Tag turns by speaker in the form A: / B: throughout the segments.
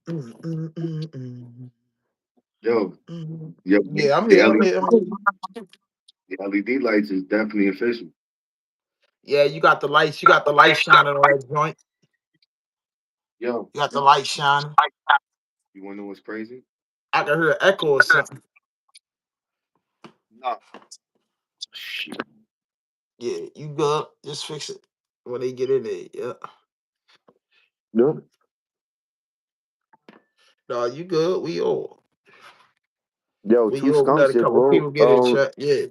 A: Mm, mm, mm, mm,
B: Yo,
A: mm.
B: yo,
A: Yeah, I'm
B: the
A: here. I'm
B: LED,
A: here. I'm here.
B: the LED lights is definitely official.
A: Yeah, you got the lights. You got the light shining on that joint.
B: Yo,
A: You got the light shining.
B: you wanna know what's crazy?
A: I can hear an echo or something.
B: Nah, shit.
A: Yeah, you good. Just fix it when they get in there. Yeah.
B: No,
A: No, you good. We all.
B: yo,
A: We
B: two
A: all. We let
B: skunks
A: a
B: just
A: couple
B: rolled.
A: people get in check. Yeah.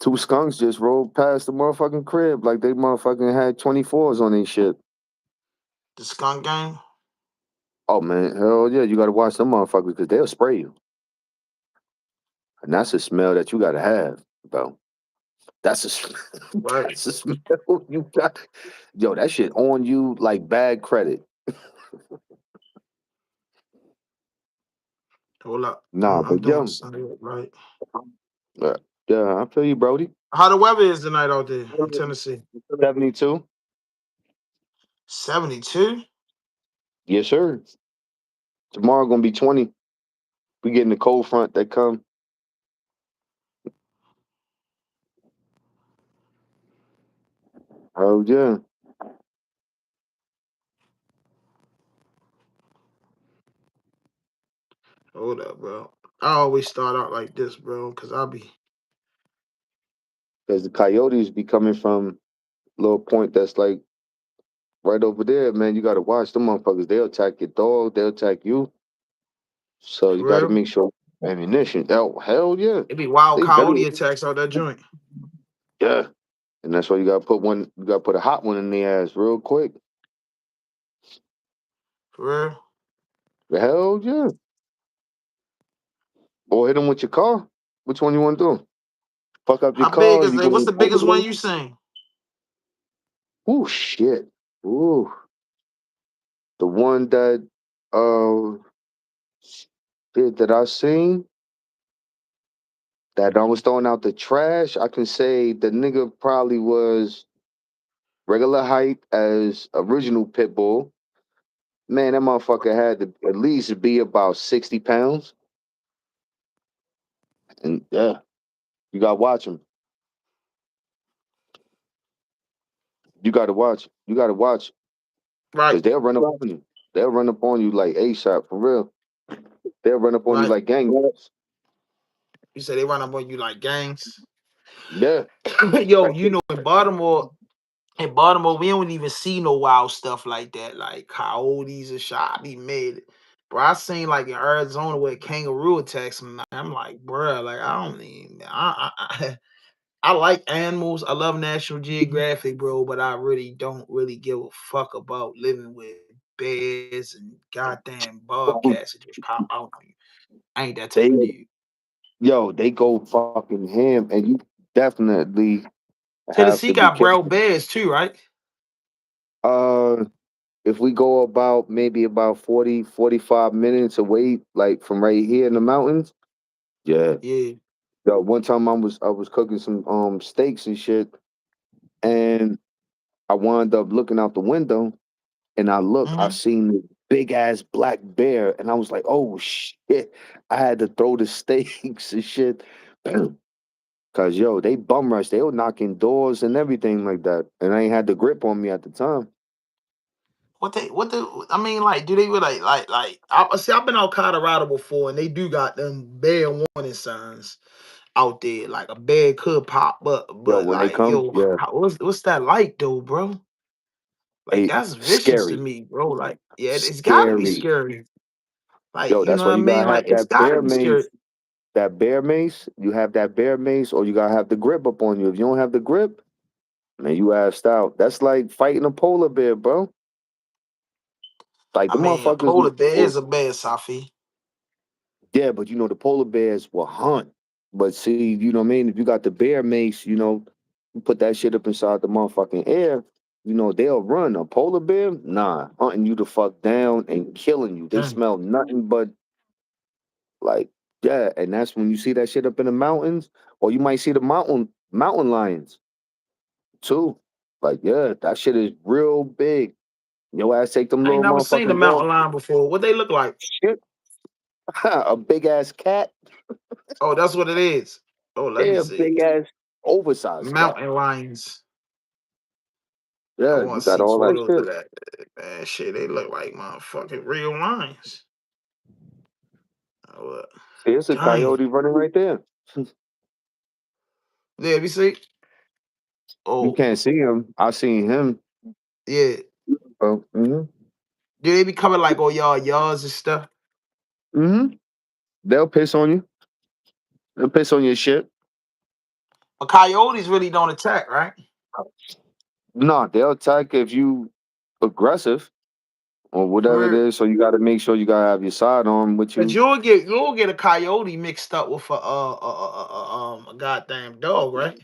B: Two skunks just rolled past the motherfucking crib like they motherfucking had 24s on their shit.
A: The skunk gang.
B: Oh man, hell yeah, you gotta watch them motherfuckers because they'll spray you, and that's a smell that you gotta have, bro. That's a
A: Right.
B: that's a smell you got. Yo, that shit on you like bad credit.
A: Hold up.
B: Nah,
A: I'm
B: but
A: doing
B: yo,
A: something right.
B: uh, yeah, I feel you, Brody.
A: How the weather is tonight out there in Tennessee?
B: 72.
A: 72.
B: Yes, sir. Tomorrow gonna be 20. We getting the cold front that come. Oh yeah.
A: Hold up, bro. I always start out like this, bro, because I'll be
B: Because the coyotes be coming from a little point that's like right over there, man. You gotta watch them motherfuckers. They'll attack your dog, they'll attack you. So you
A: for
B: gotta
A: real.
B: make sure ammunition. Oh hell yeah.
A: It be wild
B: They very
A: coyote attacks out that joint.
B: yeah. And that's why you gotta put a hot one in their ass real quick.
A: For real.
B: Hell yeah. Or hit them with your car. Which one you wanna do? Fuck up your
A: How big
B: car,
A: is
B: you
A: they? What's
B: gonna
A: the biggest one
B: overdose?
A: you seen?
B: Ooh shit. Ooh. The one that shit that I seen that I was throwing out the trash, I can say the nigga probably was regular height as original pit bull. Man, that motherfucker had to at least be about 60 pounds. And yeah, you gotta watch him. You gotta watch. You gotta watch.
A: Right.
B: Cause they'll run up on you. They'll run up on you like ASAP for real. They'll run up on you
A: Right.
B: like gangbangers.
A: You say they run up on you like gangs.
B: Yeah.
A: Yo, you know, in Baltimore, we don't even see no wild stuff like that, like coyotes and shit. I be mad. Bro, I seen like in Arizona where kangaroo attacks and I'm like, bro, like I don't even I like animals. I love National Geographic, bro, but I really don't really give a fuck about living with bears and goddamn bobcats that just pop out on you. I ain't that type
B: They
A: of dude.
B: they go fucking ham and you definitely have to
A: Tennessee
B: be
A: got brown
B: careful.
A: bears too, right?
B: Uh if we go about maybe about 40, 45 minutes away, like from right here in the mountains, yeah.
A: Yeah.
B: Yo, one time I was cooking some steaks and shit, and I wound up looking out the window, and I
A: Hmm.
B: seen this big ass black bear, and I was like, oh shit! I had to throw the steaks and shit, cause yo, they bum rush, they were knocking doors and everything like that, and I ain't had the grip on me at the time.
A: I mean, like, do they really like I see I've been out Colorado before and they do got them bear warning signs out there. Like a bear could pop up,
B: Yo,
A: but
B: when they
A: like,
B: come,
A: yo,
B: yeah,
A: what's that like though, bro? Like
B: hey,
A: that's vicious to
B: scary,
A: me, bro. Like, yeah, it's gotta be
B: scary.
A: scary. Like,
B: Yo,
A: you
B: that's
A: know what
B: why
A: I
B: you
A: mean?
B: gotta
A: Like,
B: have
A: it's
B: that
A: gotta
B: bear
A: be scary.
B: mace. That bear mace, you have that bear mace, or you gotta have the grip up on you. If you don't have the grip, man, you assed out. That's like fighting a polar bear, bro. Like
A: I
B: the
A: mean, a
B: motherfuckers,
A: polar bear is a bear, Safi.
B: yeah, but you know the polar bears will hunt. But see, you know what I mean. If you got the bear mace, you put that shit up inside the motherfucking air. They'll run. A polar bear, nah, hunting you the fuck down and killing you. They
A: Dang.
B: smell nothing but like yeah, and that's when you see that shit up in the mountains, or you might see the mountain lions too. Like, yeah, that shit is real big. Your ass take them
A: I ain't
B: little
A: never seen a
B: motherfucking
A: mountain
B: dog
A: lion before. What they look like?
B: shit. A big ass cat.
A: Oh, that's what it is. Oh, let me
B: Yeah,
A: see.
B: big ass oversized cat.
A: Mountain lions. I
B: Yeah,
A: want
B: you
A: to
B: got
A: see
B: all that
A: photos of
B: shit.
A: that. Man, shit, they look like motherfucking real lions. Oh,
B: See, it's a
A: dang.
B: coyote running right there.
A: Yeah, we see.
B: You
A: Oh,
B: can't see him. I seen him.
A: yeah.
B: Oh,
A: Do they be coming like all y'all yards and stuff?
B: mm-hmm. They'll piss on you. They'll piss on your shit.
A: But coyotes really don't attack, right?
B: No, they'll attack if you aggressive or whatever it
A: For
B: is. So you got to make sure you gotta have your side on with
A: Cause
B: you.
A: you'll get a coyote mixed up with a goddamn dog, right?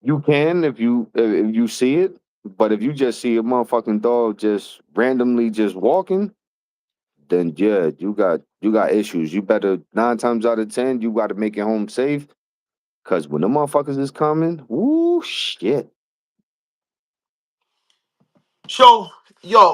B: You can if you see it, but if you just see a motherfucking dog just randomly just walking, then yeah, you got issues. You better 9 times out of 10, you got to make it home safe. Cause when the motherfuckers is coming, woo shit.
A: So,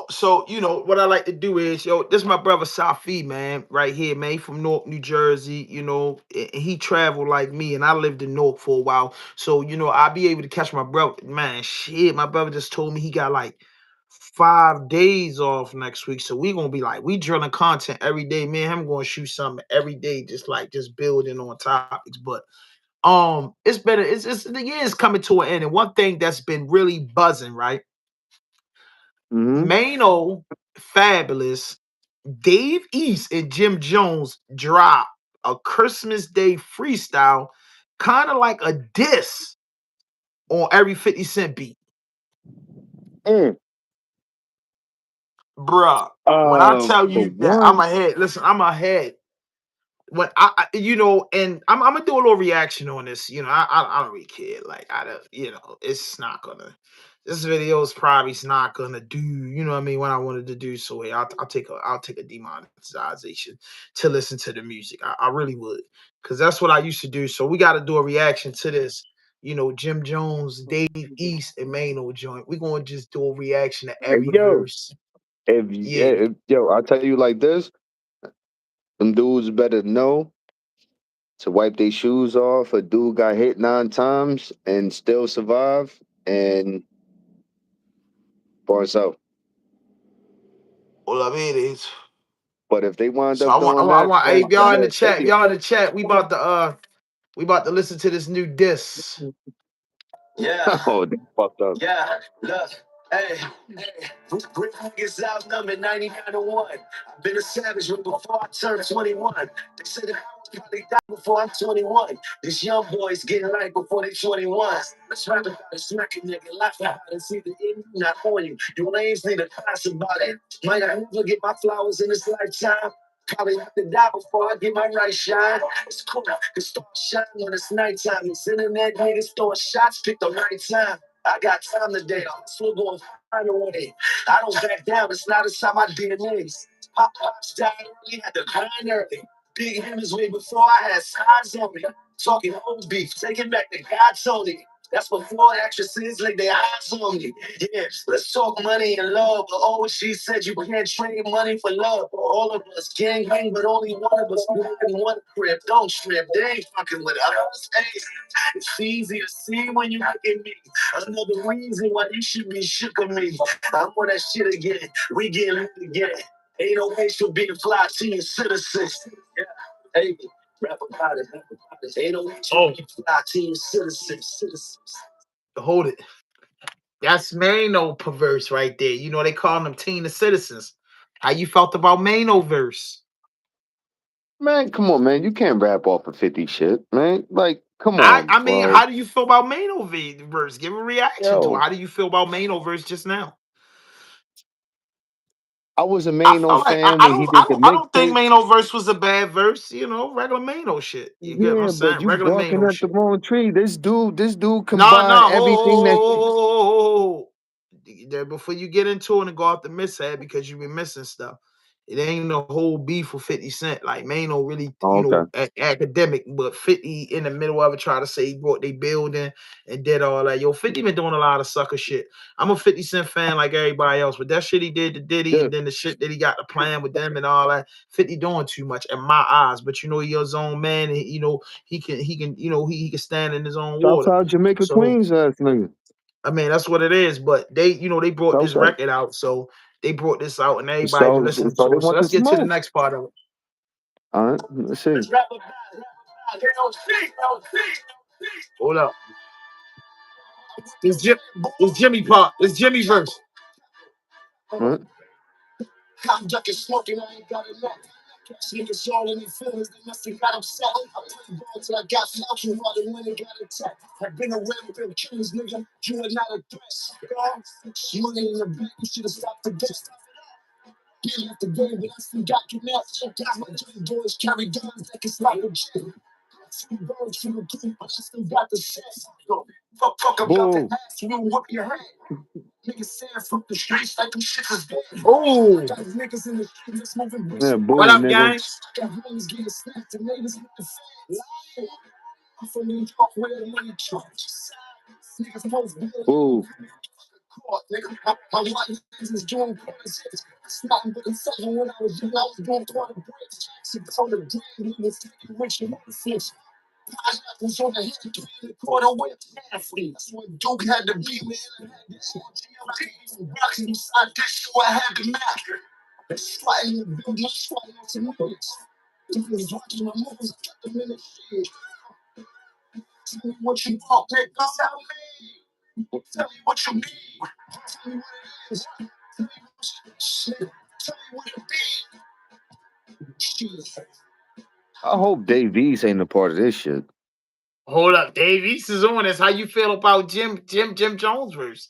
A: so what I like to do is, this my brother Safi, man, right here, man. He from Newark, New Jersey, and he traveled like me, and I lived in Newark for a while. So, I'll be able to catch my brother. Man, shit, my brother just told me he got like 5 days off next week. So we gonna be like, we drilling content every day. Me and him gonna shoot something every day, just building on topics. But it's better, it's the year is coming to an end. And one thing that's been really buzzing, right?
B: Mm-hmm.
A: Mano, Fabulous, Dave East, and Jim Jones drop a Christmas Day freestyle, kind of like a diss on every 50 Cent beat.
B: Mm.
A: Bruh, when I tell
B: For
A: you that I'm
B: one,
A: ahead, listen, I'm ahead. When and I'm gonna do a little reaction on this. I don't really care. Like I don't, it's not gonna. This video is probably not gonna do. You know what I mean? What I wanted to do. So hey, I'll take a demonetization to listen to the music. I really would, because that's what I used to do. So we got to do a reaction to this. Jim Jones, Dave East, and Mano joint. We're gonna just do a reaction to
B: hey,
A: every
B: yo,
A: verse.
B: if,
A: Yeah.
B: yo, I tell you like this, them dudes better know to wipe their shoes off. A dude got hit 9 times and still survive and bars out.
A: All I mean is.
B: But if they wind
A: So I
B: up
A: want, I
B: doing
A: want, I
B: that,
A: want. Hey,
B: then
A: y'all in the
B: they'll
A: chat,
B: take
A: y'all in the chat. We about to listen to this new diss.
B: it.
A: Yeah,
B: Oh, they fucked up.
A: yeah. Look, hey, bring niggas out number 9901. I've been a savage way before I turned 21. They said that I would probably die before I'm 21. These young boys getting light before they 21. Let's rap about a smack a nigga, laugh at and see the end, not on you. You lanes need a class about it. Might I never get my flowers in this lifetime? Probably have to die before I get my right shine. It's cool, cause stars shine when it's nighttime. These internet niggas throwing shots, pick the right time. I got time today, I'm still going to find a way. I don't back down, it's not inside my DNA. Pop died early, had to grind early. Big hammers way before I had size on me. Talking old beef, taking back the God told me. That's before actresses laid their eyes on me. Yeah, let's talk money and love. But oh, she said you can't trade money for love. All of us gang, but only one of us live in one crib. Don't trip, they ain't fucking with us. Hey, it's easy to see when you look at me. Another reason why you should be shook of me. I'm on that shit again. We getting lit again. Ain't no ways for being fly to your citizens. Yeah, hey, rap about it, rap about it. Ain't no ways for being fly to your citizens. Hold it. That's Mano perverse right there. They call them teen the citizens. How you felt about Mano verse?
B: Man, come on, man. You can't rap off of 50 shit, man. Like, come
A: I
B: on,
A: I mean,
B: bro.
A: how do you feel about Mano verse? Give a reaction to it.
B: Yo,
A: How do you feel about Mano verse just now?
B: I was a
A: I
B: Mano
A: felt like I,
B: fan
A: I
B: when he
A: don't I
B: did the
A: don't I don't think
B: mixtape.
A: Mano verse was a bad verse. Regular Mano shit. You get what I'm
B: Yeah, but
A: saying?
B: you
A: Regular
B: barking
A: Mano
B: at the
A: shit.
B: wrong tree. This dude
A: No,
B: combined
A: no,
B: everything that
A: There, before you get into it and go off the mishap because you be missing stuff. It ain't a whole beef for 50 Cent. Like, man, no really,
B: Oh, okay.
A: academic, but 50 in the middle of it try to say he brought they building and did all that. Yo, 50 been doing a lot of sucker shit. I'm a 50 Cent fan like everybody else, but that shit he did to Diddy
B: Yeah.
A: and then the shit that he got to plan with them and all that, 50 doing too much in my eyes. But he his own man, and he can stand in his own water.
B: Southside Jamaica
A: So
B: Queens ass nigga.
A: I mean, that's what it is. But they brought this
B: Southside.
A: record out, so they brought this out and everybody been
B: So,
A: listening
B: so they
A: to it. So
B: want the
A: let's get to the
B: smoke.
A: next part of it.
B: All right, let's see.
A: Hold up. It's Jimmy part. It's Jimmy verse.
B: All right.
A: I'm ducking smoking, I ain't got enough. Niggas all in their feelings, they must have got upset. I played ball till I got fought, you hard and when it got attacked. I've been around with them killers, nigga. You are not a threat. You ain't in the back, you should have stopped the best. Get out the game, but I still got you now. My young boys carry guns like it's like a gym. Two birds from the group, but I still got the shit. Fuck about the
B: Boo.
A: ass, you will whoop your head. Niggas saying fuck the streets like them shit is dead. Oh, got niggas in the streets that's moving bricks.
B: Yeah,
A: What
B: boo,
A: up,
B: nigga.
A: guys? Got homies getting snapped and niggas with the feds. I'm from New York where the money charges. Niggas post bills.
B: Boo.
A: Court, nigga. My white niggas is doing quarter six. It's nothing but a second when I was young. I was doing quarter breaks. She told the grand we was taking rich and fish. I was on the head between the quarter with athlete. That's when Duke had to beat me and I had this GLT. Rocking inside this show, I had the map. Sliding the building, sliding on some movies. Dudes watching my movies, got them in the shade. Tell me what you want, nigga. Tell me. Tell me what you need. Tell me what it is. Tell me what shit. Tell me what it be. Shit.
B: I hope Dave East ain't a part of this shit.
A: Hold up, Dave East is on this. How you feel about Jim Jones verse?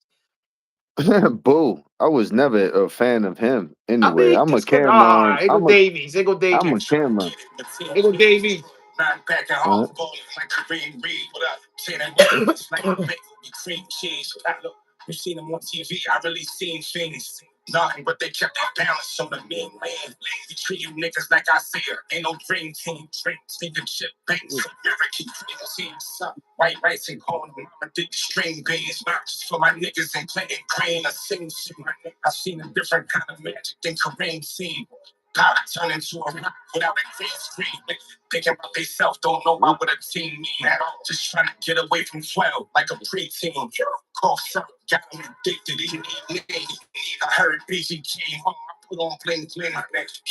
B: Boo. I was never a fan of him.
A: I
B: Anyway,
A: mean,
B: I'm a
A: just go.
B: Cameron.
A: It go Davies. It go
B: I'm a
A: Davies.
B: Cameron.
A: It go Davies. Back at
B: All
A: home,
B: right.
A: balling like Kareem Reed. What up? Saying that it's like a big cream cheese. Look, you seen them on TV. I really seen things. Nothing, but they kept that balance on the mean man. We treat you niggas like I said. Ain't no dream team. Dream team and shit banks. American dream teams. White rice and corn. Mama did the string beans. Not just for my niggas and Clinton Crane. I seen a different kind of magic than Kareem seen. Power turn into a rock without a green screen. Thinking about themselves, don't know about what a team mean at all. Just trying to get away from 12 like a preteen. Cough up, got him addicted. He need me. I heard BG came home. I put on bling bling.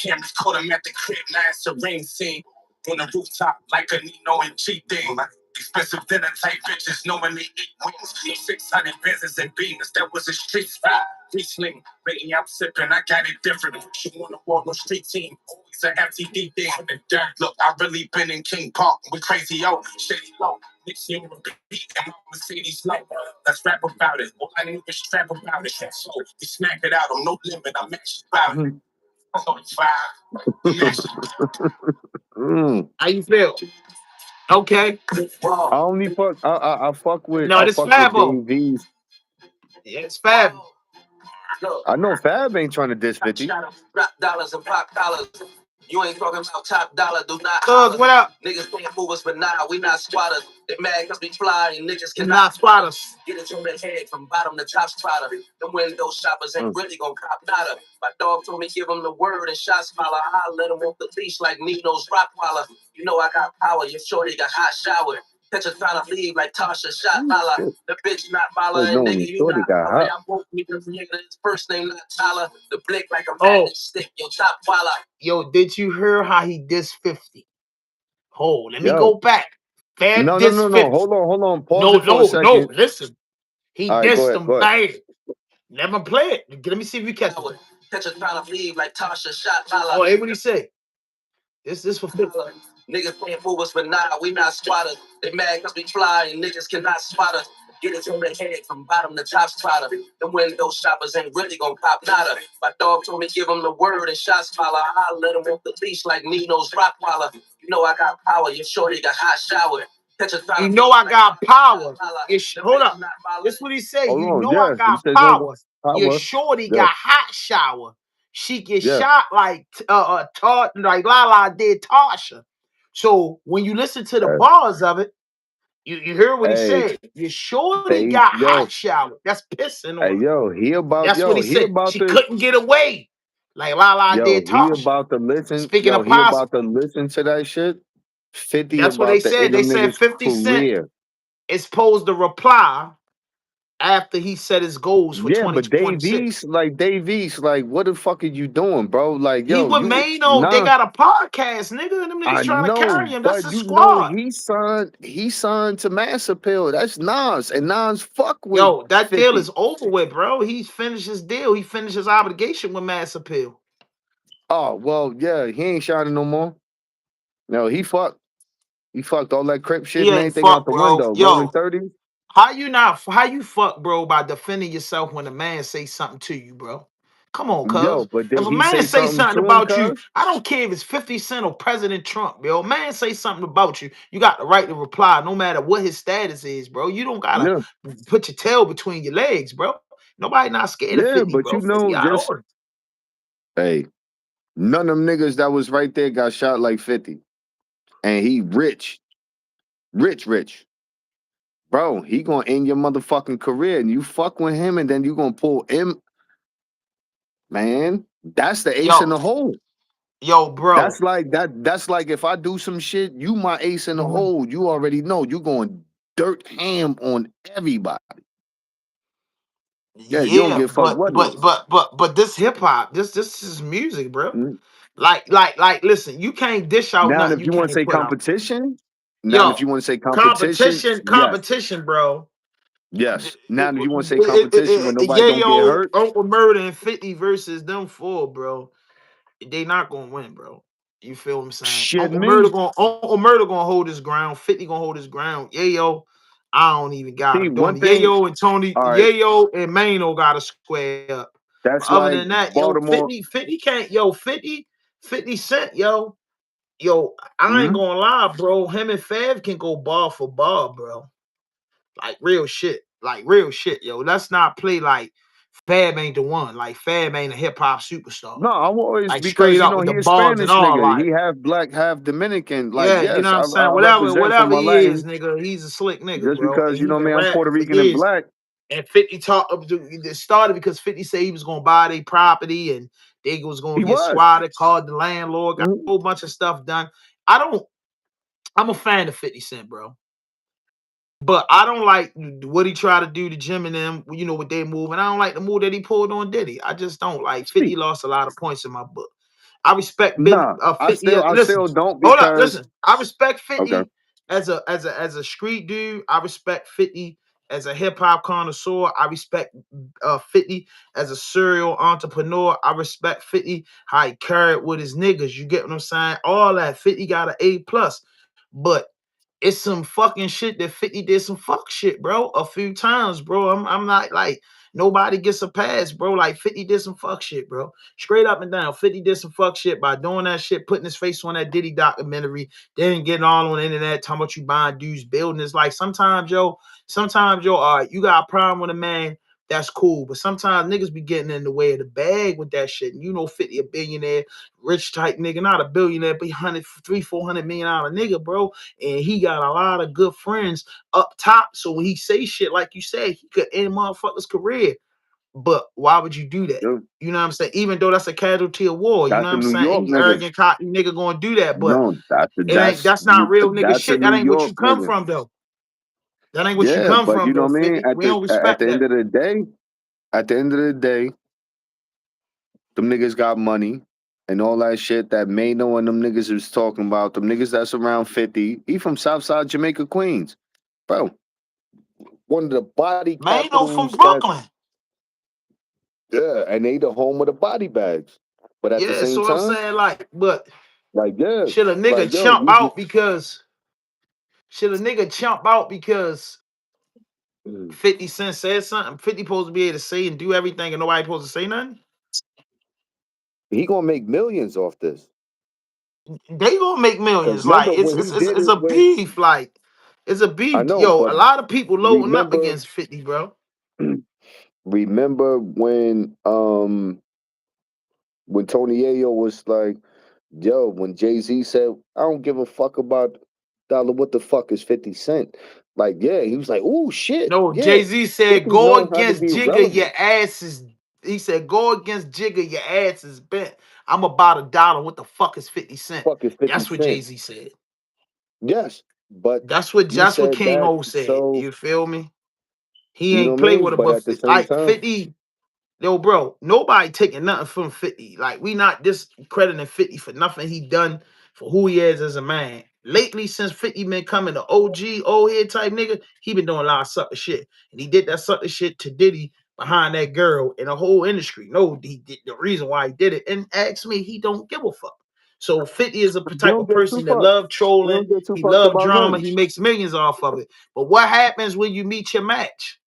A: Cameras caught him at the crib. Now it's a ring scene. On the rooftop like a Nino and G thing. Expensive dinner type bitches knowing they eat wings. 600 business and beans. That was a street spot. Riesling, lately I'm sipping, I got it different. She wanna walk no street team, always an FTD thing. And dirt, look, I really been in King Park with crazy old shitty low. Next year with a beat and my Mercedes low. Let's rap about it. All I knew was trap about it. So we smack it out on no limit. I'm actually about it. I'm on fire. I'm actually.
B: Mm.
A: How you feel? Okay.
B: I only fuck.
A: No,
B: I
A: this
B: fuck with
A: Fabo.
B: Dave East.
A: Yeah, it's Fab.
B: I know Fab ain't trying to diss 50.
A: Rap dollars and pop dollars. You ain't talking about top dollar, do not. Cuz, what up? Niggas can't move us, but nah, we not squatters. They mad cause we fly and niggas cannot spot us. Get it on the head from bottom to top spotter. Them window shoppers ain't really gon' cop nada. My dog told me give him the word and shot smiler. I let him off the leash like Nino's Rottweiler. You know I got power, your shorty got hot shower. Catch her trying to leave like Tasha shot
B: Oh,
A: Lala.
B: shit.
A: The bitch not Lala
B: Oh,
A: and
B: no,
A: nigga
B: you
A: you
B: thought
A: not
B: it got
A: Lala.
B: hot.
A: I woke me the creator, his first name not Tyler. The blick like a magic stick, yo top Walla. Yo, did you hear how he dissed 50? Hold, let me go
B: Yo.
A: back. Fab
B: No, no,
A: dissed
B: no, no.
A: 50.
B: Hold on. Pause
A: No,
B: it for a
A: no, no.
B: second.
A: Listen. He
B: All right, go
A: dissed
B: ahead.
A: him
B: Go ahead.
A: bad. Never play it. Let me see if you catch it. Catch a trying to leave like Tasha shot Lala. Oh, hey, what he say? This for 50. Niggas can't move us, but nah, we not squatters. They mad cause we fly and niggas cannot spot us. Get it on the head from bottom to top spotter. Them window shoppers ain't really gon' cop nada. My dog told me give him the word and shot smiler. I let him off the leash like Nino's Rottweiler. You know I got power, your shorty got hot shower. You know I got power. Hold up. This what he say.
B: Hold
A: You
B: on.
A: know I
B: Yeah. He
A: got
B: says,
A: power. Your
B: power.
A: shorty
B: Yeah.
A: got hot shower. she get
B: Yeah.
A: shot like like Lala did Tasha. So when you listen to the
B: Uh,
A: bars of it, you hear what he
B: hey,
A: said. Your shorty
B: they
A: got hot
B: yo,
A: showered. That's pissing
B: hey
A: on her. That's what he
B: he
A: said.
B: about
A: She
B: to
A: couldn't get away like Lala did Tasha. Speaking of
B: he
A: possible,
B: about to listen to that shit. 50
A: that's what they
B: about to
A: said.
B: end
A: They
B: them
A: said
B: niggas
A: 50 Cent
B: career.
A: is supposed to reply after he set his goals for
B: Yeah, but Dave
A: 2026.
B: East, what the fuck are you doing, bro? Like,
A: He
B: yo,
A: with
B: you
A: Mano. They
B: nah,
A: got a podcast, nigga. And them niggas
B: I
A: trying to
B: know,
A: carry him. That's
B: but
A: his
B: you know
A: squad.
B: he signed to Mass Appeal. That's Nas. And Nas fuck with
A: Yo, that deal
B: 50.
A: is over with, bro. He's finished his deal. He finished his obligation with Mass Appeal.
B: Oh, well, yeah, he ain't shining no more. No, he fucked. He fucked all that crip shit
A: He
B: and
A: ain't
B: everything out
A: fuck,
B: the
A: bro.
B: window. Rolling
A: Yo,
B: 30s.
A: how you fuck, bro, by defending yourself when a man say something to you, bro? Come on,
B: Yo,
A: cuz.
B: but
A: If
B: did
A: a
B: he
A: man
B: say
A: say
B: something
A: something
B: to him,
A: about you,
B: cuz?
A: I don't care if it's 50 Cent or President Trump, bro. Man say something about you, you got the right to reply no matter what his status is, bro. You don't gotta
B: Yeah.
A: put your tail between your legs, bro. Nobody not scared of
B: Yeah,
A: 50,
B: but
A: bro. 50 out of
B: just
A: order.
B: hey, none of them niggas that was right there got shot like 50. And he rich. Rich, rich. Bro, he gonna end your motherfucking career. And you fuck with him and then you gonna pull him. Man, that's the ace in
A: Yo,
B: the hole.
A: yo, bro.
B: That's like if I do some shit, you my ace in the
A: Mhm.
B: hole. You already know you going dirt ham on everybody. Yeah, you don't
A: Yeah,
B: give a fuck what it is.
A: but this hip hop, this is music, bro.
B: Mm.
A: Listen, you can't dish out
B: Now,
A: nothing
B: if
A: you
B: you want to
A: can't
B: say
A: put out.
B: competition, now if
A: Yo,
B: you want to say competition, yes,
A: competition, bro.
B: yes. Now, if you want to say competition when nobody
A: Yeah,
B: don't get
A: yo,
B: hurt,
A: Uncle Murder and 50 versus them four, bro. They not gonna win, bro. You feel what I'm saying?
B: shit me.
A: Uncle Murder gonna hold his ground. 50 gonna hold his ground. Yeah, yo. I don't even got
B: See,
A: him doing
B: one
A: it.
B: thing,
A: Yayo and Tony,
B: all right,
A: Yayo and Mano got to square up. But
B: that's
A: other than
B: like
A: that, yo,
B: Baltimore.
A: 50 can't, yo, 50 Cent, yo, I ain't
B: Mhm.
A: gonna lie, bro. Him and Fav can go bar for bar, bro. Like real shit. Like real shit, yo. Let's not play like Fab ain't the one. Like Fab ain't a hip hop superstar.
B: No, I'm always
A: Like
B: because
A: straight
B: you
A: up
B: know
A: with the
B: he a
A: bars and
B: Spanish
A: all.
B: nigga.
A: Like,
B: He half black, half Dominican. Like,
A: yeah, you know
B: yes,
A: what I'm
B: I
A: saying? Whatever,
B: represent for
A: whatever
B: my
A: he is,
B: Latin
A: nigga, he's a slick nigga,
B: just
A: bro.
B: because
A: And
B: you
A: he
B: know
A: been
B: me, I'm Puerto
A: rapping for
B: Rican and
A: years.
B: black.
A: And 50 talked up to it started because 50 said he was gonna buy their property and they was gonna
B: He
A: get
B: was.
A: swatted, called the landlord, got a
B: Mhm.
A: whole bunch of stuff done. I don't I'm a fan of 50 Cent, bro. But I don't like what he tried to do to Jim and them, with their move. And I don't like the move that he pulled on Diddy. I just don't like 50
B: See,
A: lost a lot of points in my book. I respect Bill
B: nah,
A: 50.
B: I
A: Listen,
B: still don't
A: hold up,
B: because
A: listen. I respect
B: okay,
A: 50 as a street dude. I respect 50 as a hip hop connoisseur. I respect 50 as a serial entrepreneur. I respect 50 how he carried with his niggas. You get what I'm saying? All that 50 got an A plus. But it's some fucking shit that 50 did some fuck shit, bro, a few times, bro. I'm not like nobody gets a pass, bro. Like 50 did some fuck shit, bro. Straight up and down. 50 did some fuck shit by doing that shit, putting his face on that Diddy documentary, then getting all on the internet, talking about you buying dudes, building. It's like sometimes, all right, you got a problem with a man. That's cool. But sometimes niggas be getting in the way of the bag with that shit. And 50 a billionaire, rich type nigga, not a billionaire, but 400 million dollar nigga, bro, and he got a lot of good friends up top. So when he say shit like you said, he could end motherfucker's career. But why would you do that?
B: dude,
A: You know what I'm saying? Even though that's a casualty of war, you know
B: that's
A: what
B: a
A: I'm
B: New
A: saying?
B: York
A: Any
B: nigga.
A: arrogant cocky nigga gonna do that, but
B: No,
A: it ain't. That's not real nigga
B: that's a
A: shit. That
B: New
A: ain't what
B: York
A: you come
B: nigga.
A: from though. That ain't what you
B: Yeah,
A: come
B: but
A: from
B: you know
A: though,
B: what I mean.
A: 50. We don't
B: At
A: respect
B: the end
A: that.
B: of the day, at the end of the day, them niggas got money and all that shit that Mano and them niggas was talking about. Them niggas that's around 50. He from Southside Jamaica, Queens, bro. One of the body
A: Mano from
B: capitals that
A: Brooklyn.
B: yeah, and they the home of the body bags. But at the
A: Yeah,
B: same
A: so I'm
B: time,
A: saying like, but
B: like yeah,
A: should a nigga
B: like yo,
A: chump out because should a nigga chump out because
B: mm,
A: 50 Cent said something? 50 supposed to be able to say and do everything and nobody supposed to say nothing?
B: he gonna make millions off this.
A: They gonna make
B: Cause
A: millions. Like
B: remember
A: it's
B: when
A: it's
B: he
A: it's,
B: did
A: it's
B: it
A: a
B: with
A: beef. Like it's a
B: I
A: beef.
B: know,
A: Yo,
B: but
A: a lot of people loading up
B: remember
A: against 50, bro.
B: remember when when Tony Ayo was like, yo, when Jay-Z said, I don't give a fuck about dollar, what the fuck is 50 Cent? Like, yeah, he was like, oh shit,
A: No,
B: yeah.
A: Jay Z said,
B: 50
A: "Go
B: knows how to
A: against
B: be
A: Jigga, your
B: relevant.
A: ass is." He said, "Go against Jigga, your ass is bent." I'm about $1. What the fuck is 50 Cent?
B: Fuck is 50
A: That's what Jay
B: Cent.
A: Z said.
B: Yes. But
A: That's
B: you
A: what
B: said
A: King
B: that,
A: Ho said.
B: so
A: You feel me? He
B: you know
A: ain't
B: what I
A: play with
B: mean?
A: her,
B: But
A: but
B: at the same
A: like
B: time,
A: 50. Yo, bro, nobody taking nothing from 50. Like, we not discrediting 50 for nothing he done for who he is as a man. Lately, since 50 been coming the OG, old head type nigga, he been doing a lot of sucker shit. And he did that sucker shit to Diddy behind that girl and the whole industry. No, he did the reason why he did it. And ask me, he don't give a fuck. So 50 is a
B: you
A: type
B: don't
A: of
B: get too
A: person that
B: fucked.
A: love
B: You
A: trolling.
B: don't get too
A: He
B: fucked
A: love
B: about
A: drama.
B: nothing.
A: He makes millions off of it. But what happens when you meet your match?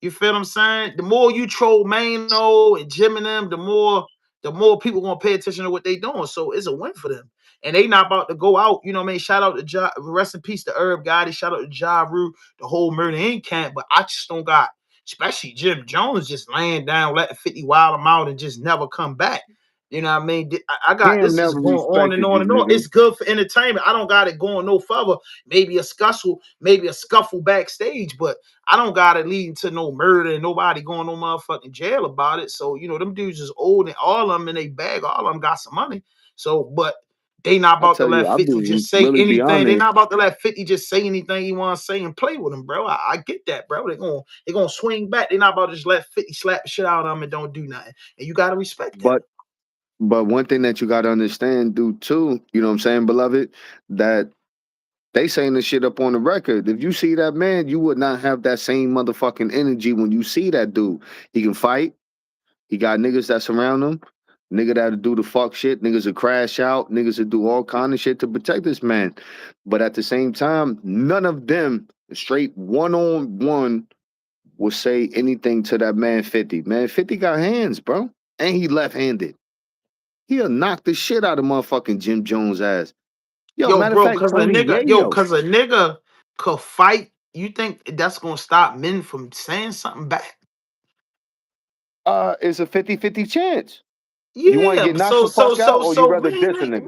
A: You feel what I'm saying? The more you troll Mano and Jim and them, the more people gonna pay attention to what they doing. So it's a win for them. And they not about to go out. You know what I mean? Shout out to rest in peace to Herb Gotti. Shout out to Ja Rule, the whole Murder Inc. camp. But I just don't got, especially Jim Jones just laying down, letting 50 wild him out and just never come back. You know what I mean? I got
B: Cam
A: this is
B: never
A: going on and
B: respected
A: on
B: you,
A: and on.
B: nigga.
A: It's good for entertainment. I don't got it going no further. Maybe a scuffle backstage, but I don't got it leading to no murder and nobody going no motherfucking jail about it. So, them dudes is old and all of them in a bag, all of them got some money. So, but they not
B: I
A: about to
B: tell you,
A: let
B: I'll
A: 50
B: be
A: just say
B: really be
A: anything. They
B: honest.
A: not about to let 50 just say anything he want to say and play with him, bro. I get that, bro. They gonna swing back. They not about to just let 50 slap the shit out of them and don't do nothing. And you gotta respect that.
B: But but one thing that you gotta understand, dude, too, you know what I'm saying, beloved, that they saying this shit up on the record. If you see that man, you would not have that same motherfucking energy when you see that dude. He can fight. He got niggas that surround him. Nigga that'll do the fuck shit. Niggas will crash out. Niggas will do all kind of shit to protect this man. But at the same time, none of them straight one on one will say anything to that man 50. Man, 50 got hands, bro. And he left handed. He'll knock the shit out of motherfucking Jim Jones ass. Yo,
A: Yo,
B: matter of
A: bro,
B: fact, Tony Yayo.
A: cause a nigga could fight. You think that's gonna stop men from saying something back?
B: It's a 50-50 chance. You want to
A: Yeah,
B: get knocked
A: so
B: the
A: so
B: fuck out
A: so
B: or you
A: so
B: rather
A: man,
B: diss a nigga?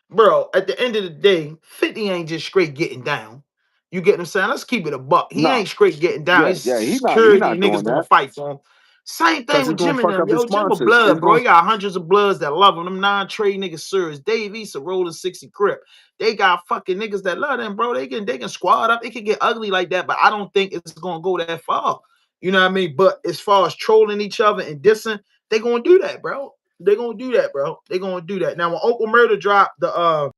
A: bro. At the end of the day, 50 ain't just straight getting down. You get what I'm saying? Let's keep it a buck. He
B: No.
A: ain't straight getting down.
B: Yeah,
A: It's
B: yeah, he
A: security
B: not
A: and niggas
B: doing
A: gonna
B: that
A: fight for him. Same thing
B: because
A: with
B: it's gonna
A: Jim and
B: fuck
A: them,
B: up his
A: yo. Jim a
B: sponsors.
A: blood,
B: It's
A: bro.
B: going
A: He got hundreds of bloods that love him. Them non-trade niggas, sir. It's Dave East, a rolling 60 crip. They got fucking niggas that love them, bro. They can squad up. It can get ugly like that, but I don't think it's gonna go that far. You know what I mean? But as far as trolling each other and dissing, they gonna do that, bro. They gonna do that, bro. They gonna do that. Now when Uncle Murder dropped the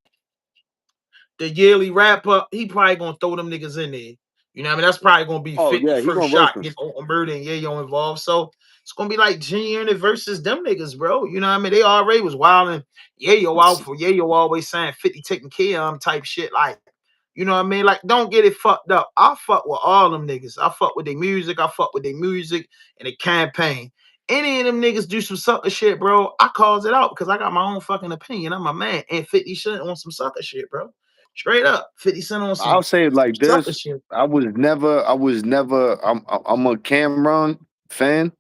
A: yearly wrap up, he probably gonna throw them niggas in there. You know what I mean? That's probably gonna be
B: oh
A: 50
B: yeah, he
A: first
B: gonna roast
A: shot,
B: him.
A: get Uncle Murder and Yayo involved. So it's gonna be like G Unit versus them niggas, bro. You know what I mean? They already was wilding Yayo out for Yayo always saying 50 taking care of him type shit. Like, you know what I mean? Like, don't get it fucked up. I fuck with all them niggas. I fuck with their music. I fuck with their music and the campaign. Any of them niggas do some sucker shit, bro, I calls it out because I got my own fucking opinion. I'm a man. And 50 Cent on some sucker shit, bro. Straight up. 50 Cent on
B: I'll
A: some
B: say it like
A: sucker
B: this:
A: shit.
B: I was never. I'm a Cameron fan,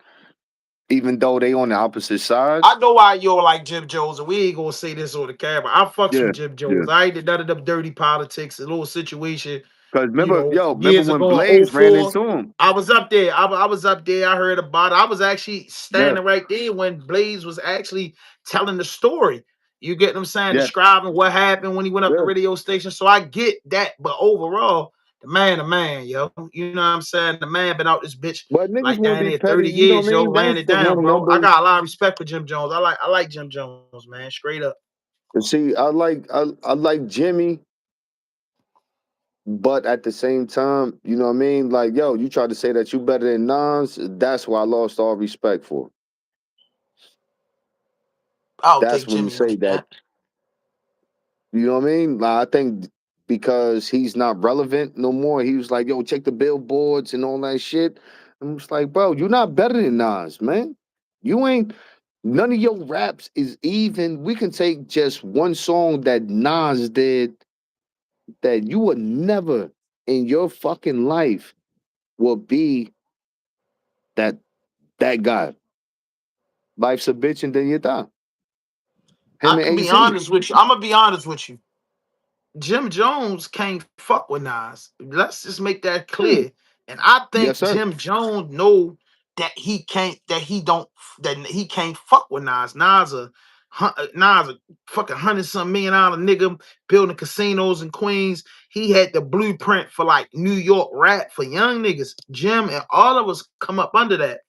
B: even though they on the opposite
A: I
B: sides.
A: know why you don't like Jim Jones, and we ain't gonna say this on the camera. I fucks
B: Yeah,
A: with Jim
B: yeah.
A: Jones. I ain't did none of them dirty politics, a little situation,
B: Cause remember
A: years
B: when
A: ago in
B: Blaze ran
A: '04.
B: into him?
A: I was up there. I was up there. I heard about it. I was actually
B: Yeah,
A: standing right there when Blaze was actually telling the story. You get what I'm saying?
B: yeah,
A: Describing what happened when he went up the
B: yeah.
A: radio station. So I get that. But overall, the man, yo. You know what I'm saying? The man been out this bitch
B: But niggas
A: like
B: want
A: down
B: to be
A: there
B: petty.
A: 30
B: You know
A: years,
B: what I
A: yo,
B: mean?
A: laying
B: That's
A: it
B: for
A: down,
B: them
A: bro. I
B: numbers.
A: got a lot of respect for Jim Jones. I like Jim Jones, man. Straight up.
B: And see, I like Jimmy, but at the same time, you know what I mean? Like, yo, you try to say that you better than Nas. That's why I lost all respect for.
A: I don't
B: That's
A: think
B: when you
A: Jimmy
B: say
A: like
B: that.
A: that.
B: You know what I mean? Like, I think because he's not relevant no more. He was like, yo, check the billboards and all that shit. And it's like, bro, you're not better than Nas, man. You ain't. None of your raps is even. We can take just one song that Nas did that you would never in your fucking life will be that that guy. Life's a bitch and then you die.
A: I
B: Him and
A: can be
B: AZ.
A: honest with you. I'm gonna be honest with you. Jim Jones can't fuck with Nas. Let's just make that
B: Hmm.
A: clear. And I
B: Yes,
A: think
B: sir.
A: Jim Jones know that he can't, that he don't, that he can't fuck with Nas. Nas a fucking hundred some $1 million nigga building casinos in Queens. He had the blueprint for like New York rap for young niggas. Jim and all of us come up under that.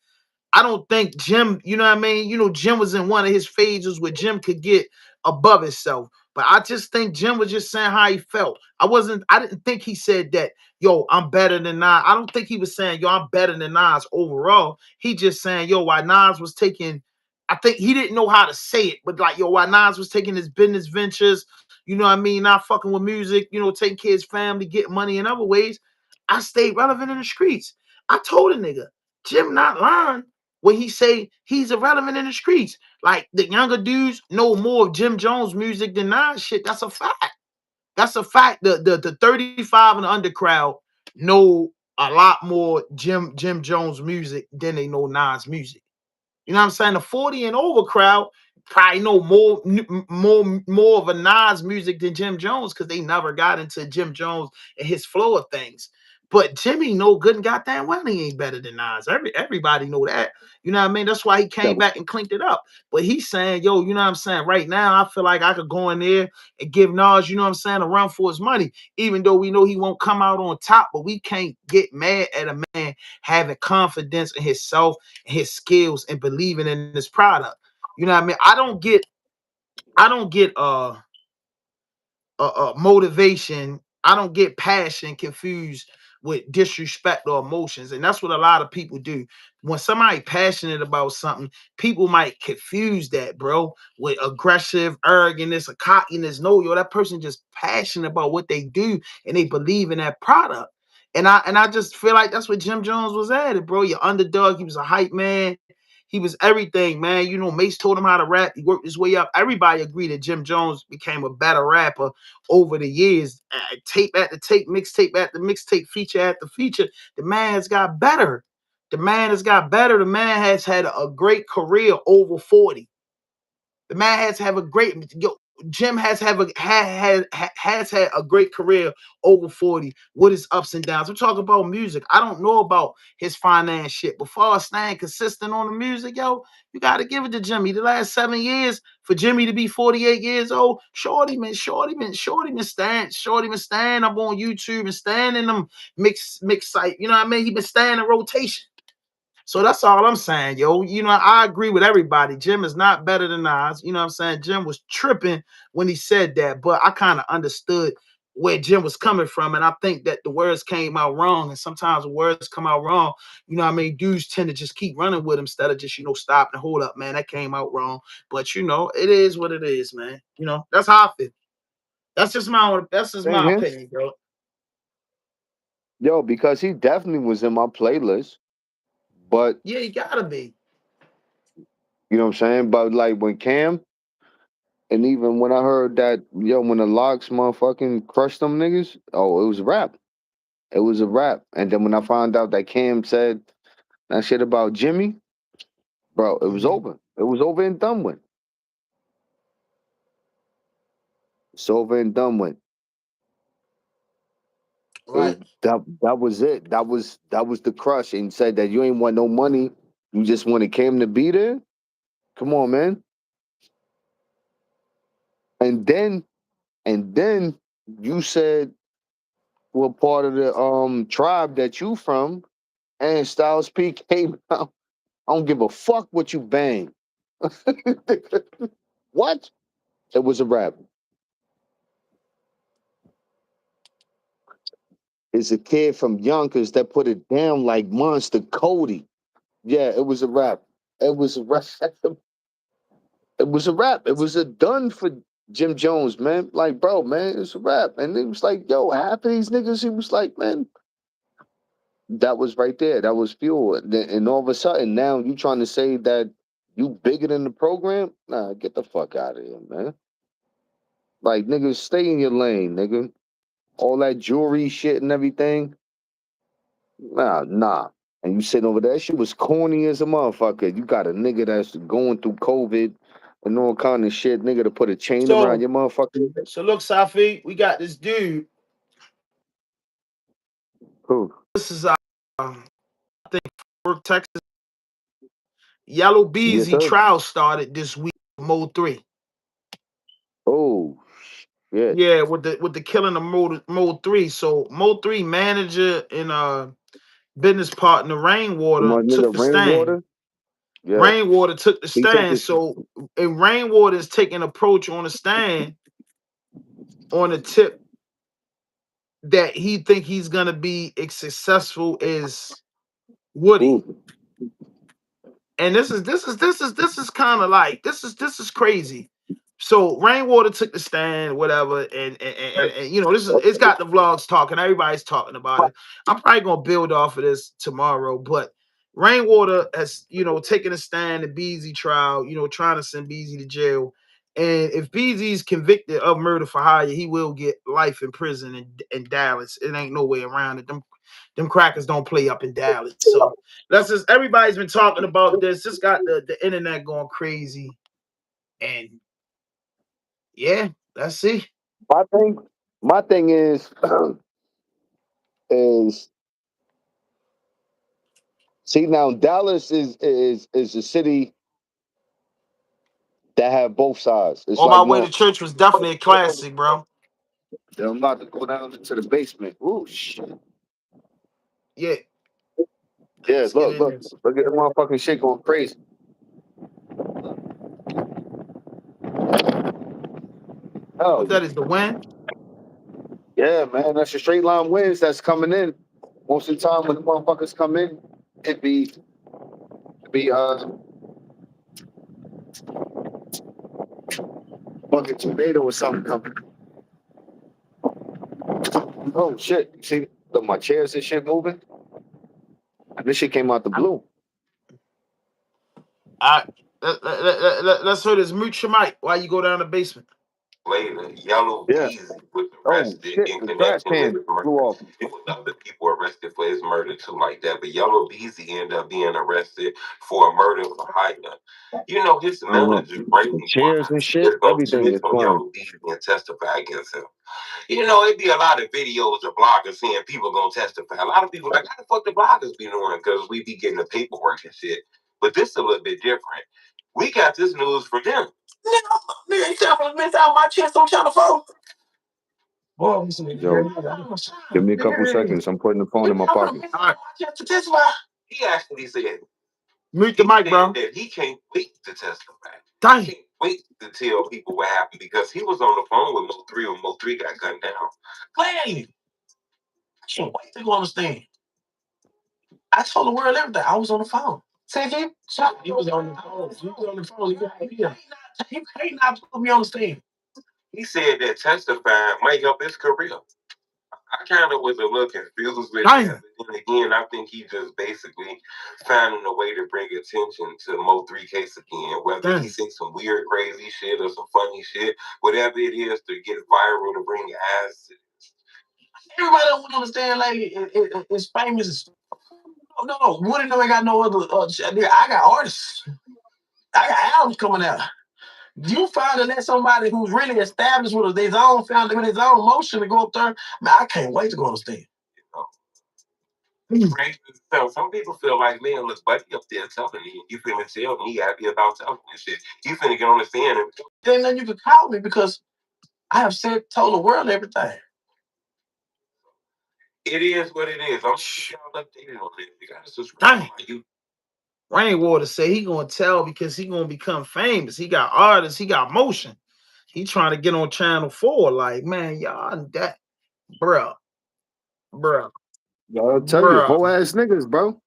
A: I don't think Jim, you know what I mean? You know, Jim was in one of his phases where Jim could get above himself. But I just think Jim was just saying how he felt. I didn't think he said that, yo, I'm better than Nas. I don't think he was saying, yo, I'm better than Nas overall. He just saying, yo, why Nas was taking, I think he didn't know how to say it, but like, yo, why Nas was taking his business ventures, you know what I mean? Not fucking with music, you know, taking care of his family, getting money in other ways. I stayed relevant in the streets. I told a nigga, Jim not lying when he say he's irrelevant in the streets. Like the younger dudes know more of Jim Jones music than Nas shit. That's a fact. That's a fact. The 35 and the under crowd know a lot more Jim Jones music than they know Nas music. You know what I'm saying? The 40 and over crowd probably know more of a Nas music than Jim Jones because they never got into Jim Jones and his flow of things. But Jimmy know good and goddamn well he ain't better than Nas. Everybody know that. You know what I mean? That's why he came
B: That
A: back and clinked it up. But he's saying, yo, you know what I'm saying? Right now, I feel like I could go in there and give Nas, you know what I'm saying, a run for his money. Even though we know he won't come out on top, but we can't get mad at a man having confidence in himself, his skills, and believing in this product. You know what I mean? I don't get motivation. I don't get passion confused with disrespect or emotions, and that's what a lot of people do. When somebody passionate about something, people might confuse that, bro, with aggressive arrogance or cockiness. No, yo, that person just passionate about what they do and they believe in that product. And I just feel like that's what Jim Jones was at it, bro. Your underdog, he was a hype man. He was everything, man. You know, Mace told him how to rap. He worked his way up. Everybody agreed that Jim Jones became a better rapper over the years. Tape after tape, mixtape after mixtape, feature after feature. The man has got better. The man has got better. The man has had a great career over 40. The man has have a great Jim has had a great career over 40 with his ups and downs. I'm talking about music. I don't know about his finance shit. Before staying consistent on the music, yo, you gotta give it to Jimmy. The last 7 years for Jimmy to be 48 years old, Shorty been staying up on YouTube and staying in them mix site. You know what I mean? He been staying in rotation. So that's all I'm saying, yo. You know, I agree with everybody. Jim is not better than Nas. You know what I'm saying? Jim was tripping when he said that, but I kind of understood where Jim was coming from. And I think that the words came out wrong. And sometimes the words come out wrong. You know what I mean? Dudes tend to just keep running with him instead of just, stop and hold up, man. That came out wrong. But it is what it is, man. That's how I feel. That's just
B: same
A: my
B: here.
A: opinion, bro.
B: Yo, because he definitely was in my playlist. But
A: Yeah, you gotta be.
B: you know what I'm saying? But like when Cam and even when I heard that, yo, when the locks motherfucking crushed them niggas, oh, it was a rap. It was a rap. And then when I found out that Cam said that shit about Jimmy, bro, it was
A: Mhm.
B: over. It was over and done with. It's over and done with.
A: Right.
B: That was it. That was the crush. And said that you ain't want no money. You just wanted Cam to be there. Come on, man. And then you said what part of the tribe that you from, and Styles P came out. I don't give a fuck what you bang. What? It was a rap. It's a kid from Yonkers that put it down like Monster Cody. Yeah, it was a rap. It was a rap. It was a rap. It was a done for Jim Jones, man. Like, bro, man, it's a rap. And it was like, yo, half of these niggas, he was like, man, that was right there. That was fuel. And all of a sudden, now you trying to say that you bigger than the program? Nah, get the fuck out of here, man. Like, niggas, stay in your lane, nigga. All that jewelry shit and everything. Nah, nah. And you sitting over there, that shit was corny as a motherfucker. You got a nigga that's going through COVID, and all kind of shit, nigga, to put a chain around
A: So
B: your motherfucking neck.
A: so look, Safi, we got this dude.
B: Who?
A: This is I think Fort Worth, Texas. Yellow
B: Yes,
A: Beezy
B: sir.
A: trial started this week. Mode 3.
B: Oh shit.
A: Yeah, with the killing of Mode 3. So Mode 3 manager and business partner
B: My
A: Rainwater
B: nigga
A: took the stand.
B: Rainwater. Yeah.
A: Rainwater took the
B: He took
A: stand.
B: this.
A: So and Rainwater is taking approach on the stand on the tip that he think he's gonna be as successful as Woody.
B: Ooh.
A: And this is kind of like this is crazy. So Rainwater took the stand, whatever, and you know this is it's got the vlogs talking. Everybody's talking about it. I'm probably gonna build off of this tomorrow, but Rainwater has taken a stand in Beezy trial, trying to send Beezy to jail. And if Beezy's convicted of murder for hire, he will get life in prison in Dallas. It ain't no way around it. Them crackers don't play up in Dallas. So that's just everybody's been talking about this. Just got the internet going crazy. And yeah, that's it.
B: My thing. My thing is is see now Dallas is a city that have both sides. It's
A: On my
B: like
A: way to
B: no.
A: church was definitely a classic, bro.
B: I'm about to go down into the basement. Ooh shit.
A: Yeah,
B: Yeah,
A: let's get
B: look,
A: in
B: look,
A: this.
B: look at the motherfucking shit going crazy.
A: What
B: Hell
A: that is, the wind?
B: yeah, man. That's a straight line winds that's coming in. Most of the time when the motherfuckers come in, it be fucking tornado or something coming. Oh shit! You see, look, my chairs and shit moving. And this shit came out the blue.
A: I let's hear this. Mute your mic while you go down the basement.
C: Later, Yellow
B: Yeah.
C: Beezy was
B: Oh
C: arrested
B: shit!
C: in
B: The trash
C: connection with
B: can
C: his
B: flew
C: murder.
B: off.
C: It was other people arrested for his murder too, like that. But Yellow Beezy ended up being arrested for a murder for hire. You know, his manager
B: The
C: Brady
B: chairs and shit,
C: is going to
B: everything
C: snitch
B: is
C: on
B: flying.
C: Yellow Beezy and testify against him. You know, it'd be a lot of videos of bloggers saying people gonna testify. A lot of people like, how the fuck the bloggers be doing? Because we be getting the paperwork and shit. But this is a little bit different. We got this news from them. Nigga, you definitely missed out my chest on Channel 4. Boy, listen,
B: Yo, give me a couple seconds. I'm putting the phone in my pocket.
A: All right,
C: to testify. He actually said
A: mute the mic, bro.
C: that he can't wait to testify.
A: Dang.
C: He can't wait to tell people what happened because he was on the phone with Mo 3 when Mo 3 got gunned down. Clearly, I can't wait to go understand. I told the world everything. I was on the phone. Say again? He was on the phone. He was on the phone. He can't not put me on the stand. He said that testifying might help his career. I kind of was a little confused with that. But then again, I think he just basically finding a way to bring attention to the Mo 3 case again. Whether he says some weird, crazy shit or some funny shit, whatever it is to get viral to bring eyes to this. Everybody don't understand, like, it's famous. No, Woody no ain't got no other. I got artists. I got albums coming out. You find to let somebody who's really established with his own family, with his own motion to go up there, man, I can't wait to go on stage. Right? So some people feel like, man, look, buddy up there telling you finna tell me he happy about telling this shit. You finna get on the stand and then nothing you can call me because I have told the world everything. It is what it is. I'm y'all updated on this. You gotta subscribe. You
A: Rainwater say he gonna tell because he gonna become famous. He got artists, he got motion. He trying to get on Channel 4. Like, man, y'all that bruh, bruh,
B: I'll tell you,
A: bruh.
B: whole ass niggas, bro.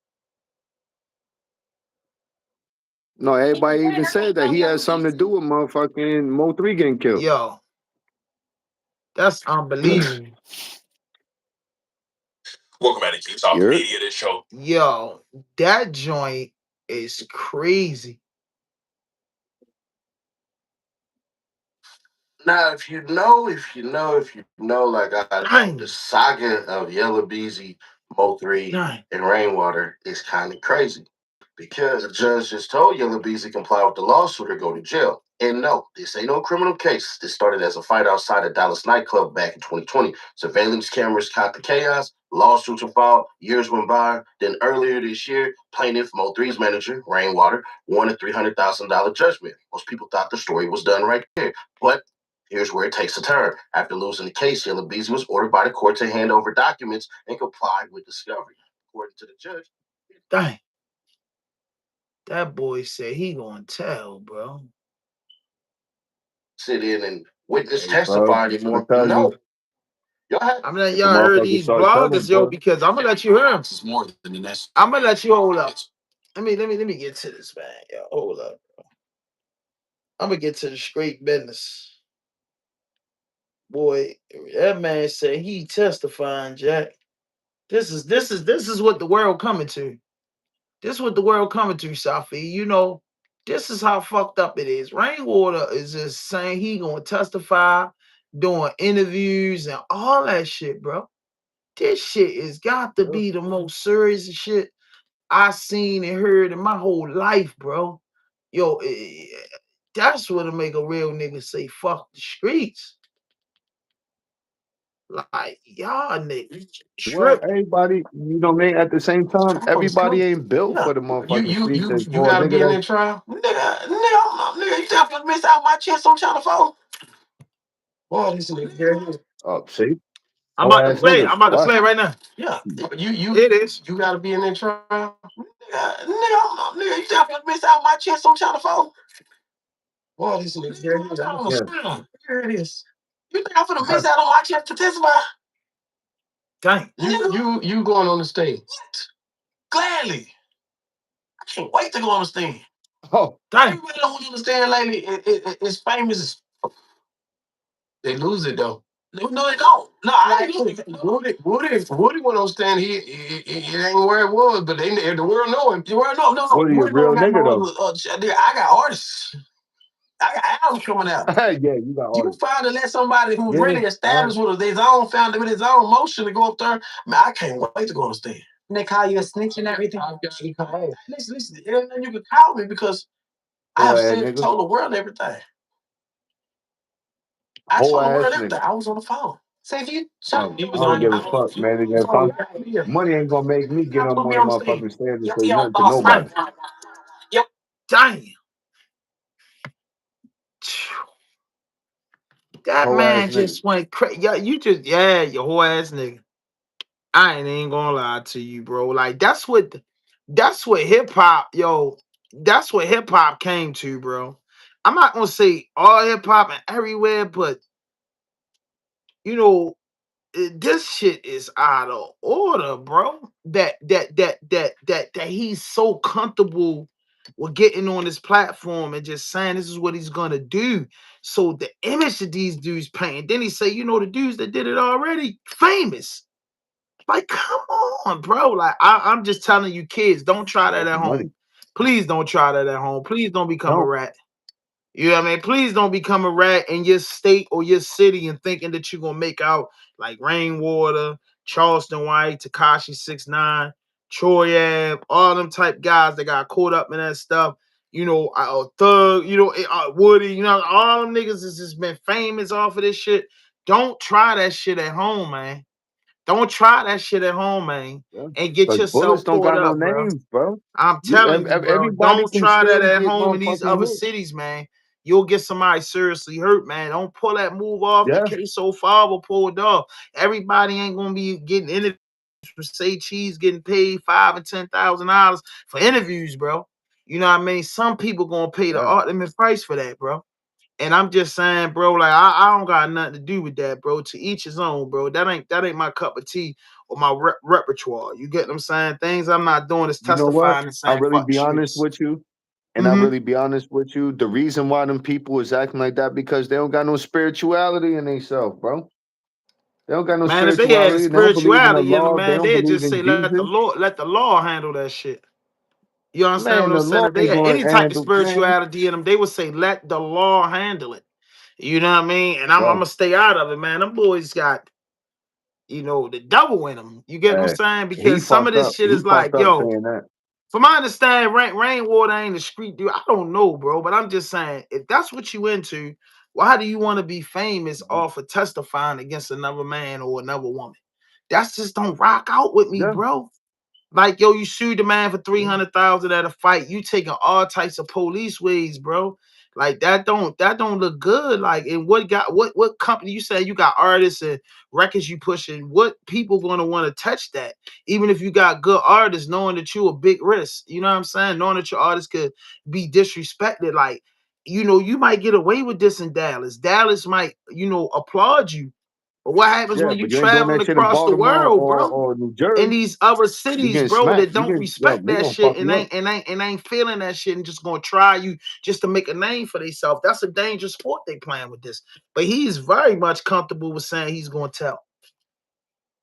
B: No, everybody even said that he had something to do with motherfucking Mo 3 getting killed.
A: Yo, that's unbelievable.
C: welcome back to Keep Talking
B: You're
C: Media, this show.
A: Yo, that joint is crazy.
C: Now, if you know, like I know, the saga of Yellow Beezy, Mo 3, and Rainwater is kind of crazy because the judge just told Yellow Beezy comply with the lawsuit or go to jail. And no, this ain't no criminal case. This started as a fight outside a Dallas nightclub back in 2020. Surveillance cameras caught the chaos. Lawsuits were filed. Years went by. Then earlier this year, plaintiff Mo3's manager, Rainwater, won a $300,000 judgment. Most people thought the story was done right there. But here's where it takes a turn. After losing the case, Yella Beezy was ordered by the court to hand over documents and comply with discovery. According to the judge,
A: Dang. That boy said he gonna tell, bro.
C: sit in and witness
B: Hey, bro,
C: testify
B: I
C: anymore.
B: tell
C: No.
B: you,
C: Y'all have
A: I'm letting
B: if a
A: y'all heard
B: motherfucker
A: these
B: start telling,
A: bloggers, yo,
B: bro,
A: because I'm gonna let you hear them.
C: it's more than that.
A: I'm gonna let you hold up. Let me get to this, man. Yo, hold up. I'm gonna get to the straight business. Boy, that man said he testifying, Jack. This is what the world coming to. This is what the world coming to, Safi. You know, this is how fucked up it is. Rainwater is just saying he gonna testify, doing interviews and all that shit, bro. This shit is got to
B: yeah.
A: be the most serious shit I seen and heard in my whole life, bro. Yo, that's what'll make a real nigga say fuck the streets. Like y'all niggas
B: Well,
A: tripping.
B: everybody, you know what I mean? At the same time, everybody ain't built
C: Yeah.
B: for the
C: You
B: motherfucking
C: you
B: streets.
C: you
B: And
C: you
B: for a
C: gotta be
B: nigga
C: in
B: that's
C: that trial. Nigga, you tell me miss out my chest on Channel 4. Boy, this nigga here.
B: see,
A: I'm
B: whole
A: about to
B: ass
A: play.
B: niggas.
A: I'm about to
B: What?
A: play right now.
C: Yeah.
A: It is.
C: You gotta be in that trial. Nigga, you tell me miss out my chest on Channel 4. Boy, this nigga here.
B: Yeah.
C: Here it is. You think I'm finna miss out on my chest to testify?
A: Dang.
C: You going on the stage. Gladly. I can't wait to go on the stand.
B: Oh,
A: Dang.
C: Everybody don't understand lately. It's famous. They lose it though. No, they don't. No, I ain't lose it. Woody went on stand. It ain't where it was, but the world know him. The world no.
B: Woody a
C: Woody don't
B: real
C: got
B: nigga
C: no
B: though.
C: other. I got artists. I got albums coming out.
B: Yeah, you got
C: You
B: artists.
C: finally let somebody who's
B: Yeah,
C: really
B: all right.
C: established with his own family, with his own motion to go up there. Man, I can't wait to go on the stand. And they call you a snitch and everything. Listen, and you can call me because I
B: Whole
C: have
B: ass
C: said
B: nigga.
C: told the world everything. I
B: Whole
C: told the
B: ass
C: world
B: nigga.
C: everything. I was on the phone. Say if you
B: I
C: he was
B: don't
C: on
B: give
C: I
B: a
C: was
B: fuck, man.
C: was
B: If
C: on
B: I'm
C: yeah.
B: money ain't gonna make me get
C: I
B: on
C: put me
B: one of
C: on the
B: the
C: stage.
B: motherfucking stairs and
C: Yep,
B: say
C: yep,
B: nothing to nobody.
C: yep.
A: Damn. That
B: Whole ass
A: man
B: nigga.
A: just went crazy. Yeah, your whole ass nigga. I ain't gonna lie to you, bro. Like that's what hip hop, yo. That's what hip hop came to, bro. I'm not gonna say all hip hop and everywhere, but you know, this shit is out of order, bro. That he's so comfortable with getting on this platform and just saying this is what he's gonna do. So the image that these dudes paint, then he say, the dudes that did it already famous. Like, come on, bro. Like, I'm just telling you, kids, don't try that
B: That's
A: at
B: the money.
A: home. Please don't try that at home. Please don't become a
B: Don't.
A: rat. You know what I mean? Please don't become a rat in your state or your city and thinking that you're gonna make out like Rainwater, Charleston White, Takashi 6ix9ine, Troy Ave, all them type guys that got caught up in that stuff. Thug, Woody, all them niggas has just been famous off of this shit. Don't try that shit at home, man. Don't try that shit at home, man,
B: Yeah.
A: and get
B: Because bullets
A: yourself
B: don't
A: caught
B: got no
A: up, bro.
B: names, bro.
A: I'm
B: You
A: telling you, bro.
B: everybody
A: Don't
B: can
A: try that
B: still
A: at
B: get
A: home in these
B: motherfucking
A: other
B: hit.
A: cities, man. You'll get somebody seriously hurt, man. Don't pull that move off that
B: Yeah.
A: Queso Fava pulled off. Everybody ain't gonna be getting interviews for Say Cheese getting paid $5,000 and $10,000 for interviews, bro. You know what I mean? Some people gonna pay the
B: Yeah.
A: ultimate price for that, bro. And I'm just saying, bro, like I don't got nothing to do with that, bro. To each his own, bro. That ain't my cup of tea or my repertoire. You get what I'm saying? Things I'm not doing is
B: You know what?
A: testifying and
B: I
A: saying
B: really
A: fuck the
B: be honest
A: streets.
B: with you. And I
A: Mm-hmm.
B: really be honest with you. The reason why them people is acting like that because they don't got no spirituality in themselves, bro. They don't got no
A: Man, if they had
B: spirituality. They don't believe in the
A: spirituality in them,
B: law. They
A: man,
B: don't
A: they'd
B: believe
A: just
B: in
A: say
B: Jesus.
A: let the law handle that shit. You understand
B: Man,
A: what I'm
B: the
A: saying?
B: law
A: If they
B: ain't
A: had
B: going
A: any
B: to
A: type of
B: handle, man.
A: spirituality in them, they would say let the law handle it. You know what I mean? And I'm
B: Bro,
A: gonna stay out of it, man. Them boys got the devil in them. You get what I'm
B: uh,
A: saying?
B: he
A: Because some of
B: fucked
A: this
B: up.
A: shit
B: He
A: is
B: fucked
A: like,
B: up
A: yo,
B: saying that.
A: From my understanding, rainwater ain't a street dude. I don't know, bro, but I'm just saying, if that's what you into, why do you want to be famous off of testifying against another man or another woman? That's just don't rock out with me,
B: Yeah,
A: bro. Like, yo, you sued the man for three
B: yeah,
A: hundred thousand at a fight. You taking all types of police ways, bro. Like that don't look good. Like, and what company you say you got artists and records you pushing? What people gonna want to touch that? Even if you got good artists, knowing that you a big risk. You know what I'm saying? Knowing that your artist could be disrespected. Like, you might get away with this in Dallas. Dallas might, applaud you. But what happens
B: yeah.
A: when you
B: But you ain't doing
A: traveling
B: that shit in
A: across the
B: Baltimore
A: world, bro?
B: or New
A: In
B: Jersey.
A: these other
B: You
A: cities,
B: getting
A: bro,
B: smacked.
A: that
B: You
A: don't
B: getting yo.
A: respect
B: They
A: that
B: gonna
A: shit
B: fuck
A: and
B: you up.
A: ain't feeling that shit and just gonna try you just to make a name for themselves. That's a dangerous sport they playing with this. But he's very much comfortable with saying he's gonna tell.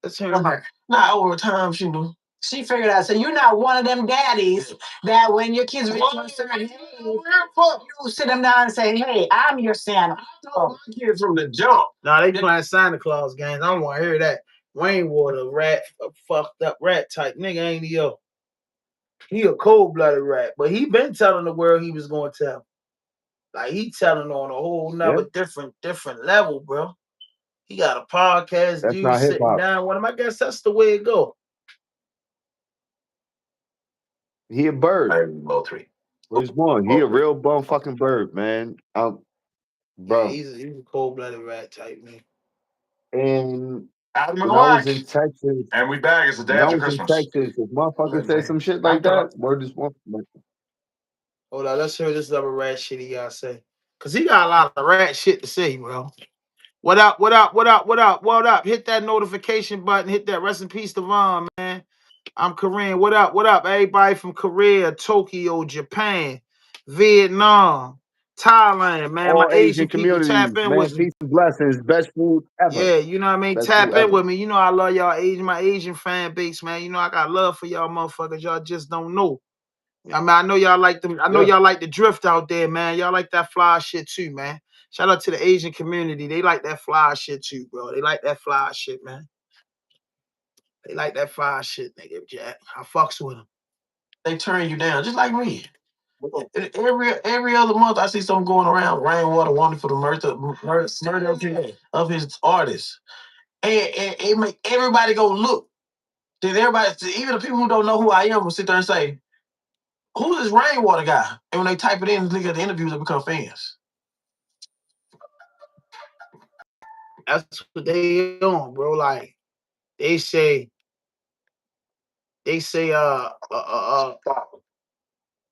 A: Let's hear him.
C: Not over time, she figured out. So you're not one of them daddies that when your kids reach a certain age, you sit them down and say, "Hey, I'm your Santa." I told my kids from the jump.
A: Nah, they playing Santa Claus games. I don't want to hear that. Wayne Water, rat, fucked up rat type nigga, ain't he? Yo, he a cold blooded rat, but he been telling the world he was gonna tell. Like, he telling on a whole
B: Yeah,
A: nother different level, bro. He got a podcast,
B: that's
A: dude
B: not hip
A: sitting
B: hop.
A: down with him. I guess that's the way it go.
B: He a bird.
C: Both three.
B: Which one? He a real bum fucking bird, man.
A: Yeah,
B: Bro.
A: he's a cold blooded rat type man.
B: And
C: Adam and
B: when I was
C: Black.
B: in Texas,
C: And we back. It's the day
B: when I
C: after
B: was in
C: Christmas.
B: Texas, if motherfucker
C: Look,
B: say some
C: man.
B: shit
C: I
B: like
C: thought
B: that, word is one.
A: Hold on, let's hear this other rat shit he gotta say. Cause he got a lot of rat shit to say, bro. What up, what up, what up, what up, what up? Hit that notification button, hit that rest in peace, Devon, man. I'm Korean. What up, what up? Everybody from Korea, Tokyo, Japan, Vietnam, Thailand, man. My
B: All
A: Asian
B: Asian
A: people, tap
B: communities,
A: in
B: man.
A: with me.
B: Peace and blessings. Best food ever.
A: Yeah, you know what I mean?
B: Best food
A: Tap in
B: ever.
A: with me. You know I love y'all Asian, my Asian fan base, man. You know I got love for y'all motherfuckers. Y'all just don't know. I mean, I know y'all like them. I know
B: Yeah.
A: y'all like the drift out there, man. Y'all like that fly shit too, man. Shout out to the Asian community. They like that fly shit too, bro. They like that fly shit, man. They like that fly shit, nigga, Jack. I fucks with them.
C: they turn you down, just like me. Every other month, I see something going around. Rainwater wanted for the murder of his artists, and it make everybody go look. Then everybody, even the people who don't know who I am, will sit there and say, "Who's this Rainwater guy?" And when they type it in and look at the interviews, they become fans.
A: That's what they on, bro. Like they say, they say,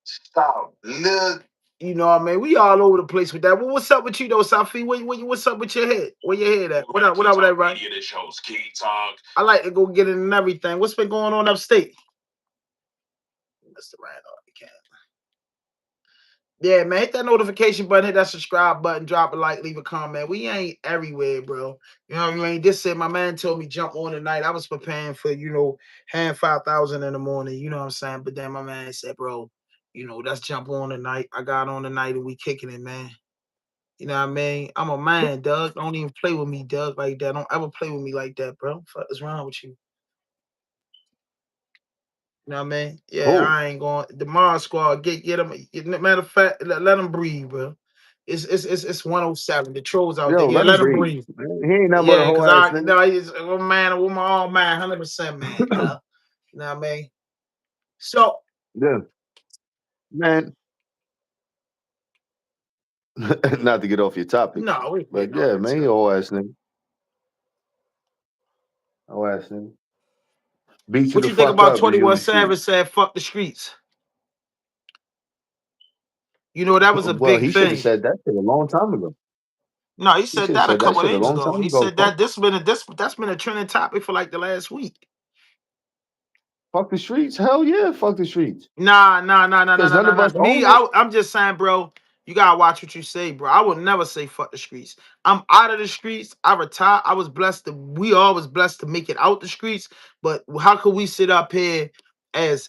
C: Stop. Look.
A: you know what I mean? We all over the place with that. Well, what's up with you though, Safi? What's up with your head? Where your head at? What up with that, right?
C: This show's Key Talk.
A: I like to go get it and everything. What's been going on upstate? That's the right on the cat. Yeah, man, hit that notification button, hit that subscribe button, drop a like, leave a comment. We ain't everywhere, bro. You know what I mean? This said my man told me jump on tonight. I was preparing for, hand 5,000 in the morning. You know what I'm saying? But then my man said, bro, let's jump on tonight. I got on tonight and we kicking it, man. You know what I mean? I'm a man, Doug. Don't even play with me, Doug, like that. Don't ever play with me like that, bro. Fuck is wrong with you? You know what I mean? Yeah,
B: Who?
A: I ain't going. The Mars Squad, get them. Matter of fact, let them breathe, bro. It's 107. The trolls out there.
B: Yo,
A: Yeah,
B: let him
A: let them
B: breathe.
A: breathe.
B: Man, he ain't nothing but a
A: Yeah,
B: whole
A: because
B: ass
A: I
B: nigga.
A: no, he's a man, a woman, all man, 100% man, cuz. You know what I mean? So
B: Yeah, man. Not to get off your topic,
A: no, we ain't
B: but
A: getting off
B: yeah,
A: that
B: man, he a
A: too.
B: whole ass nigga. Whole ass nigga. Beat you
A: What
B: the
A: you think
B: fuck
A: about
B: up, leave you in
A: 21
B: the
A: Savage
B: streets.
A: said fuck the streets? That was a
B: Well,
A: big
B: he should have
A: thing.
B: said that shit a long time ago.
A: No, he
B: He
A: said
B: should have
A: that a
B: said that
A: couple of
B: shit a
A: days
B: long
A: ago.
B: time
A: He
B: ago.
A: said that that's been a trending topic for like the last week.
B: Fuck the streets. Hell yeah, fuck the streets.
A: Nah, nah, nah, nah, nah,
B: Because
A: nah,
B: none
A: nah,
B: of
A: nah.
B: us own it.
A: I'm just saying, bro. You gotta watch what you say, bro. I would never say fuck the streets. I'm out of the streets. I retired. I was blessed to. We all was blessed to make it out the streets. But how could we sit up here as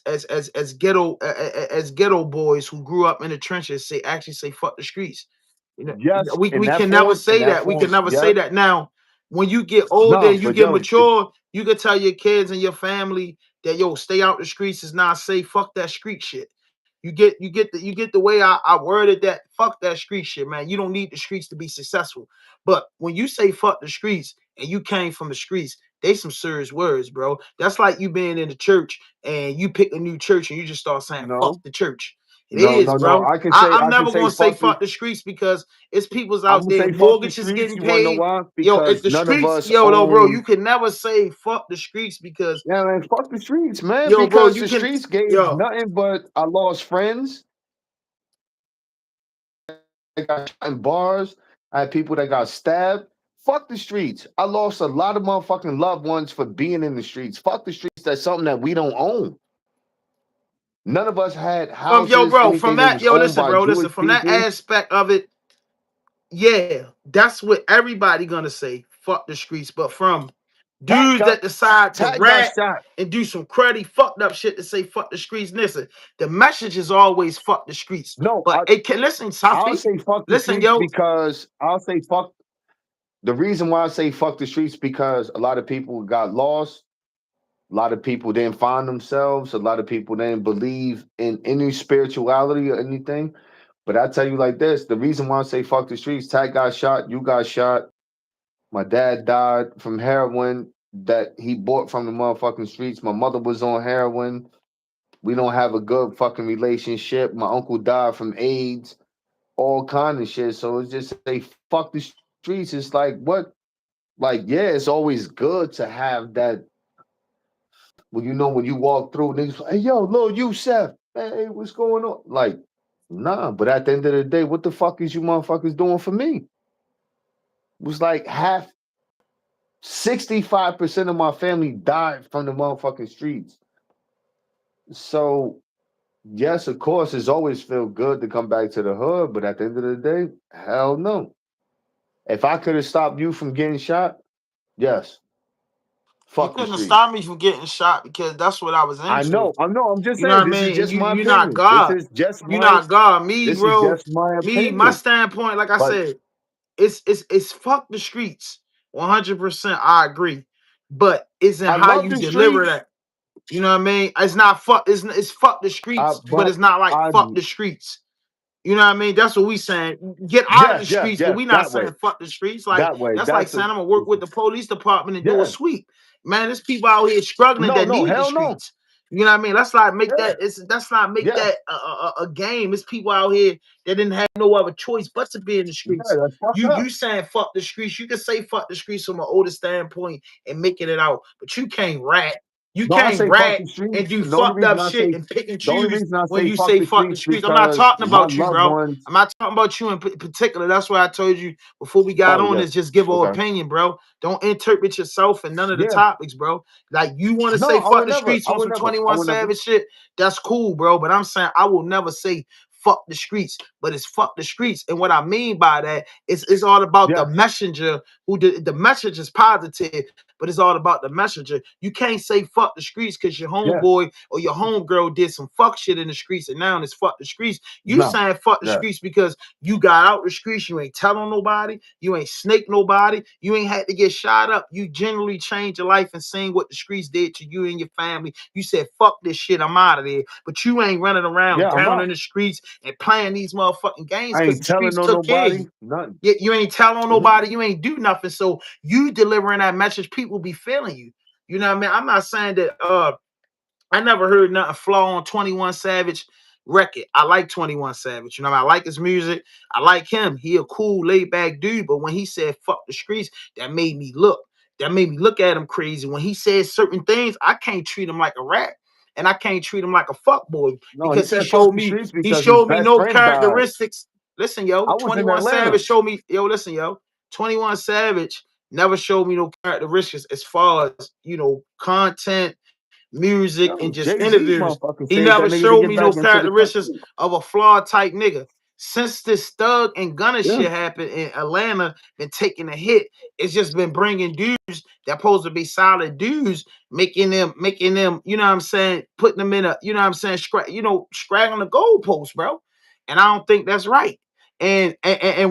A: ghetto boys who grew up in the trenches say fuck the streets?
B: Yes,
A: We can never
B: in
A: say
B: that
A: that. We can
B: form,
A: never say
B: yes.
A: that. Now, when you get older
B: No,
A: and you
B: but
A: get
B: yo,
A: mature, you can tell your kids and your family that yo, stay out the streets is not safe. Fuck that street shit. You get the way I worded that. Fuck that street shit, man. You don't need the streets to be successful. But when you say fuck the streets and you came from the streets, they some serious words, bro. That's like you being in the church and you pick a new church and you just start saying fuck
B: No,
A: the church. It
B: no,
A: is,
B: no, no.
A: bro.
B: I can
A: I,
B: say
A: I'm
B: I can
A: never
B: say
A: gonna say
B: fuck the
A: fuck the streets because it's people's
B: I'm
A: out
B: gonna
A: there,
B: say fuck the
A: mortgages
B: streets.
A: getting
B: You wanna know
A: paid.
B: why?
A: Yo, if
B: Because
A: the
B: none of
A: streets,
B: us
A: yo, no, bro, you
B: own.
A: can never say fuck the streets because,
B: Yeah, man, fuck the streets, man.
A: yo, bro,
B: Because
A: you
B: the
A: can,
B: streets gave
A: yo,
B: nothing but I lost friends. I got shot in bars. I had people that got stabbed. Fuck the streets. I lost a lot of motherfucking loved ones for being in the streets. Fuck the streets. That's something that we don't own. None of us had
A: yo,
B: houses,
A: bro, from
B: anything that
A: that,
B: was
A: yo,
B: owned
A: listen,
B: by
A: bro, listen,
B: Jewish
A: from that
B: people.
A: aspect of it, yeah, that's what everybody gonna say. Fuck the streets, but from
B: Tat
A: dudes
B: got
A: that decide to
B: Tat got
A: rap
B: shot.
A: and do some cruddy fucked up shit to say fuck the streets. Listen, the message is always fuck the streets.
B: No,
A: But it can listen,
B: I'll
A: Safi.
B: say fuck the
A: Listen,
B: streets
A: yo,
B: because I'll say fuck. The reason why I say fuck the streets because a lot of people got lost. A lot of people didn't find themselves. A lot of people didn't believe in any spirituality or anything. But I tell you like this: the reason why I say fuck the streets, Tat got shot, you got shot. My dad died from heroin that he bought from the motherfucking streets. My mother was on heroin. We don't have a good fucking relationship. My uncle died from AIDS, all kind of shit. So it's just say fuck the streets. It's like what? Like yeah, it's always good to have that. When you know when you walk through, niggas, like, hey yo, Lil Yusef, hey, what's going on? Like, nah. But at the end of the day, what the fuck is you motherfuckers doing for me? It was like half 65% of my family died from the motherfucking streets. So yes, of course, it's always feel good to come back to the hood, but at the end of the day, hell no. If I could have stopped you from getting shot, yes,
A: you
B: fuck the
A: couldn't have
B: streets.
A: stopped me from getting shot because that's what I was into.
B: I know, I'm just
A: You know
B: saying,
A: what I
B: this is
A: mean? And
B: just my
A: you're not
B: opinion. This
A: God.
B: is just
A: You're
B: my
A: not God. Me,
B: this is
A: bro.
B: just my
A: Me, my
B: opinion.
A: standpoint, like I
B: But
A: said, it's fuck the streets. 100%, I agree. But it's in
B: I
A: how
B: love
A: you
B: the
A: deliver
B: streets.
A: that. You know what I mean? It's not fuck. It's fuck the streets, but
B: But
A: it's not like
B: I
A: fuck the streets. You know what I mean? That's what we saying. Get out of
B: yes,
A: the
B: yes,
A: streets, but
B: yes,
A: we not
B: that way.
A: saying fuck the streets. Like
B: That way.
A: that's like
B: That's a
A: saying I'm gonna work with the police department and do a
B: yeah.
A: sweep. Man, there's people out here struggling
B: No,
A: that
B: no,
A: need the
B: hell no.
A: streets. You know what I mean? Let's not make
B: Yeah,
A: that. That's not make
B: yeah,
A: that a game. It's people out here that didn't have no other choice but to be in the
B: yeah,
A: streets.
B: that's fucked
A: You
B: up.
A: saying fuck the streets? You can say fuck the streets from an older standpoint and making it out, but you can't rap. You
B: No, I
A: can't
B: say fuck
A: rap
B: the
A: and
B: streets.
A: do
B: The only
A: fucked
B: reason
A: up
B: I
A: shit
B: say
A: and pick and
B: the only
A: choose
B: reason I
A: when
B: say
A: you
B: fuck
A: say
B: the
A: fuck the
B: streets
A: streets. I'm not
B: because
A: talking
B: my
A: about you,
B: loved
A: bro.
B: ones.
A: I'm not talking about you in particular. That's why I told you before we got
B: Oh
A: on
B: yeah.
A: is just give our
B: Okay.
A: opinion, bro. Don't interpret yourself in none of the
B: Yeah.
A: topics, bro. Like you want to
B: No,
A: say
B: I
A: fuck
B: would
A: the
B: never.
A: streets
B: I
A: on
B: would
A: some
B: never. I
A: 21
B: would never.
A: Savage shit. That's cool, bro. But I'm saying I will never say fuck the streets, but it's fuck the streets. And what I mean by that is it's all about the
B: Yes.
A: messenger who did the message is positive, but it's all about the messenger. You can't say fuck the streets because your
B: Yeah.
A: homeboy or your homegirl did some fuck shit in the streets and now it's fuck the streets. You
B: No.
A: saying fuck the
B: Yeah.
A: streets because you got out the streets, you ain't telling nobody, you ain't snake nobody, you ain't had to get shot up. You generally changed your life and seen what the streets did to you and your family. You said, fuck this shit, I'm out of there. But you ain't running around
B: Yeah. I'm
A: down
B: out.
A: in the streets and playing these motherfucking games
B: I
A: because
B: ain't
A: the
B: telling
A: streets
B: no
A: took care of
B: nobody.
A: you.
B: Nothing.
A: You ain't telling
B: Mhm.
A: nobody, you ain't do nothing. So you delivering that message, people be feeling you. You know what I mean? I'm not saying that I never heard nothing flaw on 21 Savage record. I like 21 Savage. You know, I like his music. I like him. He a cool, laid back dude. But when he said fuck the streets, that made me look. That made me look at him crazy. When he says certain things, I can't treat him like a rat. And I can't treat him like a fuck boy
B: No, he
A: because
B: said fuck the streets
A: he
B: because his
A: showed me
B: best
A: no
B: friend died.
A: characteristics. Listen, yo,
B: I was in
A: 21
B: Atlanta.
A: Savage showed me, yo, listen, yo, 21 Savage never showed me no characteristics as far as content, music, and
B: Yo,
A: just
B: Jay Z
A: interviews.
B: motherfucker
A: He
B: saved that
A: never
B: nigga to
A: showed
B: get
A: me
B: back
A: no
B: into the
A: characteristics
B: country.
A: of a flawed type nigga. Since this Thug and Gunna
B: Yeah.
A: shit happened in Atlanta, been taking a hit. It's just been bringing dudes that supposed to be solid dudes, making them, you know what I'm saying, putting them in a, you know what I'm saying, straggling the goalpost, bro. And I don't think that's right. And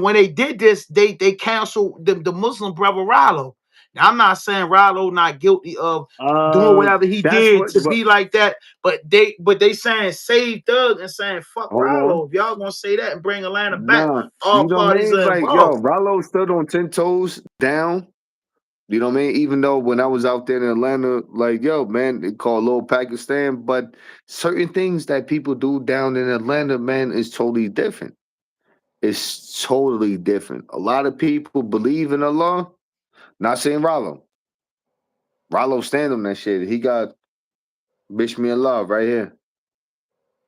A: when they did this, they canceled the Muslim brother Rallo. Now, I'm not saying Rollo not guilty of doing whatever he
B: That's
A: did
B: what.
A: to
B: But
A: be like that, but they saying save Thug and saying fuck
B: hold on.
A: Rollo. If y'all gonna say that and bring Atlanta back,
B: Nah,
A: all
B: you know what I
A: parties
B: mean?
A: are
B: Like, yo,
A: involved.
B: Rollo stood on 10 toes down. You know what I mean? Even though when I was out there in Atlanta, like, yo, man, they call Little Pakistan, but certain things that people do down in Atlanta, man, is totally different. It's totally different. A lot of people believe in Allah. Not saying Rollo. Rollo stand on that shit. He got Bishmi Allah right here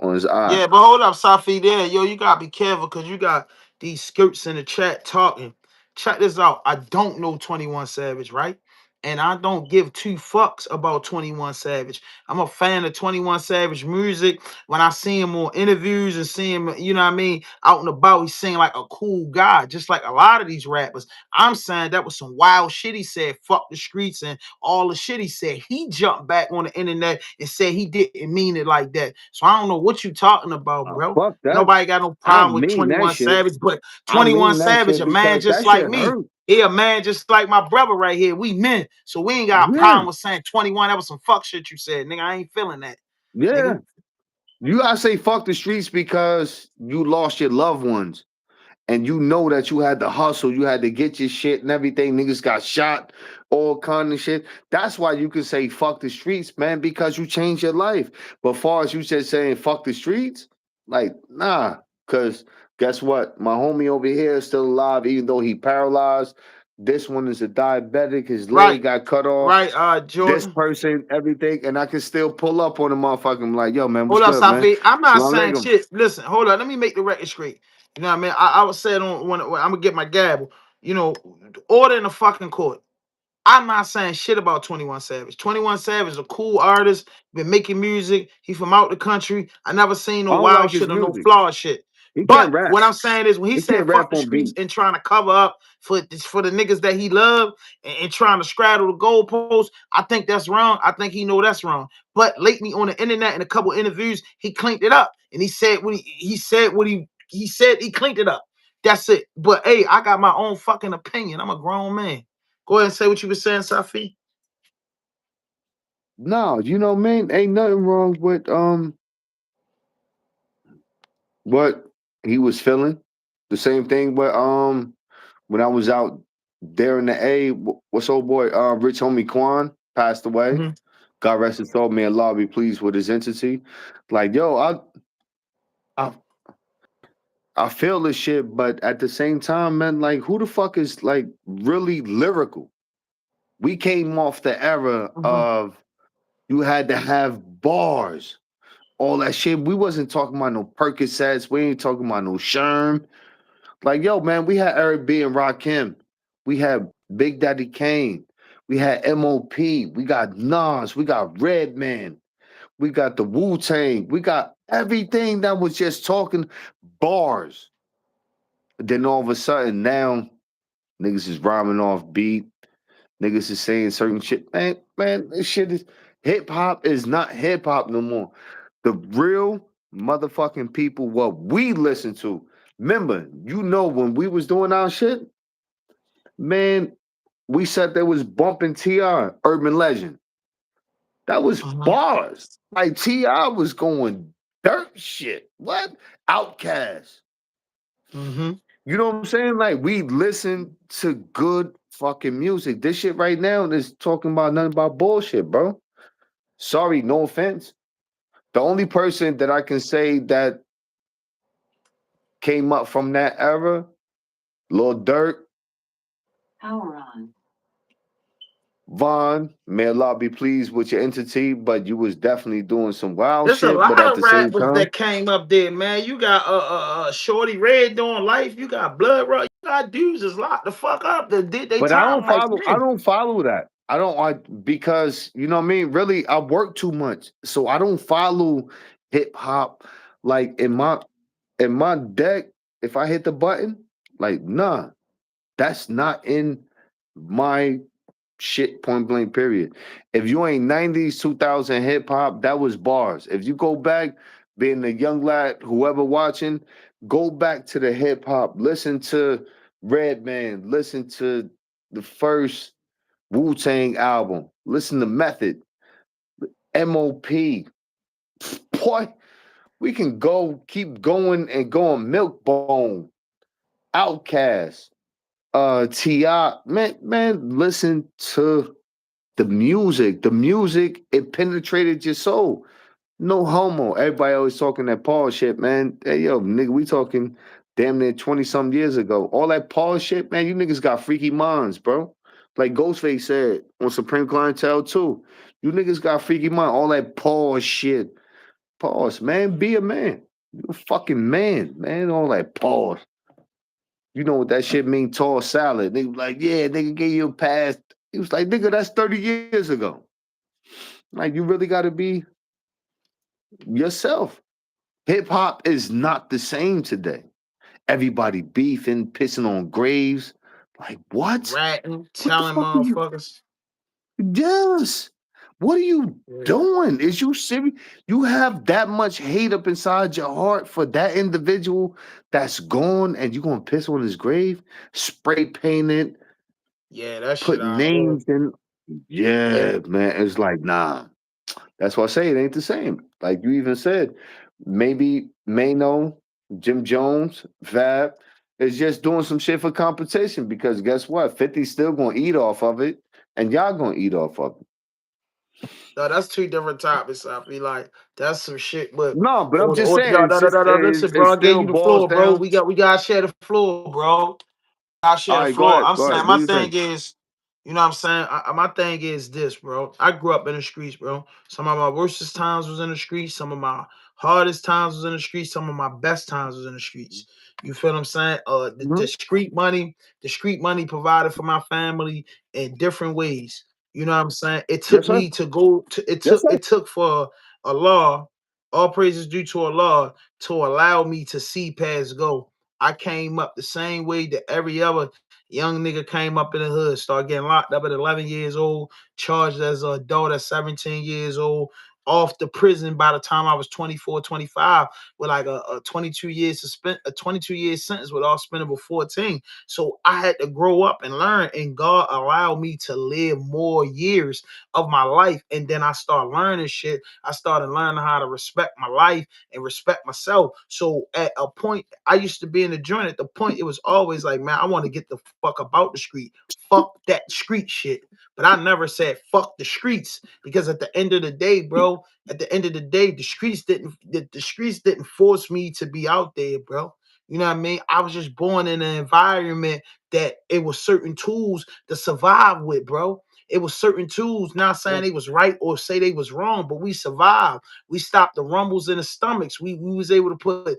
B: on his eye.
A: Yeah, but hold up, Safi. There, yo, you gotta be careful because you got these skirts in the chat talking. Check this out. I don't know 21 Savage, right? And I don't give two fucks about 21 Savage. I'm a fan of 21 Savage music. When I see him on interviews and see him, you know what I mean, out and about, he seems like a cool guy, just like a lot of these rappers. I'm saying that was some wild shit he said, fuck the streets and all the shit he said. He jumped back on the internet and said he didn't mean it like that. So I don't know what you talking about, bro.
B: Fuck that.
A: Nobody got no
B: I
A: problem with
B: mean that
A: 21
B: shit.
A: Savage, but
B: I
A: 21
B: mean that
A: Savage,
B: shit
A: a man
B: because
A: just
B: that
A: like
B: shit
A: me.
B: hurt.
A: He a man just like my brother right here. We men. So we ain't got a
B: Yeah,
A: problem with saying 21. That was some fuck shit you said, nigga. I ain't feeling that,
B: yeah.
A: nigga.
B: You gotta say fuck the streets because you lost your loved ones. And you know that you had to hustle, you had to get your shit and everything. Niggas got shot, all kind of shit. That's why you can say fuck the streets, man, because you changed your life. But far as you said saying fuck the streets, like nah, because guess what? My homie over here is still alive, even though he paralyzed. This one is a diabetic. His leg
A: Right,
B: got cut off.
A: right,
B: This
A: Jordan.
B: person, everything, and I can still pull up on the motherfucker. I'm like, yo, man, what's
A: Hold up,
B: good, man?
A: Safi. I'm not
B: Salam
A: saying
B: alaikum.
A: shit. Listen, hold on. Let me make the record straight. You know what I mean? I was saying on when I'm gonna get my gavel. You know, order in the fucking court. I'm not saying shit about 21 Savage. 21 Savage is a cool artist, been making music. He from out the country. I never seen no
B: I don't
A: wild
B: like his
A: shit or no
B: music.
A: flawed shit.
B: He
A: But
B: can't rap.
A: what I'm saying is when he
B: He
A: saying
B: can't
A: fuck
B: rap
A: the
B: on
A: streets
B: beat.
A: and trying to cover up for the niggas that he love and trying to straddle the goalposts, I think that's wrong. I think he know that's wrong. But lately on the internet in a couple interviews, he cleaned it up. And he said what he said what he said he cleaned it up. That's it. But hey, I got my own fucking opinion. I'm a grown man. Go ahead and say what you were saying, Safi.
B: No, you know, man, ain't nothing wrong with what he was feeling. The same thing, but when I was out there in the A, what's old boy, Rich Homie Quan passed away.
A: Mhm.
B: God rest his soul. May Allah be pleased with his entity. Like, yo, I, I feel this shit, but at the same time, man, like, who the fuck is like really lyrical? We came off the era
A: Mhm.
B: of you had to have bars, all that shit. We wasn't talking about no Percocets. We ain't talking about no Sherm. Like, yo, man, we had Eric B and Rakim. We had Big Daddy Kane. We had MOP. We got Nas. We got Redman. We got the Wu Tang. We got everything that was just talking bars. Then all of a sudden, now niggas is rhyming off beat. Niggas is saying certain shit. Man, this shit is hip hop is not hip hop no more. The real motherfucking people, what we listen to. Remember, you know when we was doing our shit, man, we said there was bumping T.R. Urban Legend. That was
A: Mhm.
B: bars. Like T.R. was going dirt shit. What? Outcast.
A: Mhm.
B: You know what I'm saying? Like we listen to good fucking music. This shit right now is talking about nothing about bullshit, bro. Sorry, no offense. The only person that I can say that came up from that era, Lil Durk, Vaughn, may Allah be pleased with your entity, but you was definitely doing some wild
A: There's a
B: shit. But
A: lot
B: at
A: of
B: the same
A: rappers
B: time,
A: that came up there, man. You got Shorty Red doing life. You got Blood Rock. You got dudes that's locked the fuck up that did they
B: but I
A: time
B: don't
A: like
B: follow. I
A: me.
B: don't follow that. I don't. Because you know what I mean. Really, I work too much, so I don't follow hip hop. Like in my deck, if I hit the button, like nah, that's not in my shit, point blank, period. If you ain't 90s, 2000 hip hop, that was bars. If you go back, being a young lad, whoever watching, go back to the hip hop, listen to Redman, listen to the first Wu-Tang album. Listen to Method, MOP. Boy, we can go keep going and going. Milk Bone, Outcast, T.I. Man, listen to the music. The music, it penetrated your soul. No homo. Everybody always talking that Paul shit, man. Hey, yo, nigga, we talking damn near 20 some years ago. All that Paul shit, man, you niggas got freaky minds, bro. Like Ghostface said on Supreme Clientele too. You niggas got freaky mind. All that Paul shit. Pause, man. Be a man. You a fucking man, man. All that pause. You know what that shit mean? Tall salad. They was like, yeah, nigga gave you a pass. He was like, nigga, that's 30 years ago. Like, you really got to be yourself. Hip hop is not the same today. Everybody beefing, pissing on graves. Like, what?
A: Ratting,
B: What the
A: telling
B: fuck are you?
A: motherfuckers.
B: Yes. What are you
A: Yeah.
B: doing? Is you serious? You have that much hate up inside your heart for that individual that's gone and you gonna piss on his grave, spray paint it,
A: Yeah, that shit
B: put
A: out there.
B: names in.
A: Yeah.
B: Yeah, man. It's like, nah. That's why I say it ain't the same. Like you even said, maybe Mano, Jim Jones, Fab is just doing some shit for competition because guess what? 50's still gonna eat off of it, and y'all gonna eat off of it.
A: No, that's two different topics. I be like, that's some shit. But
B: No, but I'm
A: on,
B: just
A: on,
B: saying,
A: no,
B: it's
A: no, no,
B: just
A: no, no. Listen,
B: it
A: bro. I gave
B: still
A: you the
B: boils
A: floor, bro.
B: down.
A: We gotta share the floor, bro. I
B: All
A: share the
B: right,
A: floor. I'm
B: go
A: saying
B: ahead. Do
A: my
B: you
A: thing
B: think?
A: is, you know what I'm saying? My thing is this, bro. I grew up in the streets, bro. Some of my worstest times was in the streets. Some of my hardest times was in the streets. Some of my best times was in the streets. You feel what I'm saying? The
B: Mhm.
A: street money provided for my family in different ways. You know what I'm saying? It took
B: Yes, sir.
A: me to go to
B: Yes, sir.
A: it took for Allah, all praises due to Allah, to allow me to see past go. I came up the same way that every other young nigga came up in the hood, started getting locked up at 11 years old, charged as an adult at 17 years old, off the prison by the time I was 24, 25, with like a 22 years suspend a 22 year sentence with all spendable 14. So I had to grow up and learn, and God allowed me to live more years of my life. And then I started learning shit. I started learning how to respect my life and respect myself. So at a point, I used to be in the joint. At the point, it was always like, man, I want to get the fuck about the street. Fuck that street shit. But I never said fuck the streets because at the end of the day, bro, at the end of the day, the streets didn't force me to be out there, bro. You know what I mean? I was just born in an environment that it was certain tools to survive with, bro. It was certain tools, not saying they was right or say they was wrong, but we survived. We stopped the rumbles in the stomachs. We was able to put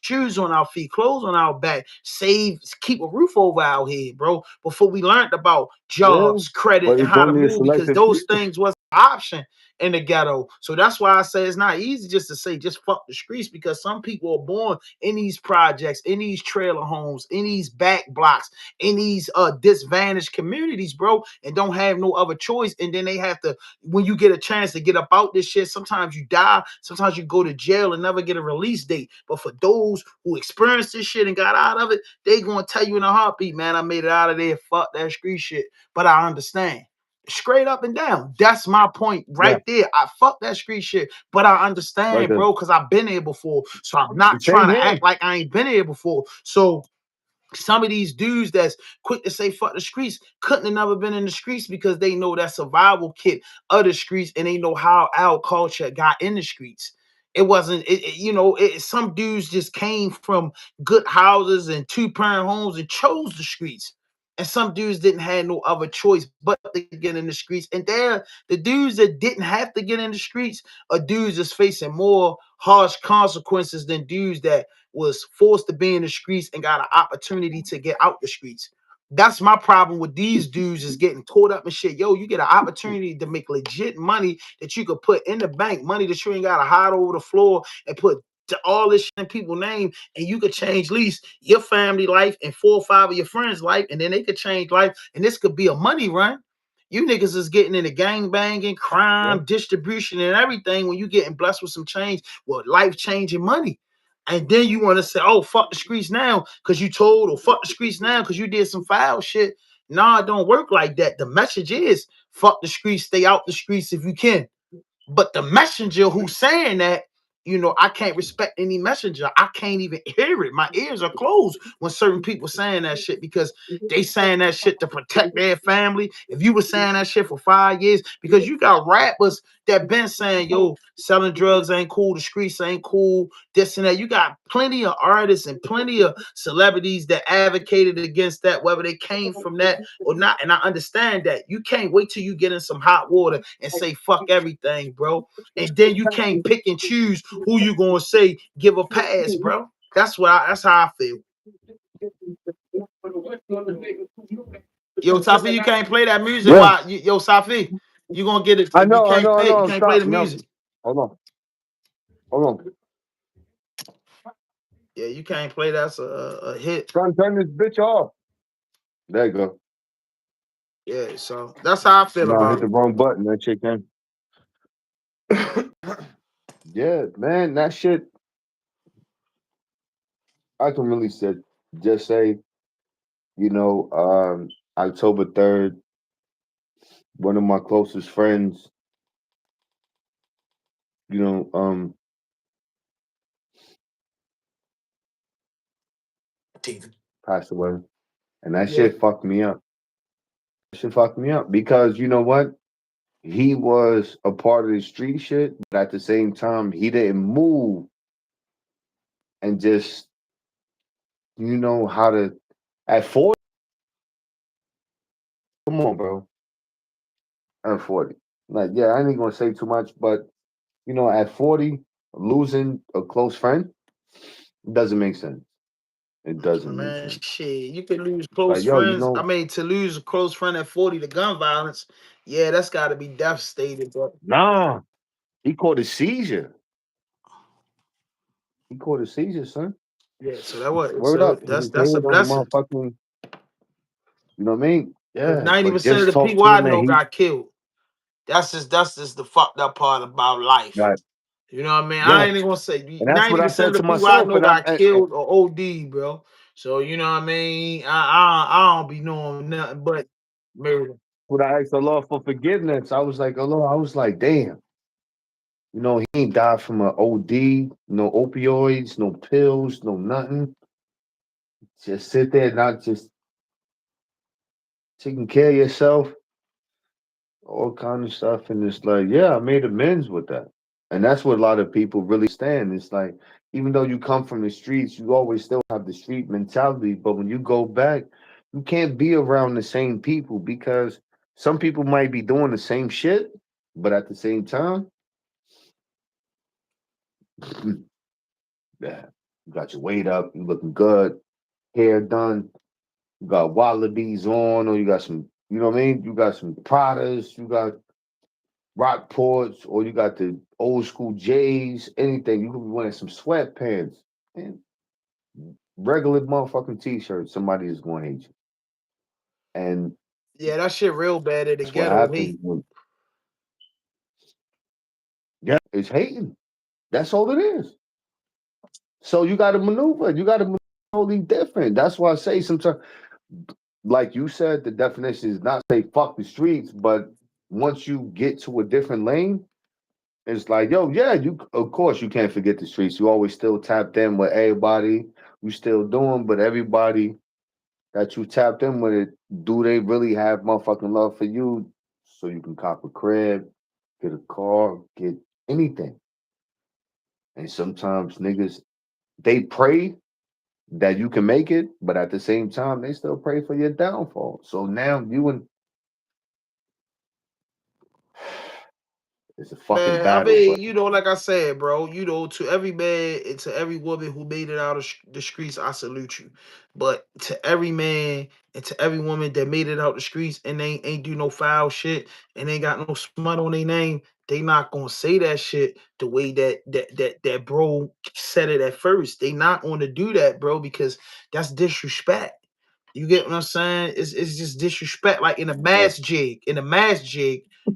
A: shoes on our feet, clothes on our back, save, keep a roof over our head, bro. Before we learned about
B: Yeah,
A: jobs, credit,
B: but
A: and
B: it's
A: how to
B: only a
A: move, because
B: selective
A: those
B: few.
A: things wasn't an option in the ghetto. So that's why I say it's not easy just to say just fuck the streets, because some people are born in these projects, in these trailer homes, in these back blocks, in these disadvantaged communities, bro, and don't have no other choice. And then they have to, when you get a chance to get up out this shit, sometimes you die, sometimes you go to jail and never get a release date. But for those who experienced this shit and got out of it, they gonna tell you in a heartbeat, man, I made it out of there. Fuck that street shit. But I understand. Straight up and down. That's my point
B: Yeah,
A: right there. I fuck that street shit, but I
B: right
A: understand,
B: there.
A: bro, because I've been there before. So I'm not
B: Same
A: trying to
B: here.
A: act like I ain't been here before. So some of these dudes that's quick to say fuck the streets couldn't have never been in the streets because they know that survival kit of the streets, and they know how our culture got in the streets. It wasn't, some dudes just came from good houses and two-parent homes and chose the streets. And some dudes didn't have no other choice but to get in the streets. And the dudes that didn't have to get in the streets are dudes that's facing more harsh consequences than dudes that was forced to be in the streets and got an opportunity to get out the streets. That's my problem with these dudes, is getting caught up in shit. Yo, you get an opportunity to make legit money that you could put in the bank, money that you ain't got to hide over the floor and put all this shit in people's name, and you could change at least your family life and 4 or 5 of your friends' life, and then they could change life, and this could be a money run. You niggas is getting into gang banging,
B: Yeah.
A: crime, distribution, and everything when you getting blessed with some change, well, life changing money. And then you want to say, oh, fuck the streets now because you told, or fuck the streets now because you did some foul shit. Nah, it don't work like that. The message is fuck the streets, stay out the streets if you can. But the messenger who's saying that, I can't respect any messenger. I can't even hear it. My ears are closed when certain people saying that shit because they saying that shit to protect their family. If you were saying that shit for 5 years, because you got rappers that been saying, yo, selling drugs ain't cool, the streets ain't cool, this and that. You got plenty of artists and plenty of celebrities that advocated against that, whether they came from that or not. And I understand that. You can't wait till you get in some hot water and say fuck everything, bro. And then you can't pick and choose who you gonna say give a pass, bro. That's how I feel. Yo, Safi, you can't play that music
B: Yeah,
A: while yo, Safi, you gonna get it.
B: I
A: You
B: know, I
A: can't
B: know, I
A: play it. You
B: know.
A: can't play
B: Stop.
A: the
B: No,
A: music.
B: hold on, hold on.
A: Yeah, you can't play that's a hit.
B: Trying to turn this bitch off. There you go.
A: Yeah, so that's how I feel
B: No, I hit
A: about
B: the wrong button. That shit came.
A: it.
B: Yeah, man, that shit. I can really say, just say, October 3rd, one of my closest friends, you know, um, passed away, and that
A: Yeah,
B: shit fucked me up. Shit fucked me up because you know what? He was a part of the street shit, but at the same time, he didn't move and just how to at 40. Come on, bro. At 40. Like, yeah, I ain't gonna say too much, but at 40, losing a close friend doesn't make sense. It doesn't make
A: man,
B: sense.
A: shit. You can lose close
B: Like, yo,
A: friends. I mean, to lose a close friend at 40 to gun violence, yeah, that's got to be devastating, bro.
B: nah, he caught a seizure. He caught a seizure, son.
A: Yeah, so that was
B: Word
A: so
B: up. He
A: that's
B: was
A: that's a
B: dead on the
A: blessing.
B: motherfucking, you know what I mean?
A: Because
B: Yeah, but
A: 90% of
B: just
A: the
B: talk
A: people
B: to
A: I
B: him and
A: know
B: he,
A: got killed. That's just the fucked up part about life.
B: right,
A: You know what I mean? I
B: yeah.
A: ain't even gonna say
B: And that's what I
A: 90%
B: said
A: of the
B: to
A: people I
B: myself.
A: know
B: And I'm,
A: got killed or OD, bro. So you know what I mean? I don't be knowing nothing but murder.
B: when I asked the Lord for forgiveness, I was like, oh Lord, I was like, damn. He ain't died from an OD, no opioids, no pills, no nothing. Just sit there, not just taking care of yourself, all kind of stuff. And it's like, yeah, I made amends with that. And that's what a lot of people really stand. It's like, even though you come from the streets, you always still have the street mentality. But when you go back, you can't be around the same people because some people might be doing the same shit, but at the same time, yeah, you got your weight up, you looking good, hair done, you got wallabies on, or you got some, you know what I mean? You got some Pradas, you got Rockports, or you got the old school J's, anything. You could be wearing some sweatpants and regular motherfucking t-shirts. Somebody is going to hate you. And
A: Yeah, that shit real bad at the
B: that's what
A: ghetto
B: happens
A: hate.
B: when, yeah, it's hating. That's all it is. So you got to maneuver. You got to maneuver totally different. That's why I say sometimes, like you said, the definition is not say fuck the streets, but once you get to a different lane, it's like, yo, yeah, you of course you can't forget the streets. You always still tapped in with everybody. You still doing, but everybody that you tapped in with it, do they really have motherfucking love for you? So you can cop a crib, get a car, get anything. And sometimes niggas they pray that you can make it, but at the same time they still pray for your downfall. So now you and it's a fucking
A: Man, I
B: battle, but
A: mean, like I said, bro, to every man and to every woman who made it out of the streets, I salute you. But to every man and to every woman that made it out the streets and they ain't do no foul shit and they got no smut on their name, they not gonna say that shit the way that bro said it at first. They not gonna do that, bro, because that's disrespect. You get what I'm saying? It's just disrespect. Like in a mass jig,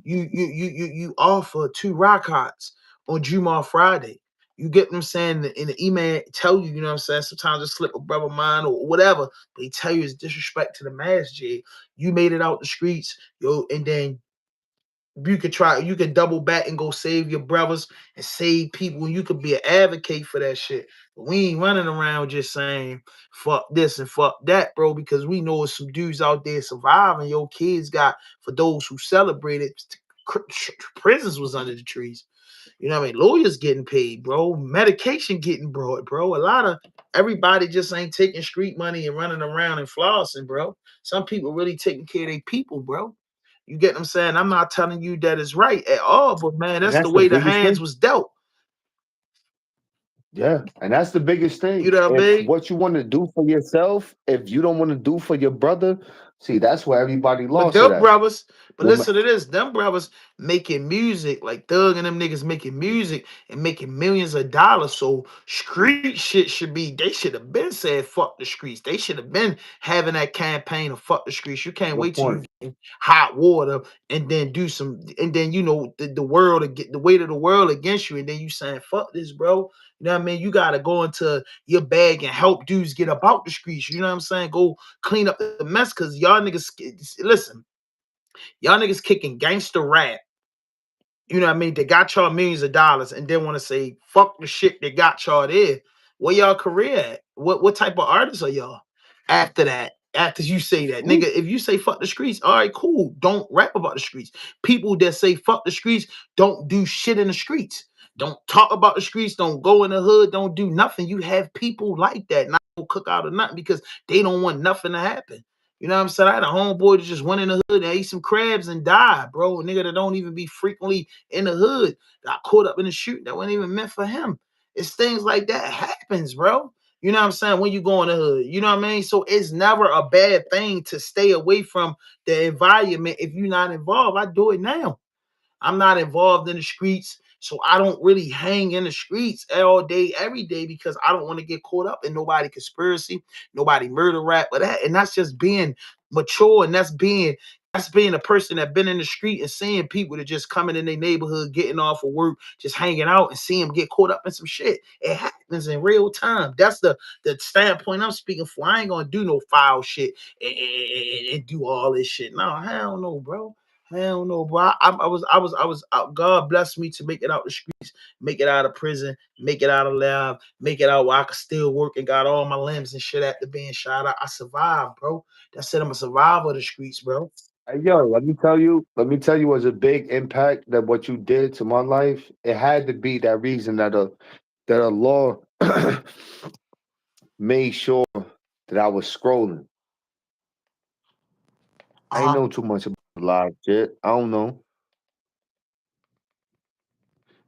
A: you offer two rock hots on Juma Friday. You get what I'm saying? And the email tell you, you know what I'm saying? Sometimes it slip a brother mind or whatever, but he tell you it's disrespect to the mass, Jay. You made it out the streets, yo, and then you could double back and go save your brothers and save people, and you could be an advocate for that shit. But we ain't running around just saying fuck this and fuck that, bro, because we know some dudes out there surviving. Your kids got, for those who celebrated, prisons was under the trees. You know what I mean? Lawyers getting paid, bro. Medication getting brought, bro. A lot of everybody just ain't taking street money and running around and flossing, bro. Some people really taking care of their people, bro. You get what I'm saying? I'm not telling you that it's right at all, but man,
B: And
A: that's the
B: that's the
A: way the
B: biggest
A: hands
B: thing.
A: was dealt.
B: Yeah, and that's the biggest
A: You
B: thing.
A: know what I
B: If
A: mean?
B: what you want to do for yourself, if you don't want to do for your brother, see, that's where everybody
A: But
B: lost it
A: them
B: at.
A: brothers, but
B: Woman,
A: listen to this, them brothers making music, like Thug and them niggas making music and making millions of dollars. So street shit should be, they should have been said fuck the streets. They should have been having that campaign of fuck the streets. You can't
B: good
A: wait till you
B: point.
A: get in hot water and then do some, and then you know the world the weight of the world against you, and then you saying fuck this, bro. You know what I mean? You gotta go into your bag and help dudes get up out the streets. You know what I'm saying? Go clean up the mess, because y'all niggas, listen, y'all niggas kicking gangster rap, you know what I mean, they got y'all millions of dollars and then want to say fuck the shit that got y'all there. Where y'all career at? What type of artists are y'all? After that, after you say that, nigga,
B: Ooh,
A: if you say fuck the streets, all right, cool. Don't rap about the streets. People that say fuck the streets don't do shit in the streets. Don't talk about the streets. Don't go in the hood. Don't do nothing. You have people like that, not go cook out or nothing because they don't want nothing to happen. You know what I'm saying? I had a homeboy that just went in the hood and ate some crabs and died, bro. A nigga that don't even be frequently in the hood got caught up in a shooting that wasn't even meant for him. It's things like that happens, bro. You know what I'm saying? When you go in the hood, you know what I mean? So it's never a bad thing to stay away from the environment if you're not involved. I do it now. I'm not involved in the streets, so I don't really hang in the streets all day, every day, because I don't want to get caught up in nobody conspiracy, nobody murder rap, but that, and that's just being mature, and that's being a person that been in the street and seeing people that just coming in their neighborhood, getting off of work, just hanging out, and seeing them get caught up in some shit. It happens in real time. That's the standpoint I'm speaking for. I ain't gonna do no foul shit and do all this shit. No, hell no, bro. Hell no, bro. God blessed me to make it out the streets, make it out of prison, make it out of lab, make it out where I could still work and got all my limbs and shit after being shot. I survived, bro. That's it. I'm a survivor of the streets, bro.
B: hey, yo, let me tell you, was a big impact that what you did to my life. It had to be that reason that a law made sure that I was scrolling.
A: Uh
B: I ain't
A: huh.
B: know too much about live shit. I don't know.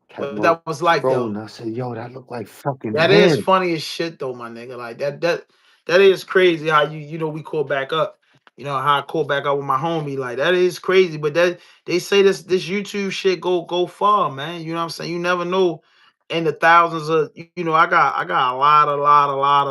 B: Kept
A: What
B: on
A: that was like though.
B: scrolling. I said, yo, that look like fucking
A: That is
B: hand.
A: funny as shit though, my nigga. Like that is crazy how we caught back up. You know how I caught back up with my homie. Like that is crazy. But that they say this YouTube shit go far, man. You know what I'm saying? You never know. In the thousands of I got a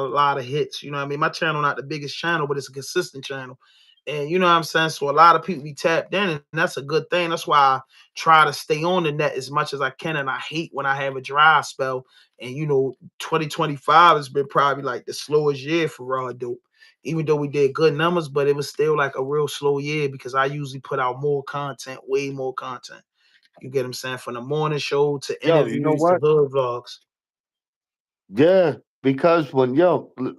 A: lot of hits. You know what I mean? My channel not the biggest channel, but it's a consistent channel. And you know what I'm saying? So a lot of people be tapped in, and that's a good thing. That's why I try to stay on the net as much as I can. And I hate when I have a dry spell. And 2025 has been probably like the slowest year for Raw Dope. Even though we did good numbers, but it was still like a real slow year because I usually put out more content, way more content. You get what I'm saying? From the morning show to
B: Yo, you know
A: interviews to
B: what?
A: hood vlogs.
B: Yeah, because when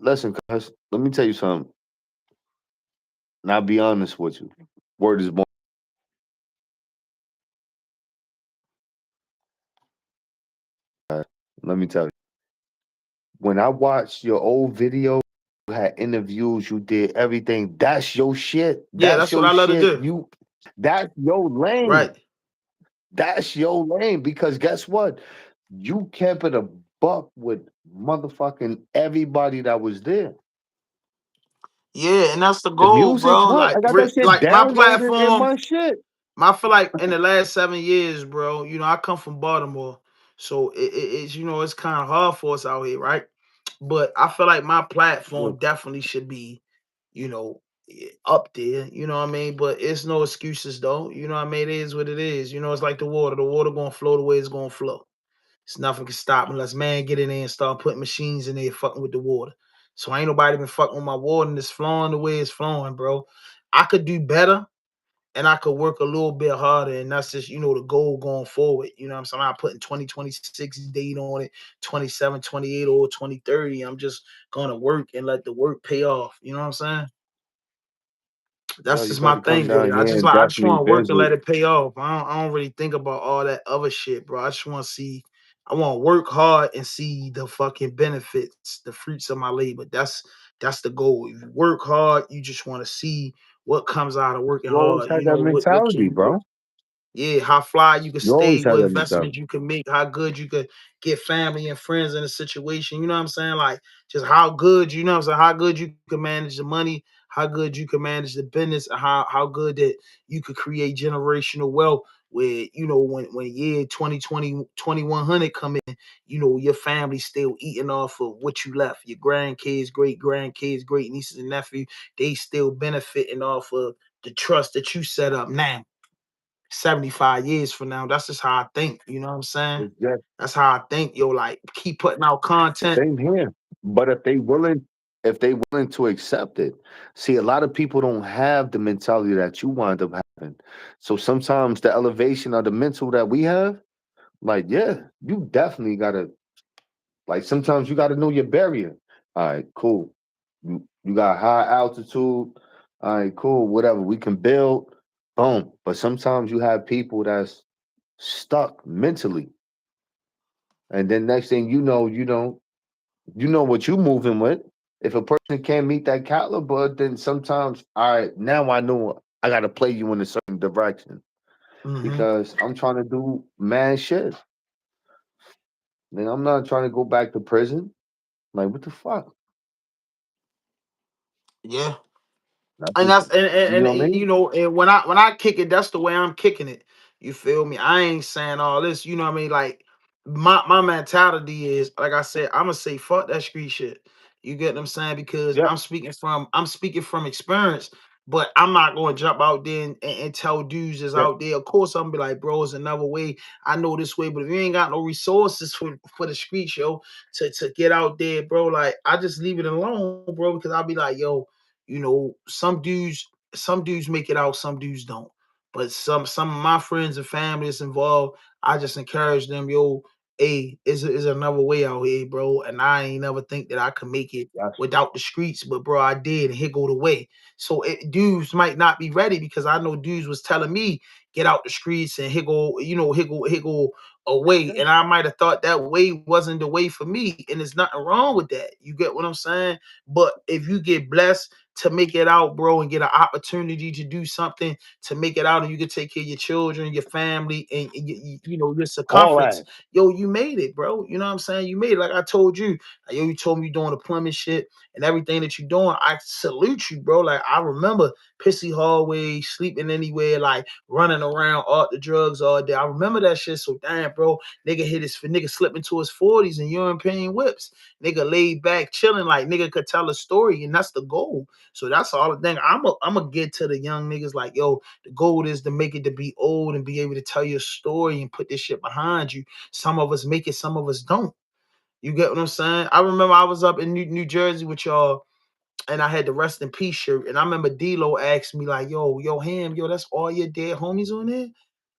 B: listen, cuz, let me tell you something. And I'll be honest with you. Word is born. Let me tell you. When I watched your old video, you had interviews, you did everything. That's your shit.
A: Yeah,
B: That's
A: that's what
B: your
A: I love to
B: shit.
A: do.
B: That's your lane.
A: Right.
B: That's your lane. Because guess what? You kept it a buck with motherfucking everybody that was there.
A: Yeah, and that's the
B: The
A: goal,
B: music
A: bro.
B: hunt. I got that shit
A: Like my
B: downloaded in
A: platform,
B: my shit.
A: I feel like in the last 7 years, bro, I come from Baltimore. So it's it's kind of hard for us out here, right? But I feel like my
B: Look,
A: platform definitely should be, you know, up there. You know what I mean? But it's no excuses though. You know what I mean? It is what it is. It's like the water. The water gonna flow the way it's gonna flow. It's nothing can stop unless man get in there and start putting machines in there fucking with the water. So ain't nobody been fucking with my water and it's flowing the way it's flowing, bro. I could do better and I could work a little bit harder. And that's just, the goal going forward. You know what I'm saying? I'm not putting 2026 date on it, 27, 28, or 2030. I'm just going to work and let the work pay off. You know what I'm saying?
B: Well,
A: That's
B: you
A: just my
B: better come
A: thing with
B: down
A: it. I
B: here
A: just
B: and
A: like I just
B: definitely
A: want to work and
B: visit.
A: let it pay off. I don't really think about all that other shit, bro. I just want to see. I want to work hard and see the fucking benefits, the fruits of my labor. That's the goal. If you work hard, you just want to see what comes out of working
B: You always
A: hard.
B: had that
A: What
B: mentality,
A: can
B: bro.
A: yeah, how fly you can
B: You always
A: stay,
B: had
A: what
B: that
A: investments
B: mentality.
A: you can make, how good you could get family and friends in a situation. You know what I'm saying? Like just how good, you know what I'm saying, how good you can manage the money, how good you can manage the business, and how good that you could create generational wealth where, when year 2020 2100 come in, your family still eating off of what you left. Your grandkids, great grandkids, great nieces and nephews, they still benefiting off of the trust that you set up now. 75 years from now. That's just how I think. You know what I'm saying?
B: It's just
A: That's how I think. Yo, like keep putting out content.
B: same here. But if they willing to accept it, see, a lot of people don't have the mentality that you wind up having. So sometimes the elevation of the mental that we have, like, yeah, you definitely gotta like sometimes you gotta know your barrier. All right, cool. You got high altitude. All right, cool. Whatever. We can build. Boom. But sometimes you have people that's stuck mentally. And then next thing you know what you moving with. If a person can't meet that caliber, then sometimes, all right, now I know I gotta play you in a certain direction
A: Hmm.
B: because I'm trying to do man shit. Man, I'm not trying to go back to prison. Like, what the fuck?
A: Yeah.
B: That's
A: And
B: just,
A: that's
B: you know what I mean?
A: and when I kick it, that's the way I'm kicking it. You feel me? I ain't saying all this. You know what I mean? Like my mentality is like I said, I'm gonna say fuck that street shit. You get what I'm saying? Because
B: Yeah,
A: I'm speaking from experience. But I'm not going to jump out there and tell dudes that's
B: yeah.
A: out there. Of course, I'm gonna be like, bro, it's another way. I know this way, but if you ain't got no resources for the street show to get out there, bro, like I just leave it alone, bro, because I'll be like, yo, some dudes make it out, some dudes don't. But some of my friends and family that's involved, I just encourage them, yo, hey, is another way out here, bro. And I ain't never think that I could make it
B: That's
A: without the streets, but bro, I did, and here go the way. So dudes might not be ready because I know dudes was telling me get out the streets and here go a way, and I might have thought that way wasn't the way for me, and there's nothing wrong with that. You get what I'm saying? But if you get blessed to make it out, bro, and get an opportunity to do something to make it out, and you can take care of your children, your family, and your
B: all
A: circumference.
B: that.
A: Yo, you made it, bro. You know what I'm saying? You made it. Like I told you, like, yo, you told me you doing the plumbing shit and everything that you're doing. I salute you, bro. Like I remember pissy hallways, sleeping anywhere, like running around all the drugs all day. I remember that shit. So damn, bro, nigga slipping to his 40s and European whips. Nigga laid back, chilling, like nigga could tell a story, and that's the goal. So that's all the thing. I'm a get to the young niggas like, yo, the goal is to make it to be old and be able to tell your story and put this shit behind you. Some of us make it, some of us don't. You get what I'm saying? I remember I was up in New Jersey with y'all, and I had the rest in peace shirt. And I remember D-Lo asked me, like, yo, Ham, yo, that's all your dead homies on there?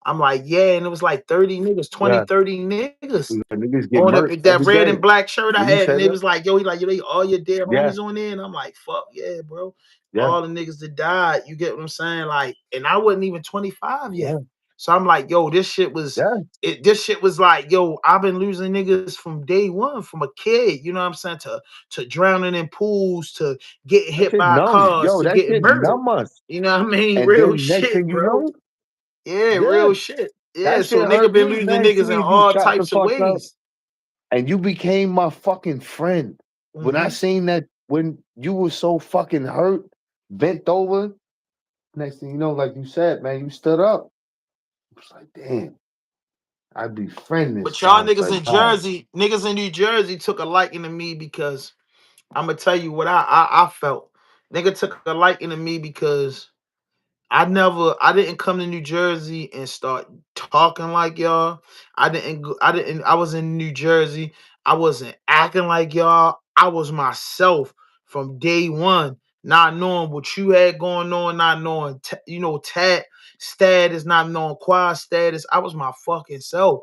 A: I'm like, yeah. And it was like 30 niggas, 20,
B: Yeah.
A: 30 niggas
B: Niggas
A: on
B: get murked
A: that
B: every
A: red and
B: day.
A: black shirt I
B: When you
A: had, and
B: said
A: they
B: that,
A: was like, yo, he like, yo, they all your dead
B: yeah,
A: homies on there, and I'm like, fuck yeah, bro,
B: yeah,
A: all the niggas that died. You get what I'm saying? Like, and I wasn't even 25 yet,
B: yeah,
A: so I'm like, yo, this shit was.
B: yeah.
A: This shit was like, yo, I've been losing niggas from day one, from a kid, you know what I'm saying, to drowning in pools, to getting
B: That
A: hit
B: shit
A: by
B: numb.
A: cars,
B: Yo,
A: to
B: that
A: getting
B: shit
A: murdered.
B: numb us.
A: You know what I mean?
B: And
A: Real
B: then next
A: shit,
B: thing you
A: bro.
B: know,
A: Yeah,
B: yeah,
A: real shit. Yeah,
B: that
A: so
B: shit
A: nigga
B: hurt
A: been
B: me,
A: losing
B: man.
A: niggas in
B: Seeing you
A: all
B: shot the
A: types of
B: fuck up,
A: ways.
B: and you became my fucking friend. When I
A: Hmm.
B: seen that, when you were so fucking hurt, bent over, next thing you know, like you said, man, you stood up. It's like, damn, I befriend this
A: But y'all
B: guy
A: niggas in
B: psychotic.
A: Jersey, niggas in New Jersey took a liking to me because I'm gonna tell you what I felt. Nigga took a liking to me because I didn't come to New Jersey and start talking like y'all. I was in New Jersey. I wasn't acting like y'all. I was myself from day one, not knowing what you had going on, not knowing, tat status, not knowing quad status. I was my fucking self.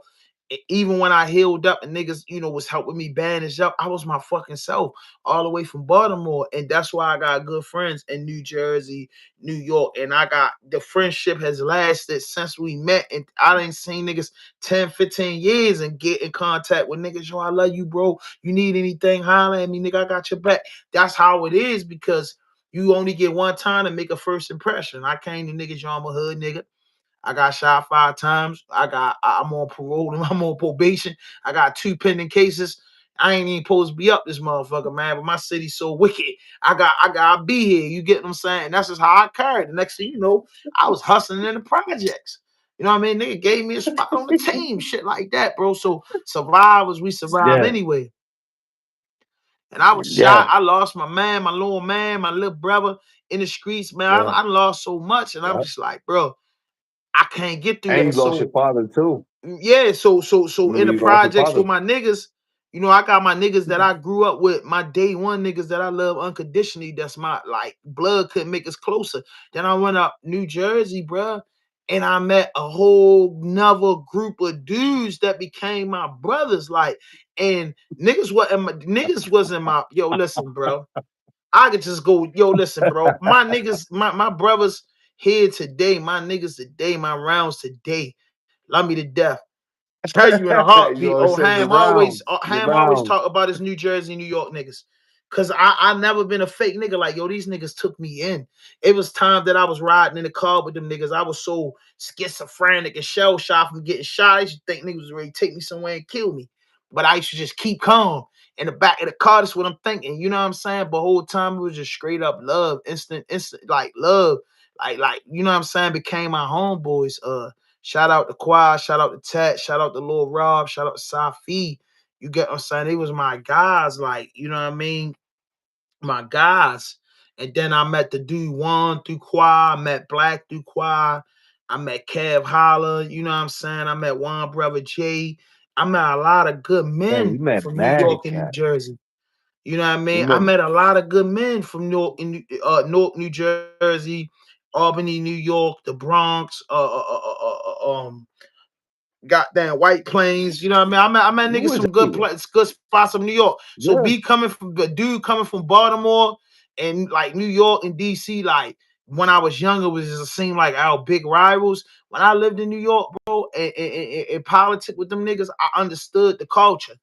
A: Even when I healed up and niggas, was helping me bandage up, I was my fucking self all the way from Baltimore. And that's why I got good friends in New Jersey, New York, and I got the friendship has lasted since we met. And I didn't see niggas 10, 15 years and get in contact with niggas. Yo, I love you, bro. You need anything, holler at me, nigga. I got your back. That's how it is because you only get one time to make a first impression. I came to niggas, yo, I'm a hood nigga. I got shot 5 times. I'm on parole and I'm on probation. I got 2 pending cases. I ain't even supposed to be up this motherfucker, man. But my city's so wicked. I gotta be here. You get what I'm saying? And that's just how I carried. The next thing you know, I was hustling in the projects. You know what I mean? Nigga gave me a spot on the team, shit like that, bro. So survivors, we survive
B: Yeah,
A: anyway. And I was shot.
B: yeah,
A: I lost my man, my little man, my little brother in the streets, man.
B: yeah,
A: I lost so much, and I'm
B: yeah.
A: just like, bro, I can't get through
B: And you
A: that.
B: lost your
A: So
B: father too.
A: yeah, so in
B: Remember
A: the
B: you lost your
A: projects
B: father.
A: with my niggas, I got my niggas that I grew up with, my day one niggas that I love unconditionally. That's my like blood couldn't make us closer. Then I went up New Jersey, bruh, and I met a whole nother group of dudes that became my brothers. Like, and niggas wasn't my yo. Listen, bro, I could just go, yo, listen, bro. My niggas, my brothers here today, my niggas today, my rounds today. Love me to death. Tell you in a
B: You
A: heartbeat.
B: always
A: Oh,
B: said the
A: Ham always
B: rounds.
A: talk about his New Jersey, New York niggas. Cause I never been a fake nigga. Like, yo, these niggas took me in. It was time that I was riding in the car with them niggas. I was so schizophrenic and shell shocked from getting shot. I used to think niggas was ready to take me somewhere and kill me. But I used to just keep calm in the back of the car. That's what I'm thinking. You know what I'm saying? But whole time it was just straight up love, instant, like love. You know what I'm saying? Became my homeboys. Shout out to Quad, shout out to Tat, shout out to Lil Rob, shout out to Safi. You get what I'm saying? They was my guys, like, you know what I mean? My guys. And then I met the dude Juan through Quad, I met Black through Quad, I met Kev Holla, you know what I'm saying? I met Juan Brother Jay. I met a lot of good
B: Man, you
A: men
B: met
A: from New
B: mad
A: York and New
B: cat.
A: Jersey. You know what I
B: You
A: mean? I
B: met
A: met a lot of good men from Newark, New Jersey, Albany, New York, the Bronx, goddamn White Plains. You know what I mean? I met
B: you
A: niggas
B: was
A: from
B: everywhere.
A: good spots of New York. So
B: Yeah.
A: be coming from the dude coming from Baltimore and like New York and DC, like when I was younger, it was just seemed like our big rivals. When I lived in New York, bro, and politic with them niggas, I understood the culture.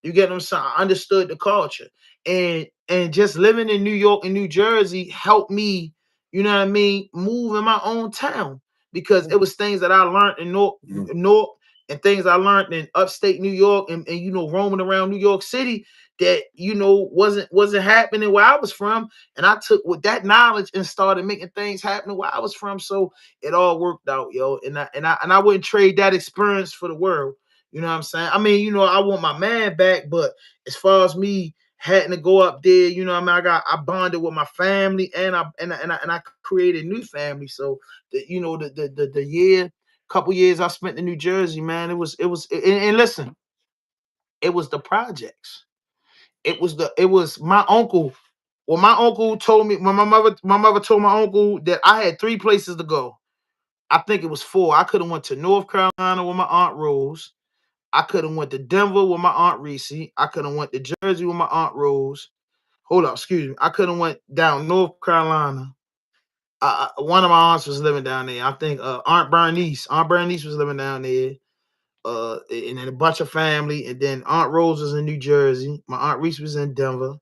A: You get what I'm saying? I understood the culture. And just living in New York and New Jersey helped me, you know what I mean, move in my own town because it was things that I learned in
B: Mm.
A: North and things I learned in upstate New York and roaming around New York City that wasn't happening where I was from. And I took with that knowledge and started making things happen where I was from. So it all worked out, yo. And I wouldn't trade that experience for the world. You know what I'm saying? I mean, I want my man back, but as far as me having to go up there, you know what I mean? I bonded with my family and I created new family. So the year couple years I spent in New Jersey, man, and listen, it was the projects. It was my uncle. Well, my uncle told me when my mother told my uncle that I had 3 places to go. I think it was 4. I could have went to North Carolina with my aunt Rose. I could have went to Denver with my aunt Reese. I could have went to Jersey with my aunt Rose. Hold up, excuse me. I could have went down North Carolina. One of my aunts was living down there. I think Aunt Bernice. Aunt Bernice was living down there. And then a bunch of family. And then Aunt Rose was in New Jersey. My aunt Reese was in Denver.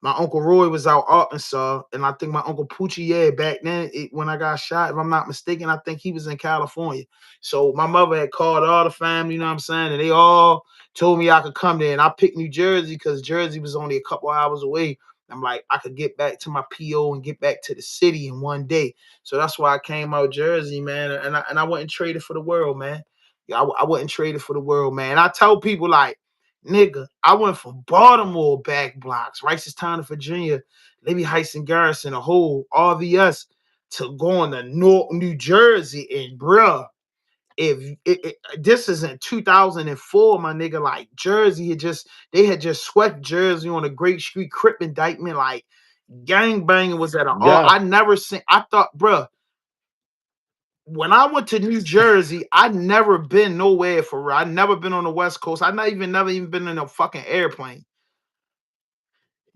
A: My uncle Roy was out Arkansas, and I think my uncle Poochie, yeah, back then when I got shot, if I'm not mistaken, I think he was in California. So my mother had called all the family, you know what I'm saying, and they all told me I could come there, and I picked New Jersey because Jersey was only a couple hours away. I'm like, I could get back to my PO and get back to the city in one day. So that's why I came out Jersey, man, and I wouldn't trade it for the world, man. Yeah, I wouldn't trade it for the world, man. And I tell people like, nigga, I went from Baltimore back blocks, Rice's Town in Virginia, Levy Heights and Garrison, a whole RVS. to going to New Jersey, and bruh, this is in 2004, my nigga, like Jersey had just swept Jersey on a Great Street Crip indictment, like gang banging was at an all.
B: Yeah.
A: I never seen. I thought, bruh, when I went to New Jersey, I never been nowhere for real. I never been on the West Coast. I never even been in a fucking airplane.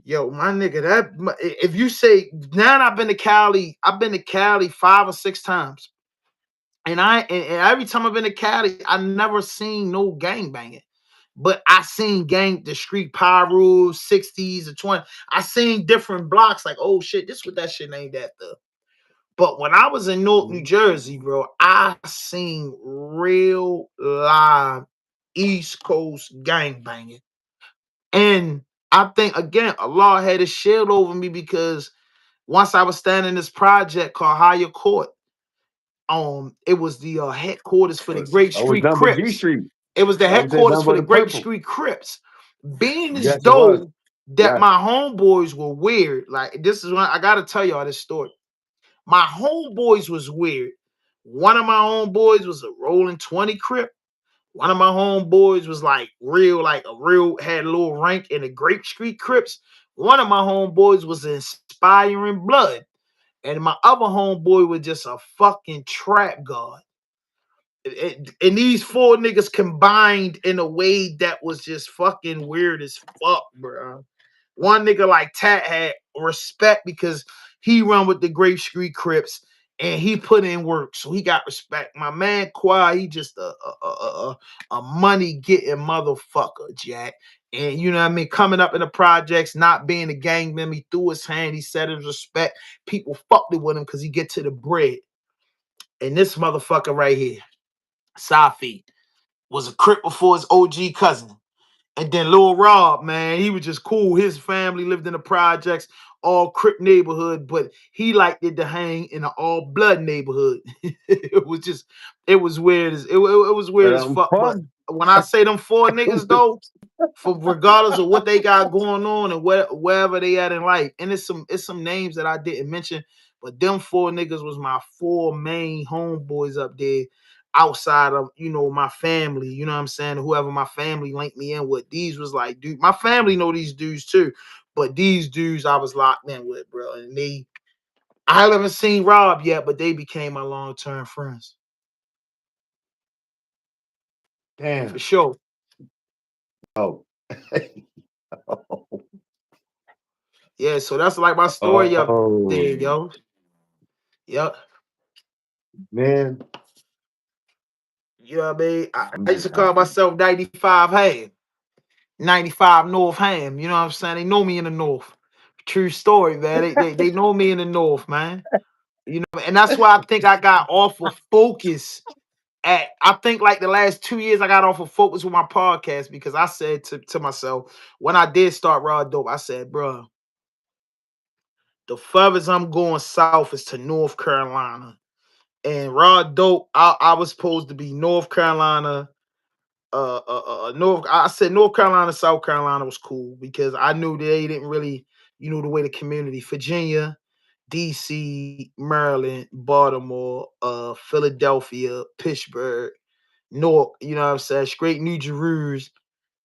A: Yo, my nigga, if you say now I've been to Cali 5 or 6 times. And every time I've been to Cali, I never seen no gang banging. But I seen the street pyros, 60s or 20. I seen different blocks, like, oh shit, this what that shit named after. But when I was in Newark, New Jersey, bro, I seen real live East Coast gang banging. And I think again, Allah had a shield over me because once I was standing in this project called Higher Court, it was the headquarters for the Great
B: I was
A: Street
B: done but G
A: Crips.
B: Street.
A: It was the
B: I was there
A: headquarters
B: done
A: for
B: by
A: the
B: the
A: Great
B: purple.
A: Street Crips. Being as
B: Yes, it was.
A: though that
B: Yes.
A: my homeboys were weird, like this is when I gotta tell y'all this story. My homeboys was weird. One of my homeboys was a rolling 20 Crip. One of my homeboys was like a real had a little rank in the Grape Street Crips. One of my homeboys was inspiring blood. And my other homeboy was just a fucking trap god. And these four niggas combined in a way that was just fucking weird as fuck, bro. One nigga like Tat had respect because he run with the Grape Street Crips and he put in work, so he got respect. My man Quad, he just a money getting motherfucker, Jack. And you know what I mean, coming up in the projects, not being a gang member, he threw his hand, he said his respect. People fucked it with him because he get to the bread. And this motherfucker right here, Safi, was a Crip before his OG cousin. And then Lil Rob, man, he was just cool. His family lived in the projects, all Crip neighborhood, but he liked it to hang in an all blood neighborhood. It was weird as it was weird
B: And
A: as
B: I'm
A: fuck. But
B: from.
A: when I say them four niggas though, for regardless of what they got going on and wherever they at in life, and it's some names that I didn't mention, but them four niggas was my four main homeboys up there outside of my family, you know what I'm saying, whoever my family linked me in with. These was like, dude, my family know these dudes too, but these dudes I was locked in with, bro. And I haven't seen Rob yet, but they became my long-term friends for
B: Damn.
A: sure.
B: Oh.
A: Yeah, so that's like my story up there,
B: Oh,
A: yo. Yep.
B: man.
A: You know what I mean? I used
B: Man,
A: to call myself 95 Ham, 95 North Ham. You know what I'm saying? They know me in the North. True story, man. They know me in the North, man. You know, and that's why I think I got off of focus. I think like the last 2 years I got off of focus with my podcast because I said to myself when I did start Raw Dope, I said, bro, the furthest I'm going south is to North Carolina. And Raw Dope, I was supposed to be North Carolina, North. I said North Carolina, South Carolina was cool because I knew they didn't really, the way the community, Virginia, DC, Maryland, Baltimore, Philadelphia, Pittsburgh, Newark, you know what I'm saying, straight New Jerusalem,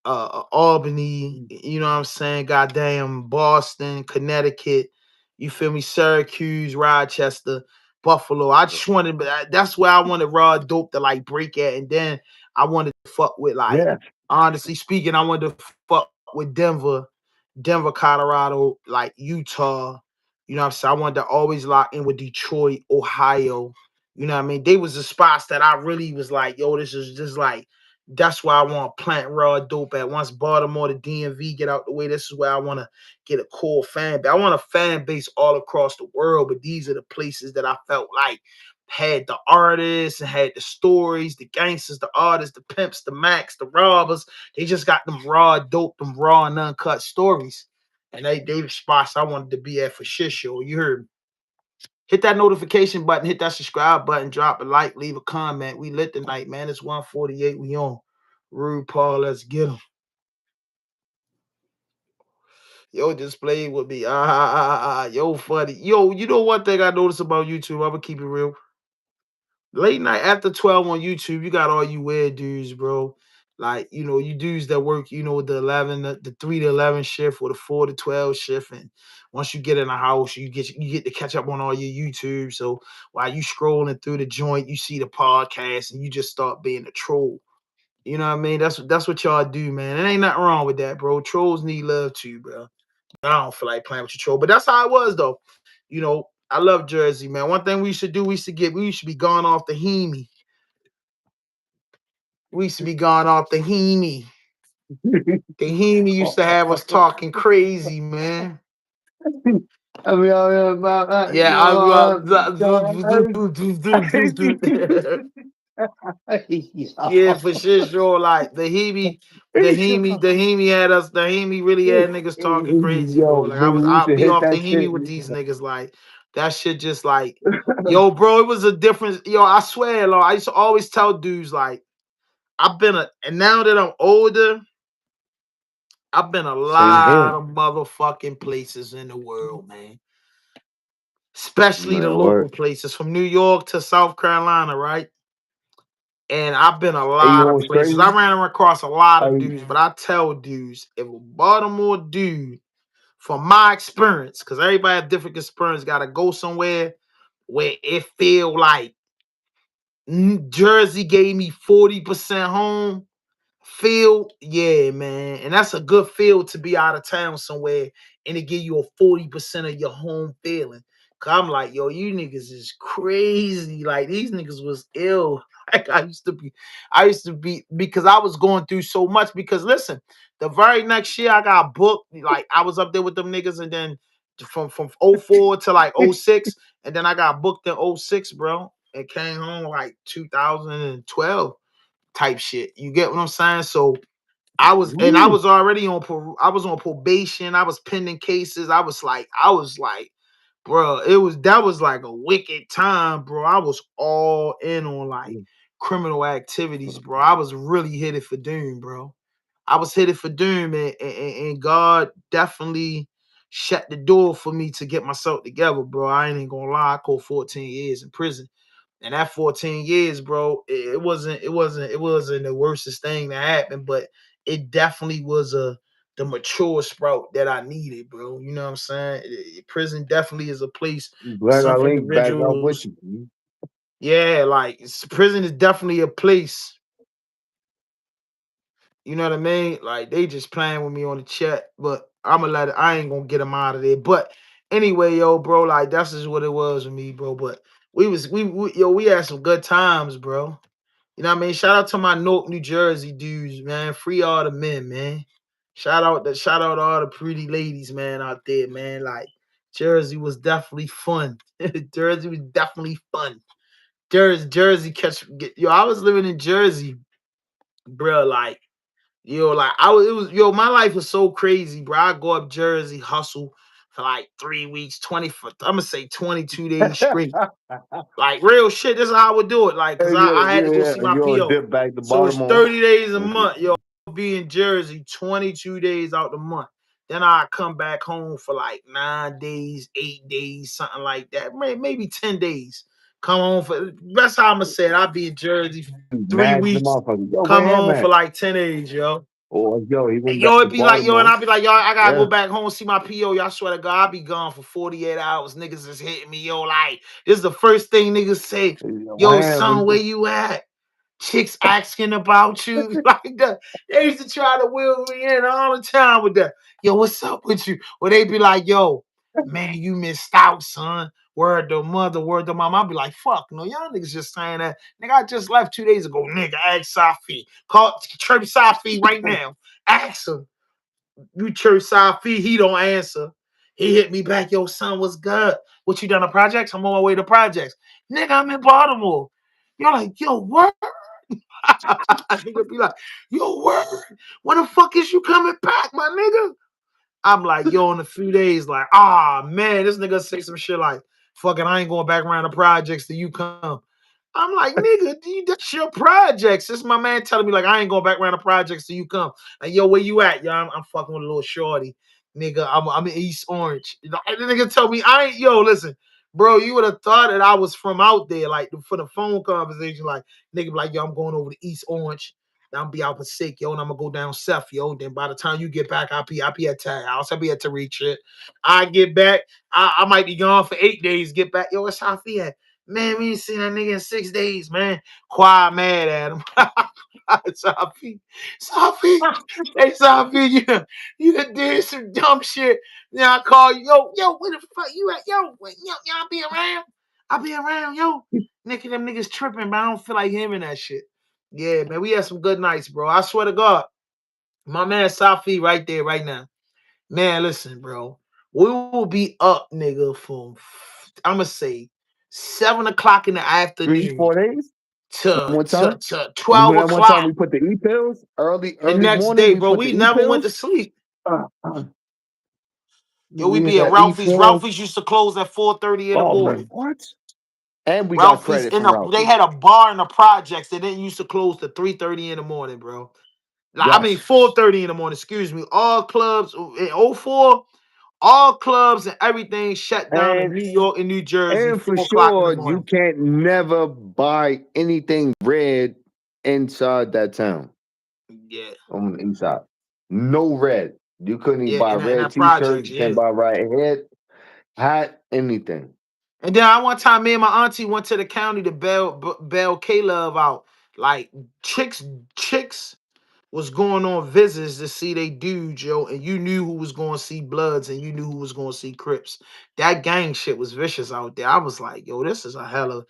A: Albany, you know what I'm saying, goddamn Boston, Connecticut, you feel me, Syracuse, Rochester, Buffalo. I just wanted, that's where I wanted Raw Dope to like break at, and then I wanted to fuck with like,
B: yeah.
A: honestly speaking, I wanted to fuck with Denver, Colorado, like Utah. You know what I'm saying? I wanted to always lock in with Detroit, Ohio. You know what I mean? They was the spots that I really was like, yo, this is just like, that's why I want to plant Raw Dope at. Once Baltimore, the DMV get out the way, this is where I want to get a core fan base. I want a fan base all across the world, but these are the places that I felt like had the artists and had the stories, the gangsters, the artists, the pimps, the max, the robbers. They just got them raw dope, them raw and uncut stories. And they the spots I wanted to be at for shit show. You heard me. Hit that notification button, hit that subscribe button, drop a like, leave a comment. We lit tonight, man. It's 1:48. We on. Rude Paul, let's get him. Yo, just play with me. Yo, funny. Yo, you know one thing I noticed about YouTube? I'm gonna keep it real. Late night after 12 on YouTube, you got all you weird dudes, bro. Like, you dudes that work, the 11, the 3 to 11 shift or the 4 to 12 shift. And once you get in the house, you get to catch up on all your YouTube. So while you scrolling through the joint, you see the podcast and you just start being a troll. You know what I mean? That's what y'all do, man. It ain't nothing wrong with that, bro. Trolls need love too, bro. I don't feel like playing with your troll, but that's how it was though. I love Jersey, man. One thing we should do, we should be gone off the Hemi. We used to be gone off the Hemi. The Hemi used to have us talking crazy, man.
B: I mean,
A: Yeah, yeah, for sure. Like the Hemi had us. The Hemi really had niggas talking crazy, bro.
B: yo,
A: Like
B: when we used
A: I'll
B: to
A: be
B: hit
A: off the
B: that
A: Hemi
B: shit,
A: with these niggas. Like that shit, just like, yo, bro. It was a difference. Yo, I swear, Lord, I used to always tell dudes like, and now that I'm older, I've been a
B: same
A: lot
B: here.
A: of motherfucking places in the world, man. Especially the
B: Man,
A: local
B: what?
A: places from New York to South Carolina, right? And I've been a
B: Hey, you
A: lot
B: know
A: of
B: what's
A: places. I
B: crazy?
A: ran across a lot
B: I
A: of dudes, but I tell dudes, if a Baltimore dude, from my experience, because everybody have different experience, gotta go somewhere where it feel like Jersey gave me 40% home feel, yeah, man. And that's a good feel to be out of town somewhere and to give you a 40% of your home feeling. Cause I'm like, yo, you niggas is crazy. Like these niggas was ill. Like I used to be because I was going through so much. Because listen, the very next year I got booked. Like I was up there with them niggas, and then from '04 to like '06, and then I got booked in '06, bro. And came home like 2012 type shit. You get what I'm saying? So I
B: Woo.
A: was already I was on probation. I was pending cases. I was like, bro, that was like a wicked time, bro. I was all in on like criminal activities, bro. I was really headed for doom, bro. I was headed for doom, and God definitely shut the door for me to get myself together, bro. I ain't gonna lie. I caught 14 years in prison. And that 14 years, bro, it wasn't the worstest thing that happened, but it definitely was the mature sprout that I needed, bro. You know what I'm saying? Prison definitely is a place for
B: Glad I
A: some
B: linked back up
A: individuals.
B: with you.
A: Yeah, like prison is definitely a place. You know what I mean? Like they just playing with me on the chat, but I ain't gonna get them out of there. But anyway, yo, bro, like that's just what it was with me, bro. But we had some good times, bro. You know what I mean? Shout out to my Newark, New Jersey dudes, man. Free all the men, man. Shout out to all the pretty ladies, man, out there, man. Like Jersey was definitely fun. Jersey was definitely fun. Jersey yo, I was living in Jersey, bro. Like, yo, like it was, yo, my life was so crazy, bro. I go up Jersey, hustle for like 3 weeks, I'm gonna say 22 days straight. Like real shit. This is how I would do it. Like, cause
B: Hey,
A: I had to go see my
B: you'll
A: PO.
B: dip back to
A: So it's
B: Baltimore.
A: 30 days a
B: Okay.
A: month, yo. I'll be in Jersey 22 days out the month. Then I come back home for like 9 days, 8 days, something like that. Maybe 10 days. Come home for that's how I'ma say it. I'll be in Jersey for three
B: Mad the
A: weeks,
B: motherfucker. Yo,
A: come
B: where him
A: home for
B: at?
A: like 10 days, yo.
B: Or yo, he went back
A: Yo,
B: to
A: it'd be like, yo, and
B: Baltimore.
A: I'd be like, y'all, I gotta go
B: Yeah.
A: back home see my PO. Y'all swear to God, I'll be gone for 48 hours. Niggas is hitting me, yo. Like, this is the first thing niggas say. Yo, son, where
B: Wham.
A: you at? Chicks asking about you. Like that. They used to try to wheel me in all the time with that. Yo, what's up with you? Or they be like, yo, man, you missed out, son. Word to mother, word to mom. I'll be like, fuck, no, y'all niggas just saying that. Nigga, I just left 2 days ago. Nigga, ask Safi. Call Chirp Safi right now. Ask him. You church Safi, he don't answer. He hit me back, yo, son, what's good? What you done the projects? I'm on my way to projects. Nigga, I'm in Baltimore. You're like, yo, what? Nigga be like, yo, word. When the fuck is you coming back, my nigga? I'm like, yo, in a few days, like, man, this nigga say some shit like, fucking, I ain't going back around the projects till you come. I'm like, nigga, that's your projects. This is my man telling me, like, I ain't going back around the projects till you come. Like, yo, where you at? Yo, I'm fucking with a little shorty. nigga, I'm in East Orange. You know, and the nigga told me I ain't yo, listen, bro, you would have thought that I was from out there, like for the phone conversation, like nigga be like, yo, I'm going over to East Orange. I'm be out for sick, yo, and I'm gonna go down south, yo. Then by the time you get back, I'll be at Tag House, I'll be at Tariq shit. I get back, I might be gone for 8 days, get back. Yo, what's how at? Man, we ain't seen that nigga in 6 days, man. Quiet mad at him. Safi, Safi, hey Safi, you done did some dumb shit. Now I call you, yo, where the fuck you at? Y'all be around? I be around, yo. Nigga, them niggas tripping, but I don't feel like hearing that shit. Yeah, man, we had some good nights, bro. I swear to God, my man Safi right there, right now. Man, listen, bro. We will be up, nigga, from I'ma say 7 o'clock in the
B: Three,
A: afternoon
B: 4 days.
A: to
B: One
A: to,
B: time.
A: to
B: Remember
A: 12
B: that one time
A: o'clock
B: we put the e pills early,
A: the
B: early
A: next
B: morning.
A: day,
B: We
A: bro.
B: put the
A: We
B: e
A: never went to
B: pills.
A: sleep.
B: Uh, uh,
A: Yo, we
B: we hit
A: be at
B: that e
A: Ralphie's.
B: pill.
A: Ralphie's used to close at 4:30 in the
B: Oh man,
A: morning.
B: what? And we got
A: Ralphie's
B: credit
A: in
B: from
A: the they
B: Ralphie.
A: had a bar in the projects that didn't used to close to 3:30 in the morning, bro. Like, I mean
B: Yes.
A: 4:30 in the morning, excuse me. All clubs in '04, all clubs and everything shut down in
B: And
A: New York and New Jersey,
B: and for
A: 4 o'clock in the
B: sure, you
A: morning.
B: can't never buy anything red inside that town
A: Yeah,
B: on the inside. No red. You couldn't even
A: yeah,
B: buy
A: in
B: red
A: that
B: t-shirt.
A: projects,
B: You
A: yeah.
B: can't buy right head, hat, anything.
A: And then I one time, me and my auntie went to the county to bail K Love out. Like chicks, chicks was going on visits to see they dudes, yo, and you knew who was going to see Bloods and you knew who was going to see Crips. That gang shit was vicious out there. I was like, yo, this is a hell of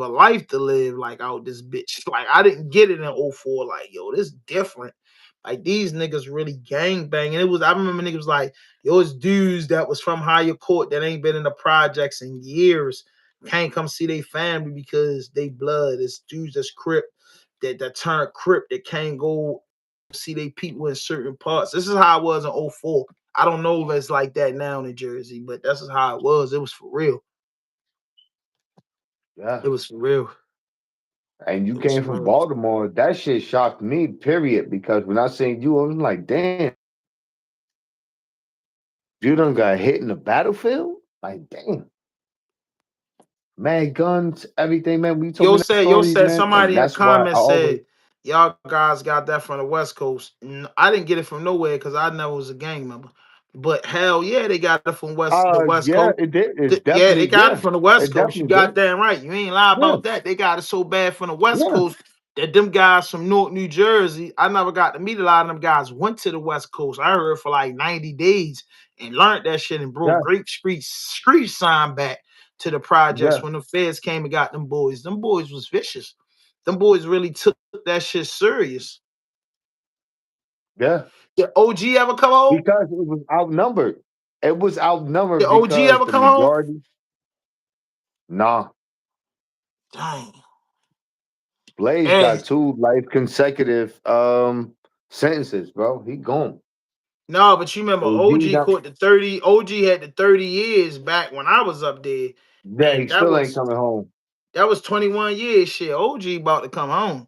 A: a life to live like out this bitch. Like I didn't get it in '04. Like, yo, this different. Like these niggas really gang banging. I remember niggas was like, yo, it's dudes that was from higher court that ain't been in the projects in years. Can't come see their family because they blood. It's dudes that's Crip that turn Crip that can't go see they people in certain parts. This is how it was in '04. I don't know if it's like that now in Jersey, but that's just how it was. It was for real.
B: Yeah.
A: It was for real.
B: And you
A: It was
B: came
A: for
B: from
A: real.
B: Baltimore. That shit shocked me, period. Because when I seen you, I was like, damn, you done got hit in the battlefield? Like, damn. Man, guns, everything, man. When you told me that
A: Yo
B: stories,
A: said
B: man, and
A: somebody in the
B: that's why I
A: comments
B: always
A: said y'all guys got that from the West Coast. I didn't get it from nowhere because I never was a gang member. But hell yeah, they got it from the West
B: yeah,
A: Coast.
B: it did. It
A: Yeah, they
B: definitely,
A: got it
B: yeah.
A: from the West
B: It
A: Coast. You
B: definitely did.
A: goddamn right. You ain't lie
B: Yeah,
A: about that. They got it so bad from the West
B: yeah,
A: Coast that them guys from Newark, New Jersey, I never got to meet a lot of them guys. Went to the West Coast. I heard for like 90 days and learned that shit and brought
B: yeah,
A: great street sign back to the projects
B: yeah,
A: when the feds came and got them boys. Them boys was vicious. Them boys really took that shit serious.
B: yeah.
A: Did OG ever come home?
B: Because it was outnumbered. It was
A: Did
B: outnumbered
A: OG
B: because
A: ever
B: the
A: come home?
B: majority, nah.
A: Dang.
B: Blaze
A: Hey,
B: got two life consecutive sentences, bro. He gone.
A: no, but you remember
B: OG
A: OG
B: not,
A: caught the 30. OG had the 30 years back when I was up there.
B: yeah, he
A: And that
B: still ain't
A: was
B: coming home.
A: 21 years shit. OG about to come home.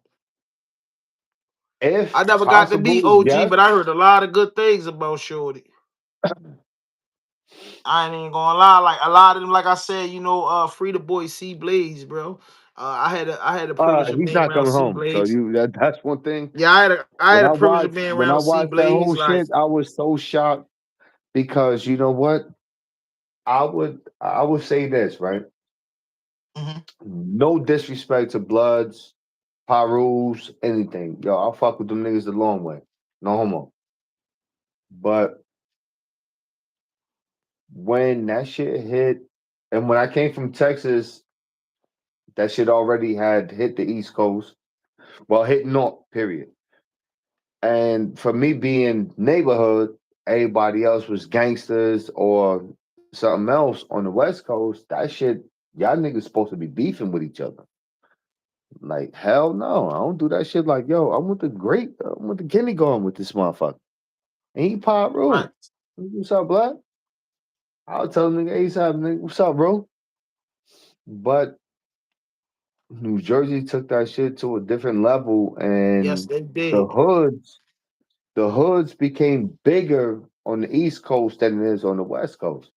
A: I
B: If
A: never got to meet
B: possible,
A: OG,
B: yes.
A: but I heard a lot of good things about Shorty. I ain't even gonna lie. Like a lot of them, like I said, free the boy C Blaze, bro. I had the privilege of
B: He's
A: being
B: not
A: around
B: coming
A: C
B: home. So
A: Blaze.
B: that's one thing.
A: Yeah, I had the privilege of being
B: When I
A: around C
B: watched that whole
A: Blaze. Like,
B: shit, I was so shocked because you know what? I would say this, right?
A: mhm.
B: No disrespect to Bloods, Pyrus, anything. Yo, I'll fuck with them niggas the long way. No homo. But when that shit hit, and when I came from Texas, that shit already had hit the East Coast. Well, hit North, period. And for me being neighborhood, everybody else was gangsters or something else on the West Coast. That shit, y'all niggas supposed to be beefing with each other. Like, hell no, I don't do that shit. Like, yo, I went to kindergarten with this motherfucker. And he pop
A: Right.
B: rule. What's up, black? I'll tell him nigga ASAP, nigga, what's up, bro? But New Jersey took that shit to a different level
A: Yes,
B: and
A: they
B: the
A: did.
B: hoods. the hoods became bigger on the East Coast than it is on the West Coast.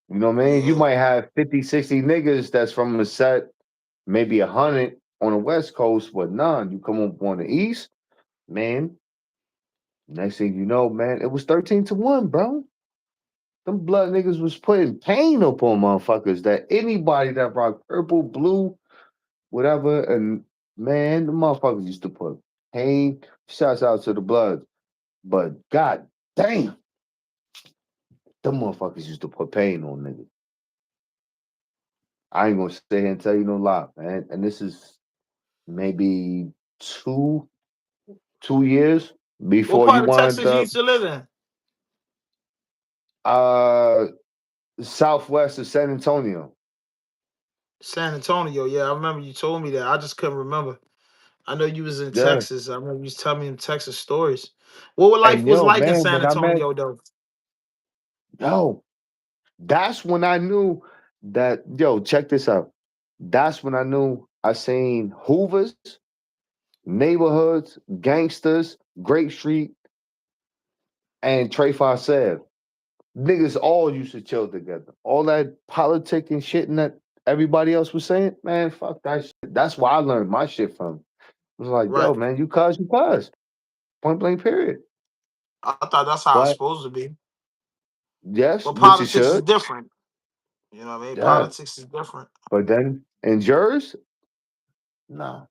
B: You know what I mean? You
A: Yeah.
B: might have 50, 60 niggas that's from a set, maybe 100 on the West Coast, but none. You come up on the East, man. Next thing you know, man, it was 13-1, bro. Them blood niggas was putting pain up on motherfuckers that anybody that rock purple, blue, whatever, and man, the motherfuckers used to put pain. Shouts out to the Bloods. But god damn, them motherfuckers used to put pain on niggas. I ain't gonna sit here and tell you no lie, man. And this is maybe two 2 years
A: What
B: before you
A: part of
B: wind
A: Texas you
B: up
A: used to live in?
B: uh southwest of San Antonio.
A: San Antonio. Yeah, I remember you told me that. I just couldn't remember. I know you was in
B: Yeah.
A: Texas. I remember you was telling me them Texas stories. What life
B: And
A: was
B: yo,
A: like in
B: man,
A: San
B: when I met
A: Antonio though?
B: yo, that's when I knew that yo, check this out. That's when I knew I seen Hoovers, neighborhoods, gangsters, Grape Street, and Trey Sev. Niggas all used to chill together. All that politic and shit and that everybody else was saying, man, fuck that shit. That's where I learned my shit from. It was like,
A: Right.
B: yo, man, you cuz. Point blank period.
A: I thought that's how it's
B: But
A: supposed to be.
B: yes,
A: But
B: which it
A: politics is
B: should.
A: different. You know what I mean?
B: Yeah.
A: Politics is different.
B: But then in jurors, no.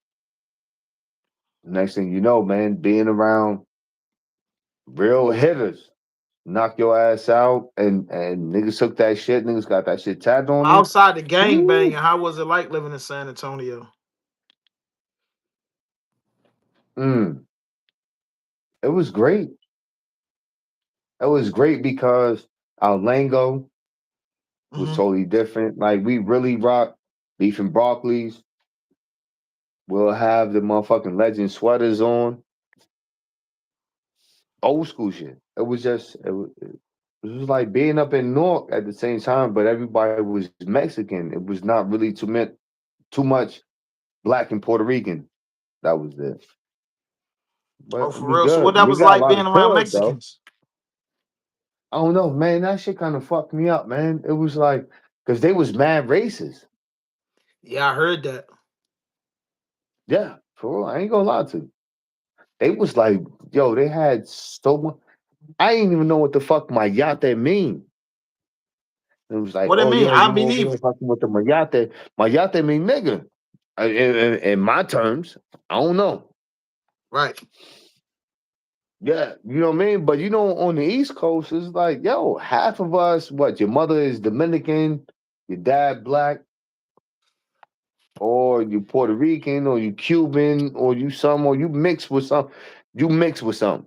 B: Next thing you know, man, being around real hitters, knock your ass out, and niggas took that shit. Niggas got that shit tapped on them.
A: Outside the gang banging,
B: Woo.
A: how was it like living in San Antonio?
B: Mm, it was great. It was great because our lingo was
A: Hmm.
B: totally different. Like we really rock beef and broccolis. We'll have the motherfucking legend sweaters on. Old school shit. It was like being up in Newark at the same time, but everybody was Mexican. It was not really too much black and Puerto Rican that was there.
A: Oh,
B: But it
A: for
B: was
A: real. So what
B: good.
A: that
B: We
A: was
B: got a
A: like
B: lot
A: being
B: of
A: around
B: hood though.
A: Mexicans?
B: I don't know, man. That shit kind of fucked me up, man. It was like because they was mad racist.
A: Yeah, I heard that.
B: Yeah, for real. I ain't gonna lie to you. They was like, yo, they had so much. I didn't even know what the fuck mayate mean. It was like,
A: What it
B: oh
A: mean?
B: yeah,
A: I
B: you
A: mean,
B: over there
A: even
B: fucking with the mayate. Mayate mean nigga. In my terms, I don't know.
A: right.
B: Yeah, you know what I mean? But on the East Coast, it's like, yo, half of us, what, your mother is Dominican, your dad black, or you Puerto Rican, or you Cuban, or you some, or you mix with some. You mix with some.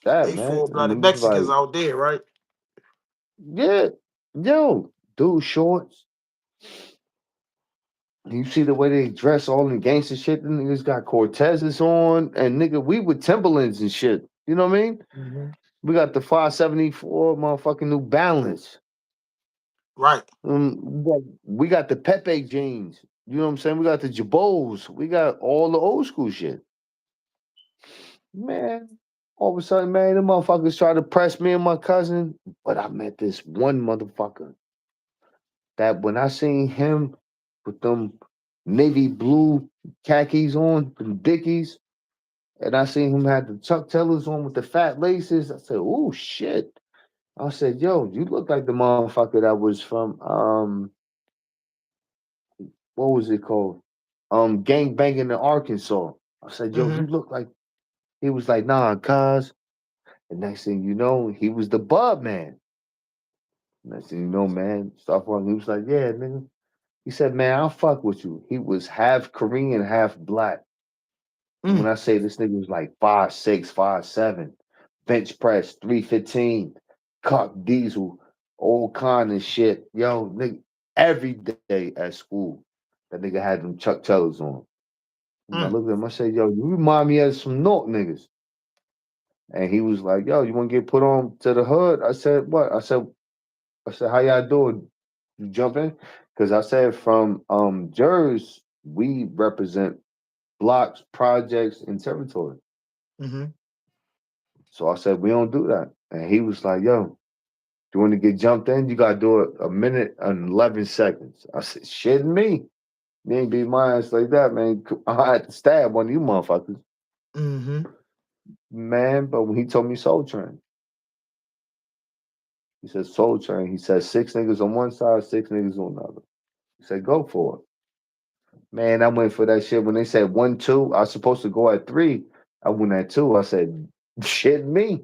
B: That
A: They
B: man.
A: full blooded
B: And it's
A: Mexicans
B: like,
A: out there, right?
B: yeah, yo, dude, shorts. You see the way they dress all in gangster shit. The niggas got Cortezes on, and nigga, we with Timberlands and shit. You know what I mean?
A: Hmm.
B: We got the 574 motherfucking New Balance.
A: Right.
B: We got the Pepe jeans. You know what I'm saying? We got the Jabos. We got all the old school shit. Man, all of a sudden, man, the motherfuckers try to press me and my cousin. But I met this one motherfucker that when I seen him with them navy blue khakis on, them dickies, and I seen him had the Chuck Taylors on with the fat laces, I said, oh shit. I said, yo, you look like the motherfucker that was from what was it called? Gang banging in Arkansas. I said, yo,
A: Hmm.
B: you look like he was like, nah, cuz. The next thing you know, he was the bub man. Next thing you know, man, stop on. He was like, yeah, nigga. He said, man, I'll fuck with you. He was half Korean, half black. And when
A: Mm.
B: I say this nigga was like 5'6", 5'7", bench press, 315, cock diesel, all kind of shit. Yo, nigga, every day at school, that nigga had them Chuck Taylors on. And I
A: Mm.
B: looked at him, I said, yo, you remind me of some North niggas. And he was like, yo, you want to get put on to the hood? I said, what? I said, how y'all doing? You jump in? Because I said from Jers, we represent blocks, projects, and territory.
A: Mm-hmm.
B: So I said, we don't do that. And he was like, yo, you want to get jumped in? You got to do it a minute and 11 seconds. I said, shit me. You ain't beat my ass like that, man. I had to stab one of you motherfuckers.
A: Mm-hmm.
B: Man, but when he told me Soul Train, he said Soul Train. He said six niggas on one side, six niggas on the other. He said, go for it. Man, I went for that shit. When they said 1, 2, I was supposed to go at 3. I went at 2. I said, shit me.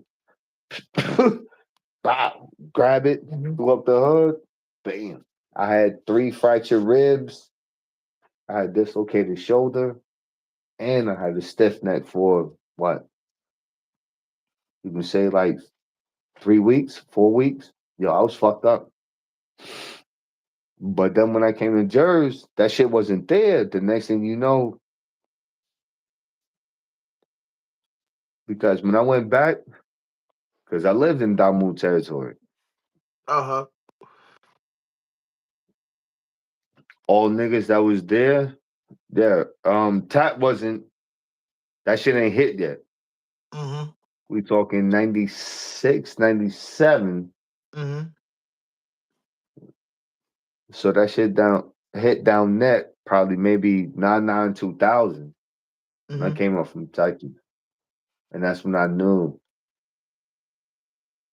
B: Bow, grab it,
A: Mm-hmm.
B: threw up the hood, bam. I had 3 fractured ribs. I had dislocated shoulder, and I had a stiff neck for what? You can say like 3 weeks, 4 weeks. Yo, I was fucked up. But then when I came to Jersey, that shit wasn't there. The next thing you know, because when I went back, because I lived in Damu territory,
A: Uh-huh.
B: all niggas that was there, Tap wasn't, that shit ain't hit yet.
A: Mm-hmm.
B: We talking 96, 97.
A: Mm-hmm.
B: So that shit hit down net probably maybe 99 2000 when I
A: Mm-hmm.
B: came up from Kentucky. And that's when I knew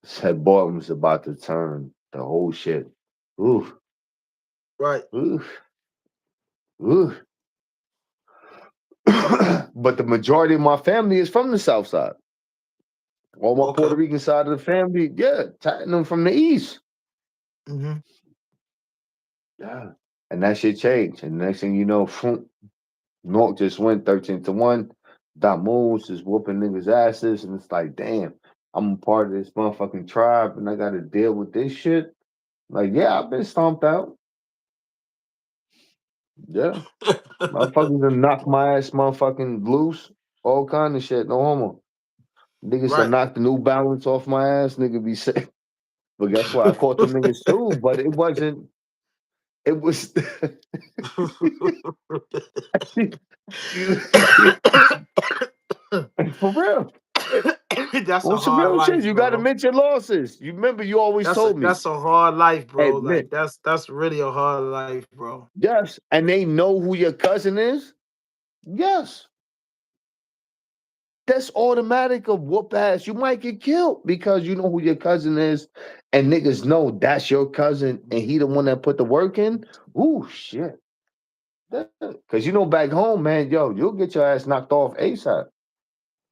B: said Barton was about to turn the whole shit. Oof,
A: Right.
B: oof, oof. But the majority of my family is from the South Side. All my
A: Okay.
B: Puerto Rican side of the family, yeah, them from the East.
A: Mm-hmm.
B: Yeah. And that shit changed. And next thing you know, North just went 13-1. Dot Moves is whooping niggas' asses. And it's like, damn, I'm a part of this motherfucking tribe and I got to deal with this shit. Like, yeah, I've been stomped out. Yeah. Motherfuckers done knock my ass motherfucking loose. All kind of shit. No homo. Niggas done
A: Right.
B: knock the New Balance off my ass. Nigga be sick. But guess what? I caught them niggas too, but it wasn't. It was you, for real.
A: That's
B: On
A: a
B: some
A: hard
B: real shit,
A: life,
B: you got to
A: bro.
B: admit your losses. You remember you always told me,
A: That's a hard life, bro.
B: admit,
A: Like that's really a hard life, bro.
B: yes, and they know who your cousin is. Yes, that's automatic of whoop ass. You might get killed because you know who your cousin is, and niggas know that's your cousin, and he the one that put the work in. Ooh, shit. Because you know back home, man, yo, you'll get your ass knocked off ASAP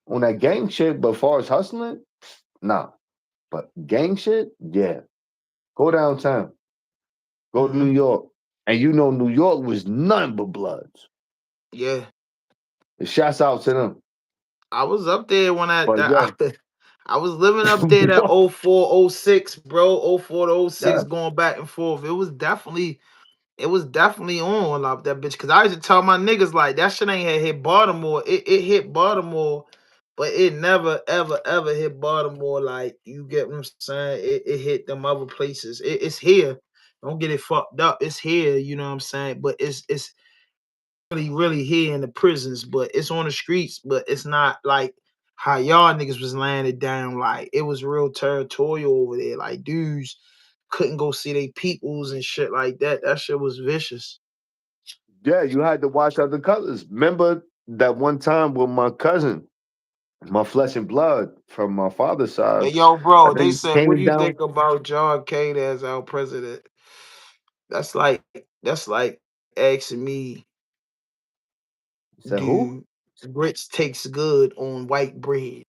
B: on that gang shit. But as far as hustling, nah. But gang shit, yeah. Go downtown. Go to New
A: Mm-hmm.
B: York. And you know New York was none but bloods.
A: Yeah.
B: And shouts out to them.
A: I was up there when
B: But yo,
A: I was living up there that
B: yo,
A: 04, 06, bro. 04 to
B: yeah,
A: 06 going back and forth. It was definitely on like that bitch. Cause I used to tell my niggas like that shit ain't had hit Baltimore. It hit Baltimore, but it never ever ever hit Baltimore. Like you get what I'm saying? It hit them other places. It's here. Don't get it fucked up. It's here, you know what I'm saying? But it's really here in the prisons, but it's on the streets, but it's not like how y'all niggas was laying it down. Like it was real territorial over there. Like dudes couldn't go see their peoples and shit like that. That shit was vicious.
B: yeah, you had to watch other colors. Remember that one time with my cousin, my flesh and blood from my father's
A: Hey,
B: side.
A: yo,
B: I
A: bro, they
B: think
A: said, what do
B: came
A: you
B: down.
A: think about John Kane as our president? That's like asking me,
B: Said who?
A: do grits tastes good on white bread?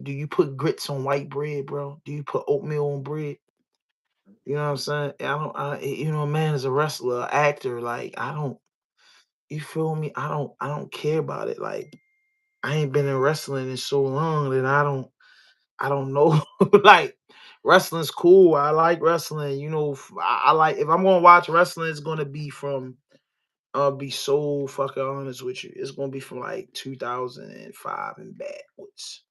A: Do you put grits on white bread, bro? Do you put oatmeal on bread? You know what I'm saying? I don't. You know, a man is a wrestler, a actor. Like I don't. You feel me? I don't care about it. Like I ain't been in wrestling in so long that I don't. I don't know. Like wrestling's cool. I like wrestling. You know, I like if I'm gonna watch wrestling, it's gonna be from. I'll be so fucking honest with you. It's gonna be from like 2005 and backwards.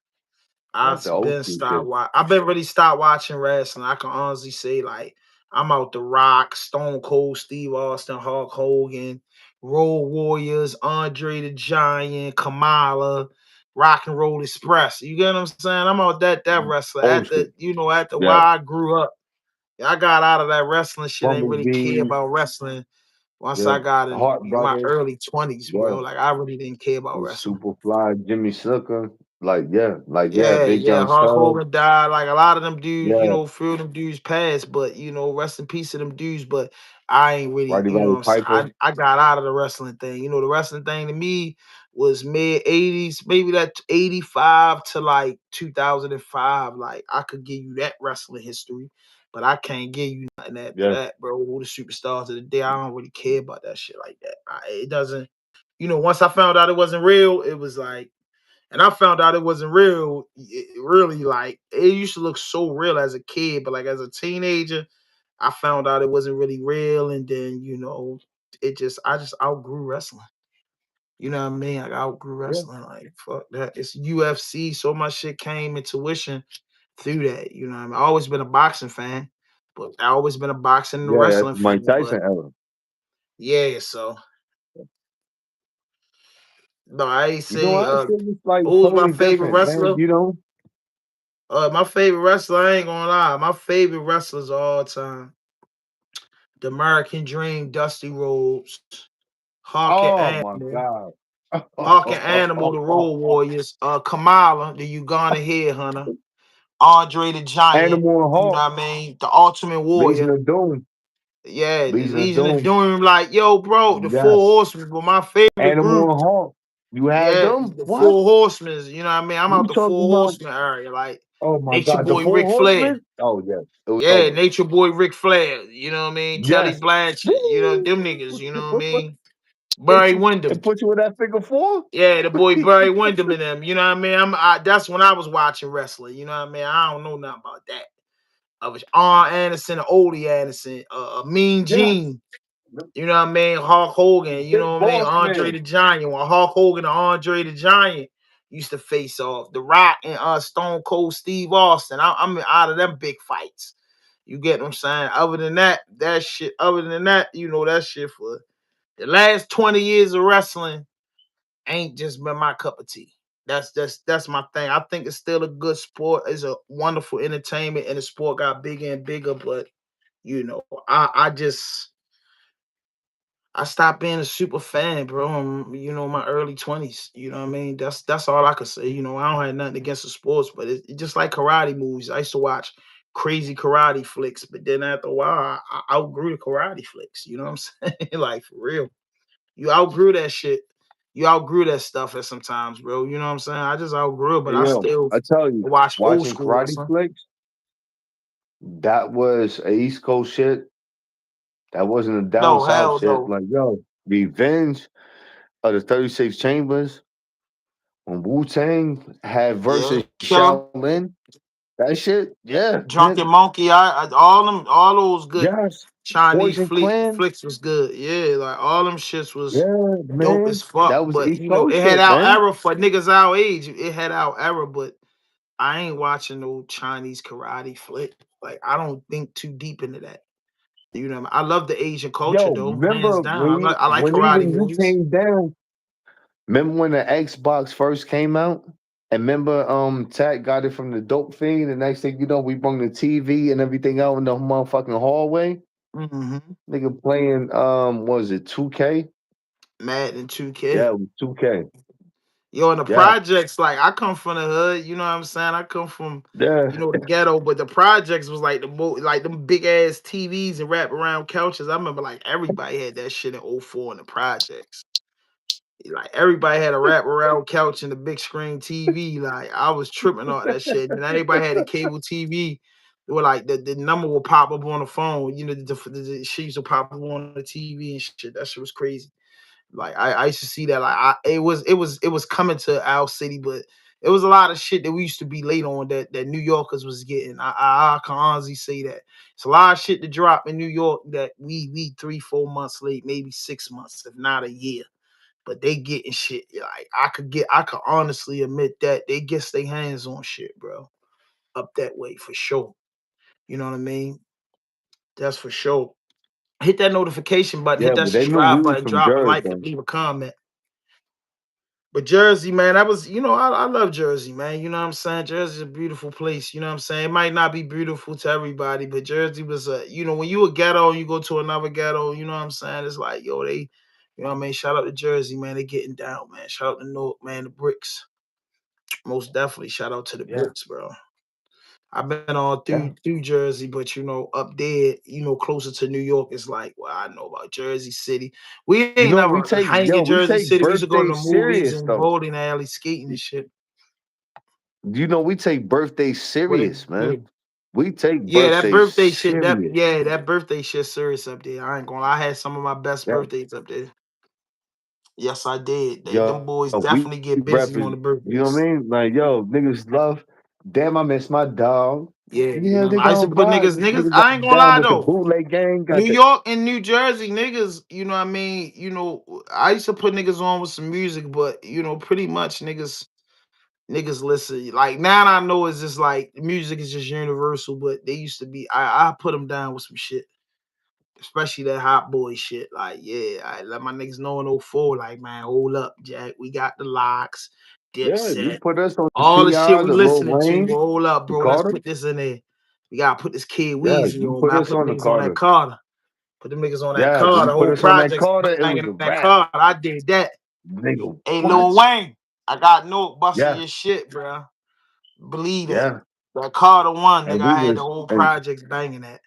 B: That's the old school shit.
A: I've been really stopped watching wrestling. I can honestly say like I'm out the Rock, Stone Cold, Steve Austin, Hulk Hogan, Road Warriors, Andre the Giant, Kamala, Rock and Roll Express. You get what I'm saying? I'm out that wrestler.
B: Oh
A: At
B: shit.
A: the at the where
B: Yeah.
A: I grew up. I got out of that wrestling shit. Ain't really care
B: Bumblebee.
A: about wrestling once
B: Yeah.
A: I got in
B: Hart
A: my
B: Brothers.
A: early 20s,
B: Yeah.
A: bro. Like I really didn't care about
B: The
A: wrestling.
B: Superfly, Jimmy Snooker. Like,
A: Yeah,
B: Big
A: yeah.
B: John
A: Hulk
B: Studd.
A: Hogan died. Like a lot of them dudes,
B: Yeah.
A: few of them dudes passed, but rest in peace to them dudes. But I ain't really,
B: Roddy Roddy
A: what I'm
B: Piper.
A: saying. I got out of the wrestling thing. The wrestling thing to me was mid 80s, maybe that 85 to like 2005. Like I could give you that wrestling history, but I can't give you nothing after
B: Yeah.
A: that, bro. Who the superstars of the day? I don't really care about that shit like that. It doesn't, once I found out it wasn't real, it was like and I found out it wasn't real. Really, like it used to look so real as a kid, but like as a teenager, I found out it wasn't really real. And then I just outgrew wrestling. You know what I mean? Like, I outgrew
B: Yeah.
A: wrestling. Like fuck that. It's UFC, so my shit came into tuition through that. You know what I mean? I always been a boxing fan, but I always been a boxing and a
B: Yeah, that's
A: wrestling
B: Mike
A: fan. But
B: Tyson era.
A: yeah, so no, I ain't
B: You know,
A: say
B: I feel it's like
A: who's my
B: totally
A: favorite
B: different, man.
A: wrestler. My favorite wrestler, I ain't gonna lie. My favorite wrestlers of all time. The American Dream, Dusty Rhodes, Hawk and
B: Oh my
A: Animal,
B: God.
A: Hawk and Animal, the Road Warriors, Kamala, the Uganda Headhunter, Andre the Giant,
B: Animal and
A: you know
B: Hawk,
A: what I mean? The Ultimate
B: Legion
A: Warrior.
B: of Doom,
A: Yeah, the
B: Legion of
A: Legion of
B: Doom.
A: Doom, like, yo, bro, the Four
B: Yes.
A: Horsemen were my favorite
B: Animal
A: group.
B: and Hawk. You had
A: Yeah,
B: them?
A: the
B: What?
A: Four Horsemen, you know what I mean? I'm
B: You
A: out the
B: talking
A: Four
B: about?
A: Horsemen area, like
B: Oh my
A: Nature
B: God, the
A: Boy
B: Four
A: Ric Flair.
B: Horsemen? Oh yeah, it was
A: Yeah,
B: over.
A: Nature Boy Ric Flair, you know what I mean? Telly
B: Yes.
A: Blanchard,
B: Woo!
A: them niggas, you know what I
B: But
A: mean?
B: it
A: Barry Windham.
B: it put you in that figure four?
A: Yeah, the boy Barry Windham and them, you know what I mean? That's when I was watching wrestling, you know what I mean? I don't know nothing about that. I was Arn Anderson, Odie Anderson, Mean
B: Yeah.
A: Gene, you know what I mean? Hulk Hogan, you
B: Big
A: know what I mean?
B: boss
A: Andre
B: man.
A: the Giant. When Hulk Hogan and Andre the Giant used to face off. The Rock and Stone Cold Steve Austin. I'm out of them big fights. You get what I'm saying? Other than that, that shit for the last 20 years of wrestling ain't just been my cup of tea. That's my thing. I think it's still a good sport. It's a wonderful entertainment, and the sport got bigger and bigger. But I stopped being a super fan, bro. My early 20s. You know what I mean? That's all I could say. I don't have nothing against the sports, but it's just like karate movies. I used to watch crazy karate flicks, but then after a while, I outgrew the karate flicks. You know what I'm saying? Like for real. You outgrew that shit. You outgrew that stuff at sometimes, bro. You know what I'm saying? I just outgrew it, but
B: Hey,
A: I
B: yo,
A: still
B: I tell you,
A: watch old
B: watching
A: school
B: karate
A: wrestling.
B: flicks, that was a East Coast shit. That wasn't a down
A: No,
B: south
A: hell
B: shit.
A: no.
B: Like, yo, Revenge of the 36 Chambers when Wu Tang had
A: Yeah.
B: versus
A: Killer,
B: Shaolin. That shit, yeah, man.
A: Drunken Monkey, all those good
B: Yes.
A: Chinese
B: Poison Clan.
A: flicks was good. Yeah, like all them shits was
B: Yeah,
A: dope as
B: man.
A: fuck.
B: That was
A: But
B: East Coast
A: it had
B: shit,
A: our
B: man.
A: era for niggas our age. It had our era, but I ain't watching no Chinese karate flick. Like I don't think too deep into that. I love the Asian culture
B: Yo,
A: though, hands
B: remember
A: down. I like
B: when
A: karate
B: even you
A: movies.
B: came down? Remember when the Xbox first came out? And remember, Tat got it from the dope fiend. The next thing you know, we brought the TV and everything out in the motherfucking hallway.
A: Hmm.
B: Nigga playing, what was it 2K?
A: Madden
B: Yeah,
A: 2K.
B: it was 2K.
A: Yo, in the
B: Yeah,
A: projects, like I come from the hood, you know what I'm saying? I come from,
B: yeah,
A: the ghetto, but the projects was like like them big ass TVs and wrap around couches. I remember like everybody had that shit in '04 in the projects. Like everybody had a wrap around couch and a big screen TV. Like I was tripping on that shit. And everybody had a cable TV. Where like the number would pop up on the phone. The shit used to pop up on the TV and shit. That shit was crazy. Like I used to see that. Like it was coming to our city, but it was a lot of shit that we used to be late on that New Yorkers was getting. I can honestly say that it's a lot of shit to drop in New York that we 3-4 months late, maybe 6 months, if not a year. But they getting shit. Like I could honestly admit that they get their hands on shit, bro. Up that way for sure. You know what I mean? That's for sure. Hit that notification button, hit
B: Yeah,
A: that
B: but they knew we
A: subscribe
B: was
A: button,
B: from
A: drop a
B: Jersey
A: like,
B: though.
A: leave a comment. But Jersey, man, that was, I love Jersey, man. You know what I'm saying? Jersey's a beautiful place. You know what I'm saying? It might not be beautiful to everybody, but Jersey was when you a ghetto and you go to another ghetto, you know what I'm saying? It's like, yo, you know what I mean? Shout out to Jersey, man. They getting down, man. Shout out to Newark, man. The bricks. Most definitely shout out to the
B: Yeah,
A: bricks, bro. I've been all
B: yeah.
A: through Jersey, but up there, closer to New York, it's like, well, I know about Jersey City. We
B: You
A: ain't
B: know,
A: never hang in
B: we
A: Jersey
B: take
A: City. We used to go to
B: birthday
A: the movies
B: serious
A: and
B: though.
A: bowling alley, skating and shit.
B: You know, we take birthday
A: What it
B: serious, man.
A: do?
B: We take
A: Yeah, that
B: birthday
A: birthday shit.
B: serious.
A: That birthday shit serious up there. I ain't gonna lie. I had some of my best
B: Yeah.
A: birthdays up there. Yes, I did.
B: Yo,
A: Them boys
B: we
A: definitely get busy on
B: represent,
A: the
B: you know what I
A: birthdays.
B: mean? Like, yo, niggas love, damn, I miss my dog.
A: Yeah,
B: Yeah, they
A: I used to
B: gonna
A: put
B: buy.
A: niggas.
B: Niggas
A: I ain't
B: got
A: gonna
B: down
A: lie
B: with the
A: though.
B: bootleg gang, got
A: New
B: the,
A: York and New Jersey niggas, you know what I mean? I used to put niggas on with some music, but pretty much niggas listen. Like now I know it's just like music is just universal, but they used to be I put them down with some shit. Especially that hot boy shit. Like, yeah, I let my niggas know in '04. Like, man, hold up, Jack. We got the locks,
B: yeah, you
A: Dipset,
B: put us on the
A: all the shit
B: T.I.,
A: we
B: the Lil
A: listening to.
B: Wayne,
A: Hold up,
B: the
A: bro. Let's
B: Carter.
A: put this in there. We gotta put this kid
B: Yeah,
A: Weezy
B: you
A: on,
B: put
A: man.
B: us
A: Put
B: on the
A: niggas on that
B: Carter.
A: Carter. Put them niggas on that
B: Yeah,
A: Carter.
B: you put
A: Whole
B: us on that
A: projects
B: Carter, it was
A: banging
B: a
A: that
B: wrap.
A: Carter. I did that.
B: Nigga,
A: Hey, Lil
B: what?
A: Wayne, I got no busting
B: Yeah,
A: your shit, bro. Believe that.
B: yeah.
A: That Carter one,
B: And
A: nigga.
B: we
A: I had the
B: was,
A: whole
B: and
A: projects banging that.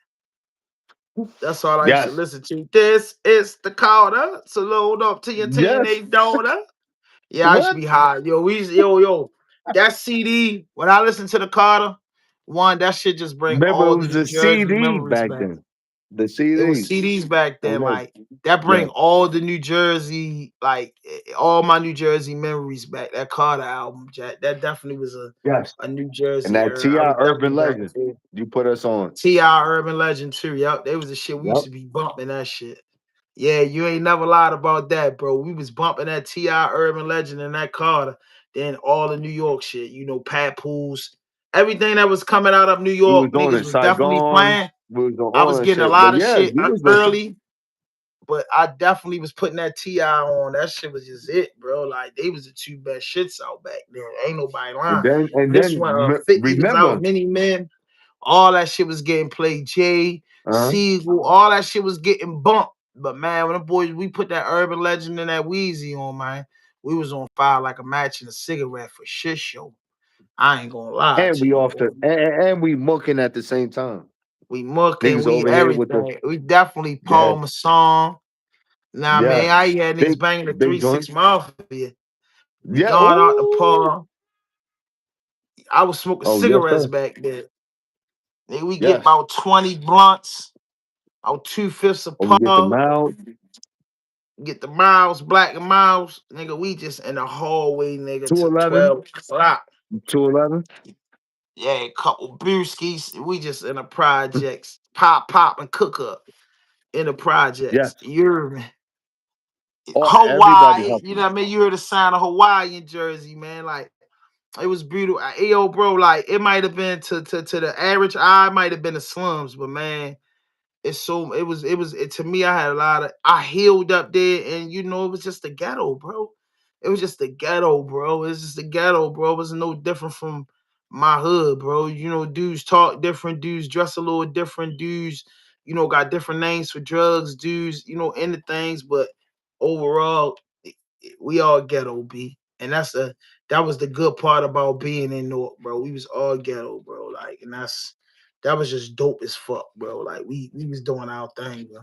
A: That's all I used to
B: yes,
A: listen to. This is the Carter. So load up to your
B: yes.
A: teenage daughter. Yeah, I used to
B: What?
A: be high. Yo, yo. That CD, when I listen to the Carter, one, that shit just bring
B: Remember,
A: all
B: it
A: the
B: was
A: New
B: a
A: Jersey
B: CD
A: memories
B: back
A: back.
B: then. The
A: It was
B: CDs.
A: CDs back
B: And
A: then,
B: then,
A: like that
B: yeah,
A: bring all the New Jersey, like all my New Jersey memories back. That Carter album, Jack, that definitely was
B: yes.
A: a New
B: And
A: Jersey
B: that
A: era. I
B: T.I.
A: was
B: Urban
A: definitely back
B: Legend,
A: there.
B: you put us on.
A: T.I. Urban Legend too. Yep, they was the shit we used
B: Yep.
A: to be bumping that shit. Yeah, you ain't never lied about that, bro. We was bumping that T.I. Urban Legend and that Carter. Then all the New York shit, Pat Pools, everything that was coming out of New
B: We was
A: York,
B: on
A: niggas
B: it.
A: was definitely
B: Saigon,
A: playing.
B: we was on
A: I was
B: all that
A: getting a
B: shit. But
A: lot of
B: yeah,
A: shit
B: you was listening.
A: early, but I definitely was putting that T.I. on. That shit was just it, bro. Like they was the two best shits out back then. Ain't nobody lying.
B: And
A: This
B: then
A: one, 50 was out,
B: remember,
A: Many Men. All that shit was getting played. Jay,
B: uh,
A: Siegel, all that shit was getting bumped. But man, when the boys we put that Urban Legend and that Wheezy on, man, we was on fire like a match in a cigarette for shit show. I ain't gonna lie
B: and
A: to
B: we
A: you,
B: off the
A: bro.
B: and we mucking at the same time.
A: We mucking,
B: Niggas
A: we
B: over here with the
A: everything. We definitely
B: yeah,
A: Paul Masson. Nah,
B: yeah,
A: man, I had niggas
B: big
A: banging the
B: big
A: three
B: joint.
A: six mafia. We
B: Yeah,
A: gone out the
B: ooh.
A: Paul. I was smoking
B: Oh yes,
A: cigarettes
B: sir.
A: back then. Nigga, we get
B: Yes.
A: about 20 blunts, about 2/5 of
B: Oh, we get the
A: Paul.
B: mouth,
A: Get the miles, black and miles, nigga. We just in the hallway, nigga, till
B: 211,
A: 12 o'clock.
B: 211.
A: Yeah, a couple brewskis. We just in the projects, pop, and cook up in the projects.
B: Yes.
A: You hear me?
B: All everybody
A: Hawaii, you know
B: hustling.
A: what I mean? You heard the sound of Hawaii in Jersey, man. Like it was beautiful. Yo, bro, like it might have been to the average eye, might have been the slums, but man, to me. I had a lot of I healed up there, and it was just the ghetto, bro. It was just the ghetto, bro. It's just the ghetto, bro. It was no different from my hood, bro. Dudes talk different, dudes dress a little different, dudes, got different names for drugs, dudes, into things, but overall, we all ghetto, B. And that was the good part about being in North, bro. We was all ghetto, bro. Like, and that was just dope as fuck, bro. Like we was doing our thing, bro.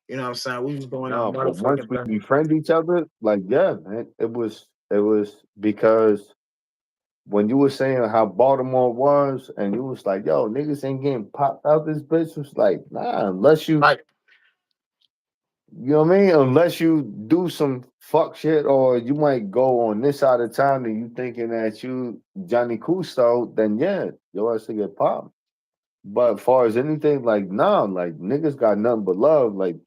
A: You know what I'm saying? We was doing our
B: No, but once
A: motherfucking
B: we
A: thing.
B: befriend each other, like yeah, man, it was because when you were saying how Baltimore was, and you was like, yo, niggas ain't getting popped out this bitch, was like, nah, unless
A: Like,
B: you know what I mean? Unless you do some fuck shit, or you might go on this side of town and you thinking that you Johnny Custo, then yeah, your ass to get popped. But as far as anything, like, nah, like niggas got nothing but love, like,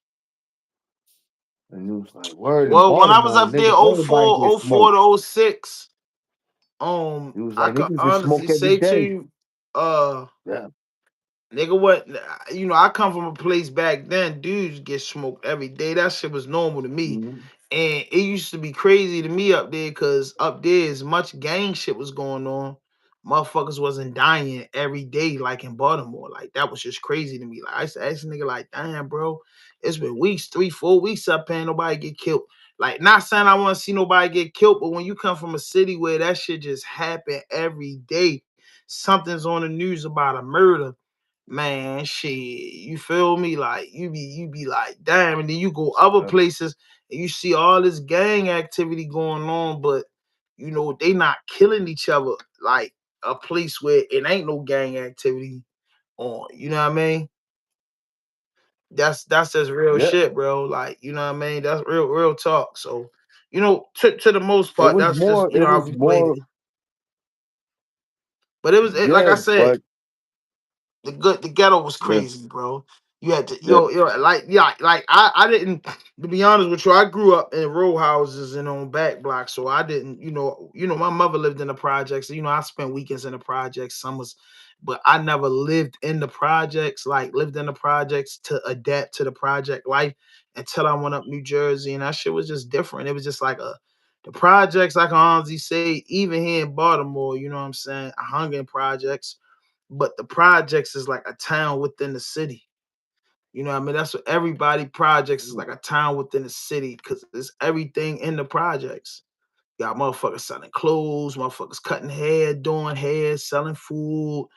B: and you was like, word in
A: well, when I was
B: Baltimore,
A: up there,
B: niggas, everybody get
A: oh
B: smoked.
A: 4 to '06,
B: He was
A: I
B: like,
A: could
B: niggas just
A: honestly
B: smoke every
A: say to
B: day.
A: you, uh,
B: Yeah.
A: Nigga, what? You know, I come from a place back then. Dudes get smoked every day. That shit was normal to me,
B: Mhm.
A: and it used to be crazy to me up there because up there, as much gang shit was going on, motherfuckers wasn't dying every day like in Baltimore. Like that was just crazy to me. Like I used to ask a nigga, like, damn, bro, it's been weeks, 3, 4 weeks up, and nobody get killed. Like, not saying I want to see nobody get killed, but when you come from a city where that shit just happen every day, something's on the news about a murder, man, shit, you feel me? Like you be like, damn, and then you go other
B: Yeah.
A: places and you see all this gang activity going on, but you know they not killing each other like a place where it ain't no gang activity on. You know what I mean? That's just real
B: Yeah.
A: shit, bro. Like, you know what I mean? That's real talk. So, you know, to the most
B: It
A: part,
B: was
A: that's just
B: more.
A: you know
B: It
A: how
B: was
A: we played
B: more.
A: it. But like
B: Yeah,
A: I said,
B: but
A: the ghetto was
B: yeah,
A: crazy, bro. You had to
B: yeah.
A: yo like yeah like I didn't, to be honest with you, I grew up in row houses and on back blocks, so I didn't, my mother lived in the projects. You know, I spent weekends in the projects, summers, but I never lived in the projects, like lived in the projects to adapt to the project life until I went up New Jersey, and that shit was just different. It was just like a the projects, I can honestly say, even here in Baltimore, you know what I'm saying? I hung in projects, but the projects is like a town within the city. You know what I mean? That's what everybody projects is, like a town within the city because there's everything in the projects. You got motherfuckers selling clothes, motherfuckers cutting hair, doing hair, selling food,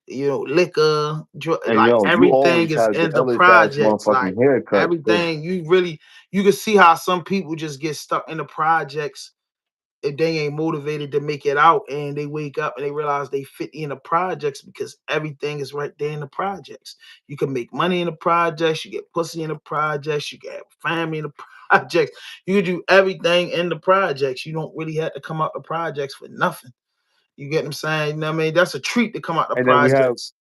A: liquor,
B: And
A: like
B: yo, you
A: everything
B: always
A: is
B: had the
A: in the
B: illest ass
A: projects.
B: motherfucking
A: Like
B: haircut too.
A: everything, you can see how some people just get stuck in the projects if they ain't motivated to make it out, and they wake up and they realize they fit in the projects because everything is right there in the projects. You can make money in the projects, you get pussy in the projects, you get family in the projects, you can do everything in the projects. You don't really have to come out the projects for nothing. You get what I'm saying? You know what I mean? That's a treat to come out the
B: And then we have,
A: projects.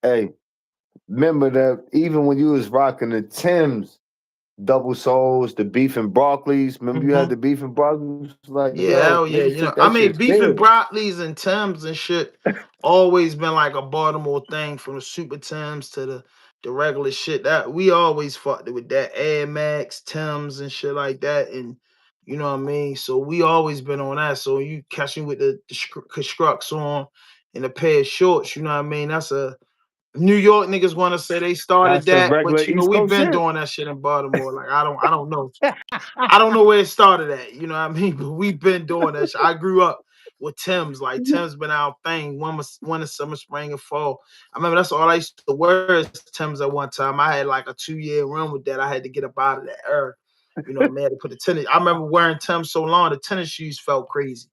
B: hey, remember that even when you was rocking the Timbs, double soles, the beef and broccolis. Remember you had
A: Mhm.
B: the beef and broccolis? Like, yo,
A: Yeah, hell
B: niggas
A: yeah.
B: took
A: You know,
B: that
A: I
B: shit
A: mean, beef and
B: serious.
A: broccolis and Timbs and shit always been like a Baltimore thing, from the super Timbs to the regular shit. That we always fucked it with that Air Max, Timbs and shit like that. And you know what I mean? So we always been on that. So you catching with the constructs on and a pair of shorts, you know what I mean? That's a New York niggas want to say they started
B: That's the
A: that,
B: regular
A: but
B: East
A: we've
B: Coast
A: been
B: shit.
A: doing that shit in Baltimore. Like I don't know. I don't know where it started at, you know what I mean? But we've been doing that shit. I grew up with Tim's. Like Tim's been our thing. One in summer, spring, and fall. I remember that's all I used to wear is Tim's at one time. I had like a 2-year run with that. I had to get up out of that era. You know what I mean? I had to put the tennis. I remember wearing Tim's so long, the tennis shoes felt crazy.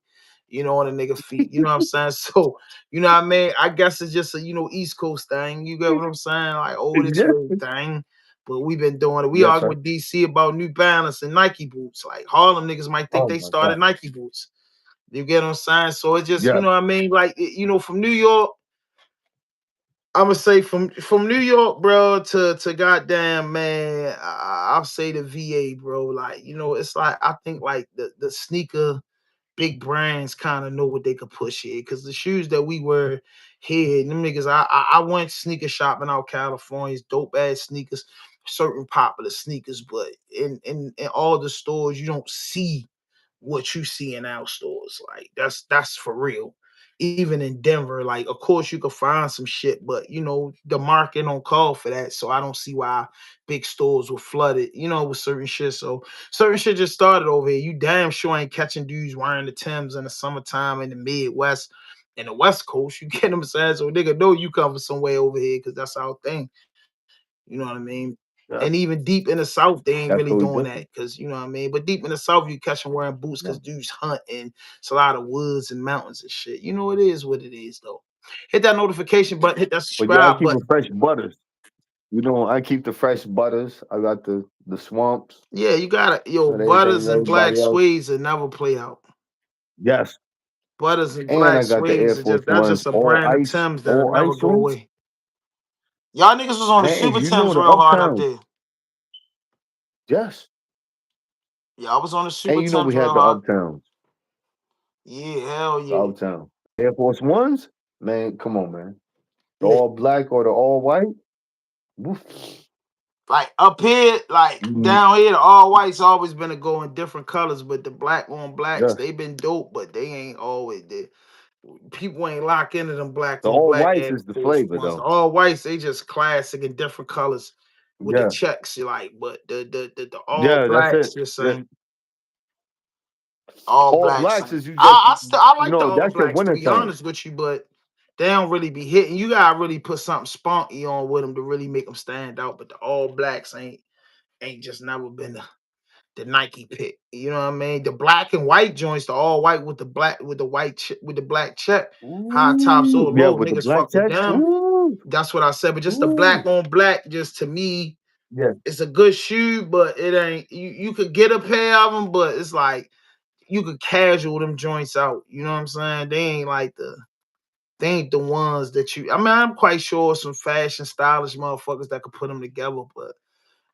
A: On the nigga feet. You know what I'm saying? So, you know what I mean? I guess it's just a East Coast thing. You get what I'm saying? Like over this
B: Yeah.
A: way thing. But we've been doing it. We
B: Yes,
A: argue
B: sir.
A: with DC about New Balance and Nike boots. Like Harlem niggas might think
B: Oh
A: they
B: my god.
A: started Nike boots. You get what I'm saying? So it just,
B: Yeah.
A: you know what I mean? Like, from New York, I'm gonna say from New York, bro, to goddamn man, I'll say the VA, bro. Like, it's like I think like the sneaker big brands kind of know what they could push here, because the shoes that we wear here, them niggas, I went sneaker shopping out California's dope ass sneakers, certain popular sneakers, but in all the stores you don't see what you see in our stores. Like that's for real. Even in Denver, like of course you could find some shit, but the market don't call for that. So I don't see why big stores were flooded, with certain shit. So certain shit just started over here. You damn sure ain't catching dudes wearing the Timbs in the summertime in the Midwest and the West Coast. You get them saying? So nigga know you come from somewhere over here because that's our thing. You know what I mean? And
B: Yeah.
A: even deep in the South, they ain't
B: That's
A: really
B: what we
A: doing
B: do.
A: that because you know what I mean. But deep in the South, you catch them wearing boots
B: Yeah.
A: because dudes hunt and it's a lot of woods and mountains and shit. It is what it is though. Hit that notification button, hit that
B: But yeah, I
A: subscribe
B: keep a
A: button.
B: fresh butters. I keep the fresh butters. I got the swamps.
A: Yeah, you got it. Yo,
B: But everything
A: Butters
B: is
A: and Black
B: everybody else.
A: Suedes will never play out.
B: Yes.
A: Butters and
B: And
A: Black
B: I got the Air
A: Suedes are
B: Force
A: that's
B: Ones,
A: just a brand of Timbs that'll
B: all
A: never
B: ice
A: go
B: ones.
A: away. Y'all niggas was on the
B: And
A: Super
B: you know
A: Timbs
B: the
A: real hard up
B: uptown.
A: there.
B: Yes.
A: Y'all was on the
B: And
A: Super
B: you know we
A: Timbs
B: had
A: real
B: the
A: hard.
B: uptowns.
A: Yeah, hell
B: The
A: yeah.
B: uptown. Air Force Ones, man, come on, man. The all black or the all white. Woof.
A: Like up here, like
B: Mhm.
A: down here, the all whites always been to go in different colors, but the black on blacks,
B: Yeah,
A: they been dope, but they ain't always there. People ain't lock into them black
B: the
A: on
B: all
A: black
B: whites
A: Air
B: is the
A: Force
B: flavor
A: ones. The
B: though.
A: all whites, they just classic in different colors with the
B: Yeah,
A: checks, you like, but the all
B: yeah, that's
A: blacks
B: it.
A: just
B: Yeah.
A: ain't all
B: All
A: blacks.
B: blacks
A: Ain't.
B: is you just
A: I
B: you
A: like the
B: know
A: all
B: that's your
A: blacks to
B: winter
A: be
B: time.
A: honest with you, but they don't really be hitting. You gotta really put something spunky on with them to really make them stand out. But the all blacks ain't just never been the Nike pick. You know what I mean? The black and white joints, the all white with the black with the with the black check, high tops or
B: Ooh, yeah,
A: low,
B: with the
A: niggas
B: black
A: fuck with
B: checks.
A: them.
B: Ooh,
A: That's what I said. But just the black
B: ooh.
A: on black, just to me,
B: Yeah.
A: it's a good shoe, but it ain't. You could get a pair of them, but it's like you could casual them joints out. You know what I'm saying? They ain't like they ain't the ones that you. I mean, I'm quite sure some fashion stylish motherfuckers that could put them together, but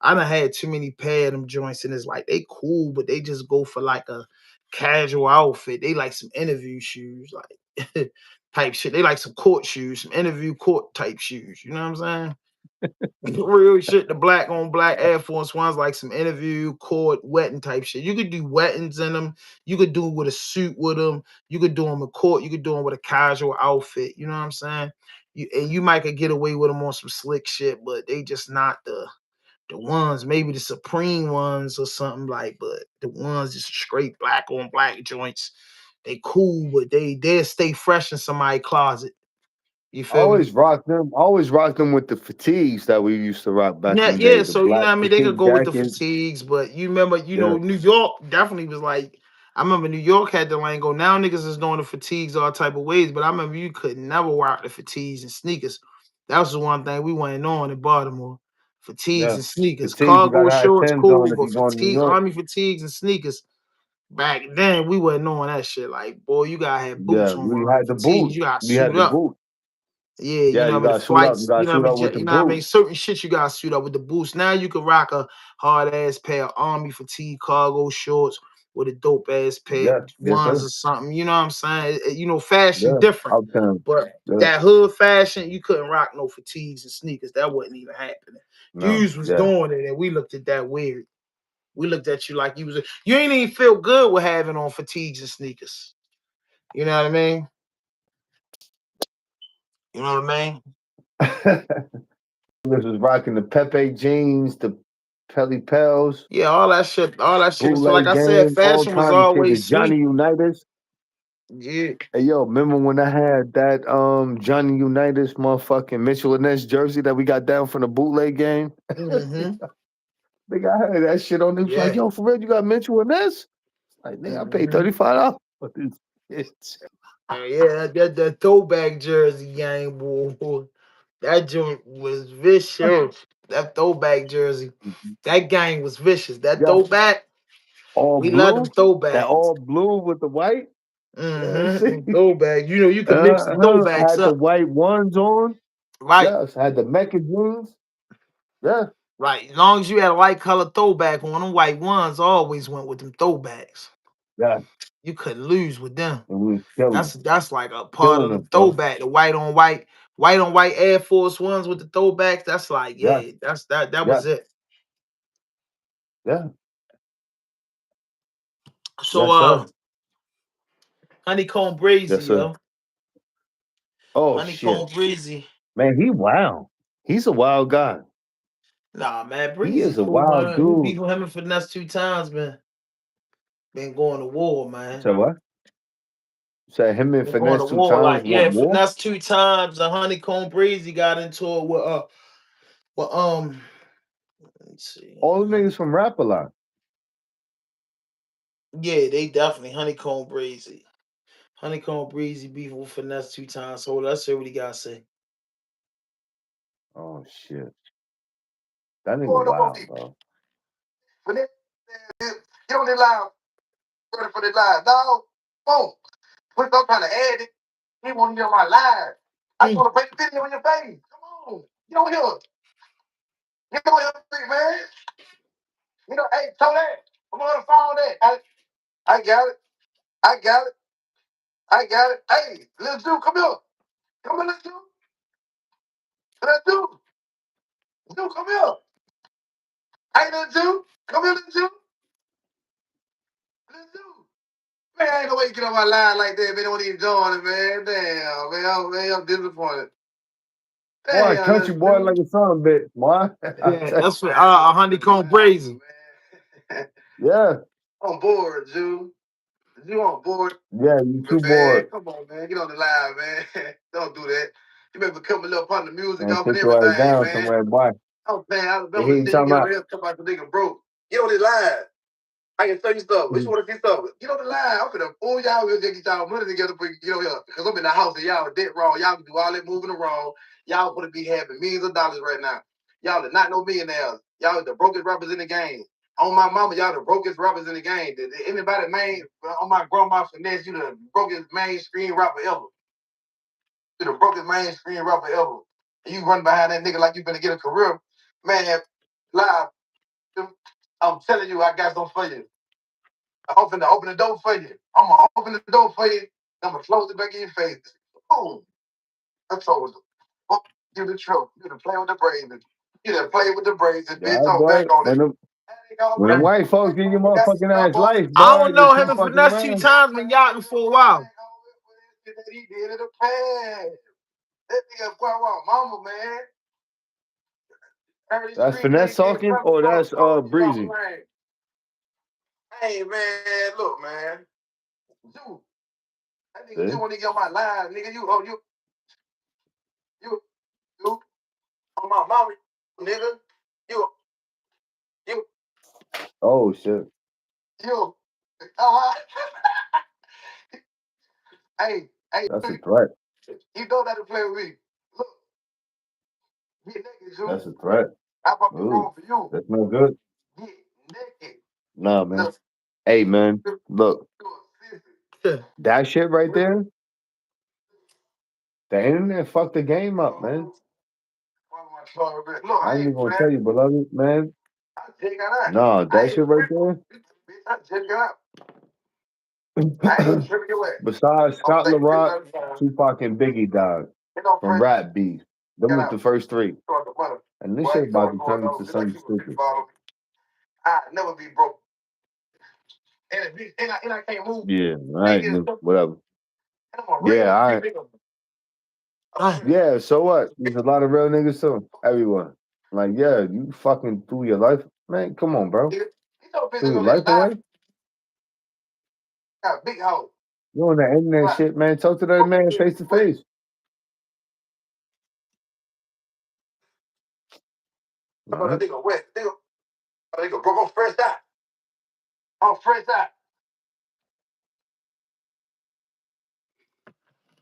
A: I done had too many pair of them joints, and it's like they cool, but they just go for like a casual outfit. They like some interview shoes, like type shit. They like some court shoes, some interview court type shoes. You know what I'm saying? Real shit. The black on black Air Force Ones, like some interview court wetting type shit. You could do wettings in them. You could do with a suit with them. You could do them in court. You could do them with a casual outfit. You know what I'm saying? You might could get away with them on some slick shit, but they just not the ones, maybe the Supreme ones or something like, but the ones just straight black on black joints, they cool, but they'll stay fresh in somebody's closet. You
B: I
A: feel me?
B: always rock them. I always rock them with the fatigues that we used to rock back
A: Yeah,
B: in the day.
A: yeah.
B: The
A: So you know
B: black
A: what I mean? They could
B: fatigue
A: go with the
B: jackets.
A: fatigues, but you remember,
B: Yeah,
A: New York definitely was like I remember New York had the lingo. Now niggas is doing the fatigues all type of ways, but I remember you could never rock the fatigues and sneakers. That was the one thing we went on in Baltimore. Fatigues
B: yeah.
A: and sneakers.
B: Fatigues. You
A: Cargo
B: gotta have
A: shorts,
B: Timbs on
A: cool,
B: if
A: but
B: you're going to New
A: fatigue,
B: York.
A: army fatigues and sneakers. Back then, we wasn't on that shit. Like, boy, you gotta have boots
B: Yeah,
A: on
B: we
A: with army
B: had the
A: fatigues.
B: boot.
A: You gotta
B: We
A: suit
B: had the
A: up.
B: boot.
A: Yeah, you
B: Yeah,
A: know
B: you
A: what I mean? The
B: gotta suit up. You
A: flights,
B: gotta
A: you know what
B: suit
A: I mean?
B: up with the
A: You know what I mean?
B: boots.
A: Certain shit you gotta suit up with the boots. Now you can rock a hard ass pair of army fatigue cargo shorts with a dope ass pair of
B: Yeah, yes
A: ones
B: sir.
A: or something. You know what I'm saying? You know, fashion
B: Yeah,
A: different.
B: uptown.
A: But
B: Yeah,
A: that hood fashion, you couldn't rock no fatigues and sneakers. That wasn't even happening.
B: no,
A: Dudes was
B: yeah.
A: doing it, and we looked at that weird. We looked at you like you ain't even feel good with having on fatigues and sneakers. You know what I mean? You know what I mean?
B: This was rocking the Pepe jeans, the Pelly Pels,
A: Yeah, all that shit. So, like
B: bootleg
A: I said,
B: game, all
A: fashion was
B: kind of shit. The
A: always
B: Johnny
A: sweet.
B: Unitas.
A: Yeah.
B: Hey yo, remember when I had that Johnny Unitas motherfucking Mitchell and Ness jersey that we got down from the bootleg game?
A: Mm-hmm.
B: Nigga, I had that shit on. It was like,
A: Yeah.
B: yo, for real, you got Mitchell and Ness? Like, nigga, I paid
A: Mm-hmm.
B: $35 for this shit.
A: Yeah, that throwback jersey gang, boy. That joint was vicious. That throwback jersey. That gang was vicious. That
B: Yeah,
A: throwback,
B: all
A: we love them
B: blue. That
A: throwbacks.
B: all blue with the white. Yeah, see?
A: Mm-hmm. Throwback. You know, you can mix the throwbacks
B: Had the
A: up.
B: white ones on.
A: Right.
B: Yes, had the Mecca jeans. Yeah,
A: Right. As long as you had a light color throwback on them white ones, always went with them throwbacks.
B: yeah.
A: You couldn't lose with them.
B: And we was killing it.
A: That's like a part of
B: Killing
A: the
B: them, bro.
A: throwback, the white on white Air Force Ones with the throwbacks. That's like,
B: Yeah,
A: yeah, that
B: yeah,
A: was it.
B: yeah.
A: So
B: Yes, sir.
A: honeycomb
B: Yes,
A: breezy,
B: sir.
A: yo.
B: Oh shit.
A: Honeycomb breezy.
B: Man, he wild. He's a wild guy.
A: Nah, man,
B: He
A: breezy
B: is a
A: cool,
B: wild
A: man. We
B: dude.
A: beef with him and finesse 2 times, man. Been going to war, man.
B: So what? Say him and
A: Been going
B: finesse
A: to
B: two
A: war.
B: times
A: Like,
B: want
A: yeah,
B: more?
A: finesse 2 times. The honeycomb breezy got into it with let me see.
B: All the niggas from Rap a Lot.
A: Yeah, they definitely honeycomb breezy. Honeycomb breezy beef with finesse 2 times. So let's see what he got to say.
B: Oh shit. That nigga
C: Going up on
B: wild,
C: me.
B: bro.
C: When they get on the line, ready for the line. No, boom. Put up trying to add it. He want to get on my live. I just
A: Mm.
C: want to break the video in your face. Come on. Get on here. Get on here, man. You know, hey, tell that. I'm on the phone that. I got it. I got it. I got it. Hey, little dude, come here. Come here, little dude. Let's do. Do come here. Ain't nothing to. Come here, let's do. Let's do. Man, I ain't gonna wait to get on my line like that. Man, don't even join it, man. Damn, man, I'm disappointed.
B: Boy,
C: Damn,
B: country
C: let's
B: boy
C: do.
B: like a son of a bitch, boy.
A: Yeah, that's for honeycomb brazy.
B: Yeah.
C: I'm bored, Jew. You on board?
B: Yeah, you too
C: Man,
B: bored.
C: come on, man. Get on the line, man. Don't do that. You better come a little part of the music
B: Man,
C: off and
B: sit your ass
C: everything,
B: down
C: man.
B: somewhere, boy.
C: Oh, man, I
B: You
C: remember
B: hear
C: the
B: you
C: shit you
B: talking
C: get over
B: about?
C: here talking about the nigga broke. Get on the line. I can show you stuff. Which one to see stuff? Get on the line. I'm finna pull y'all with get y'all money together for you get on here. Because I'm in the house and y'all dead wrong. Y'all can do all that moving around. Y'all gonna be having millions of dollars right now. Y'all are not no millionaires. Y'all are the brokest rappers in the game. On my mama, y'all the brokest rappers in the game. Did anybody on my grandma finesse, you the brokest mainstream rapper ever. You the brokest mainstream rapper ever. And you run behind that nigga like you finna get a career. Man, live. I'm telling you, I got something for you. I'm finna open the door for you. I'm gonna open the door for you. I'm gonna close it back in your face. Boom. I told you. Fuck you the truth. You to play with the brains. You to play with the brains and
B: Yeah,
C: bitch on
B: boy.
C: back on it.
B: When them white folks give you motherfucking ass life,
A: I
B: boy,
A: don't know
B: just
A: him
B: keep
A: and
B: fucking
A: finesse two
B: around.
A: times been yachting for a while.
C: He did in the past. That nigga boy, mama, man. Early
B: That's
C: street
B: finesse
C: nigga,
B: talking, or that's breezy.
C: Hey man, look, man. You, that nigga,
B: See?
C: you want to get on my line, nigga. You, on my mama, nigga. You, you,
B: Oh shit,
C: you. Uh, hey,
B: that's a threat.
C: you know not to play with me. Look, get naked, you.
B: That's a threat.
C: I bought the
B: Ooh,
C: wrong for you.
B: that's no good.
C: Get naked.
B: Nah, man.
C: Look,
B: Hey, man. Look,
A: Yeah.
B: that shit right there. The internet fucked the game up, man.
C: Look,
B: I
C: I
B: ain't even
C: ain't
B: gonna
C: flat.
B: tell you, beloved, man.
C: I take it out.
B: Nah,
C: I
B: that
C: ain't
B: shit right
C: tripping. Bitch, I take it out. I
B: there.
C: ain't tripping your ass.
B: Besides
C: I'm
B: Scott
C: thinking this
B: LaRock,
C: other time.
B: Tupac and Biggie died
C: It don't
B: from
C: press.
B: rap beef. Them
C: Get
B: was the
C: out.
B: first three.
C: Start the money.
B: And this
C: Why
B: shit
C: you
B: about
C: start
B: to
C: going
B: turn
C: on?
B: into
C: Just like
B: something
C: you would be
B: stupid.
C: bottom. I never be broke. And I can't move.
B: Yeah, all
C: I
B: right,
C: get
B: then,
C: stuff.
B: whatever.
C: And I'm a
B: Yeah,
C: real
B: all
C: street
B: right.
C: nigga.
B: Yeah, so what? There's a lot of real niggas too. Everyone. Like, yeah, you fucking threw your life. Man, come on, bro.
C: You know, bitches
B: Threw your
C: on this
B: life
C: live.
B: away?
C: Got a big house.
B: You on the internet
C: Right.
B: shit, man. Talk to that man face to
C: Wait.
B: face.
C: I'm
B: All
C: a
B: right.
C: nigga wet. Nigga broke on fresh out. On fresh out.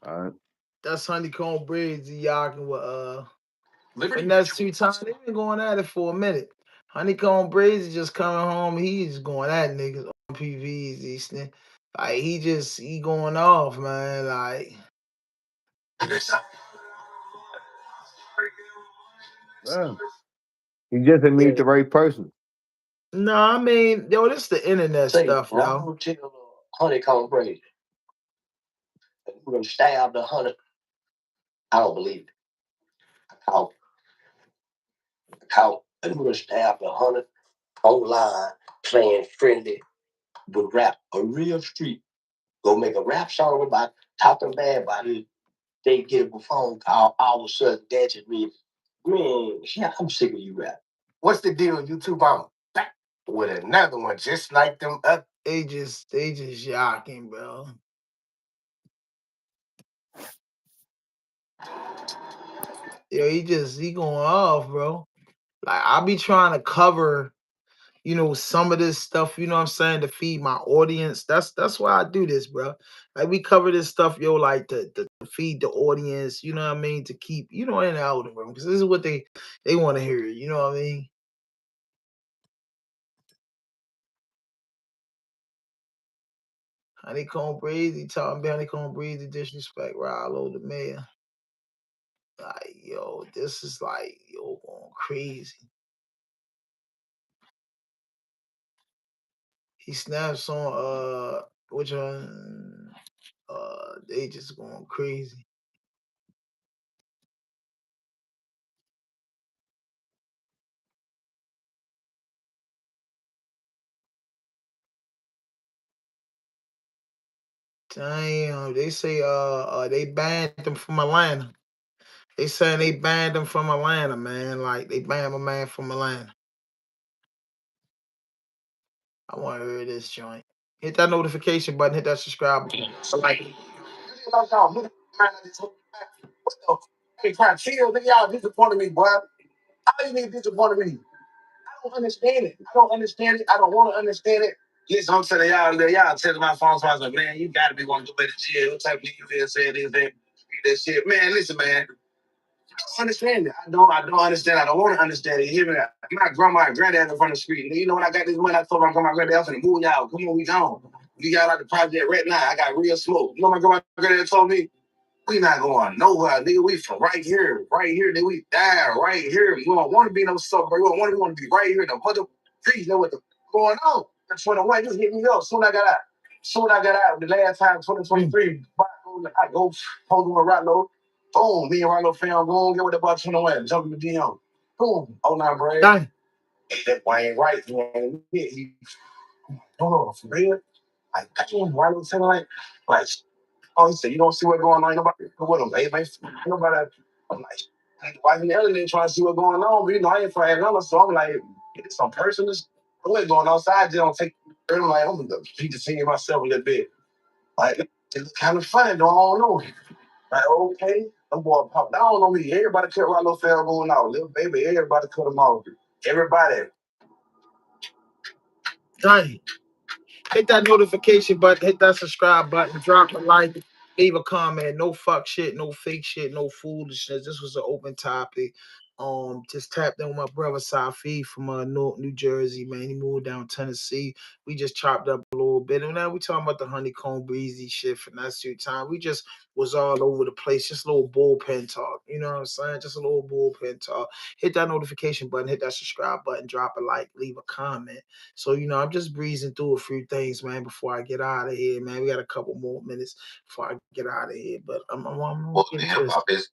B: All right.
A: That's honeycomb brazy yachting with finesse two times. They've been going at it for a minute. Honeycomb brazy just coming home. He's going at niggas on PVs. Like he going off, man. Like
B: Yeah. He just didn't meet the right person.
A: no, I mean, yo, this the internet stuff,
C: Now, I'm
A: yo.
C: gonna tell honeycomb brazy. If you gonna stab the honey, I don't believe it. I caught. If you gonna stab the honey online playing friendly with rap, a real street. Go make a rap song about talking bad about it. They get a phone call all of a sudden that's just me. Man, yeah, I'm sick of you rap. What's the deal? YouTube on back with another one just like them other.
A: They just yachting, bro. Yo, he going off, bro. Like I be trying to cover, some of this stuff, you know what I'm saying, to feed my audience. That's why I do this, bro. Like we cover this stuff, yo, like to feed the audience, you know what I mean, to keep, in and out of them. Because this is what they want to hear, you know what I mean? Honeycomb Breezy, talking about Honeycomb Breezy disrespect Rallo the mayor. Like, yo, this is like, yo, going crazy. He snaps on which one they just going crazy. Damn, they say they banned them from Atlanta. They saying they banned them from Atlanta, man. Like they banned my man from Atlanta. I want to hear this joint. Hit that notification button. Hit that subscribe button. So like,
C: Hey, trying to chill, nigga. Y'all disappointed me, boy. How you niggas disappointed me? I don't understand it. I don't understand it. I don't want to understand it. Listen, I'm telling y'all telling my phone, so I was like, man, you gotta be wanting to go back to jail. What type of nigga you say this, that shit? Man, listen, man. I don't understand it. I don't understand. I don't want to understand it. You hear me? My grandma and granddad in front of the street. You know, when I got this money, I told my grandma and granddad, I'm finna move y'all. Come on, we gone. We got out the project right now. I got real smoke. You know, my grandma and granddad told me, we not going nowhere, nigga. We from right here, nigga. We die right here. We don't want to be no suburb. We want to be right here in the mother trees. Know what the going on? That's when the white just hit me up. Soon I got out. The last time, 2023, I go hold on a right load. Boom, me and Rilo fam go on, get with the box 21, jump in the DM. Boom, oh nah, bro.
A: dang.
C: That boy ain't right, man. He don't know for real. Like, damn, Rilo saying like. Oh, he said, you don't see what's going on. Nobody with him, babe. Nobody. I'm like, why the hell they trying to see what's going on? But you know, I ain't from Atlanta, so I'm like, it's some person. What's going on outside? Just don't take. I'm like, I'm gonna be just seeing myself a little bit. Like, it's kind of funny, though. I don't know. Like, okay, them boy popped down on me. Everybody cut Rollo Fair going out. Little baby, everybody cut him off. Everybody.
A: Dang. Hit that notification button, hit that subscribe button, drop a like, leave a comment. No fuck shit, no fake shit, no foolishness. This was an open topic. Just tapped in with my brother Safi from New Jersey, man. He moved down Tennessee. We just chopped up a little bit. And now we talking about the honeycomb breezy shit for that's your time. We just was all over the place, just a little bullpen talk. You know what I'm saying? Just a little bullpen talk. Hit that notification button, hit that subscribe button, drop a like, leave a comment. So, I'm just breezing through a few things, man, before I get out of here, man. We got a couple more minutes before I get out of here, but I'm
C: Well, the hip hop is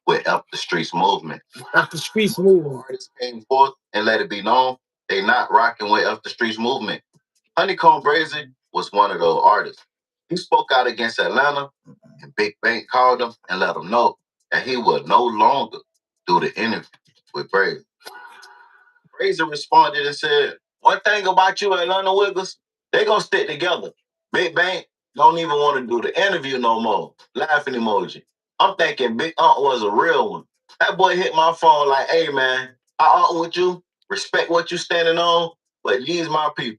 C: with Up the Streets movement.
A: Up the Streets movement.
C: Artists came forth and let it be known they not rocking with Up the Streets movement. Honeycomb Brazy was one of those artists. He spoke out against Atlanta, and Big Bank called him and let him know that he would no longer do the interview with Brazy. Brazy responded and said, one thing about you Atlanta Wiggles, they gonna stick together. Big Bank don't even want to do the interview no more. Laughing emoji. I'm thinking Big Aunt was a real one. That boy hit my phone like, hey man, I aunt with you, respect what you standing on, but these my people.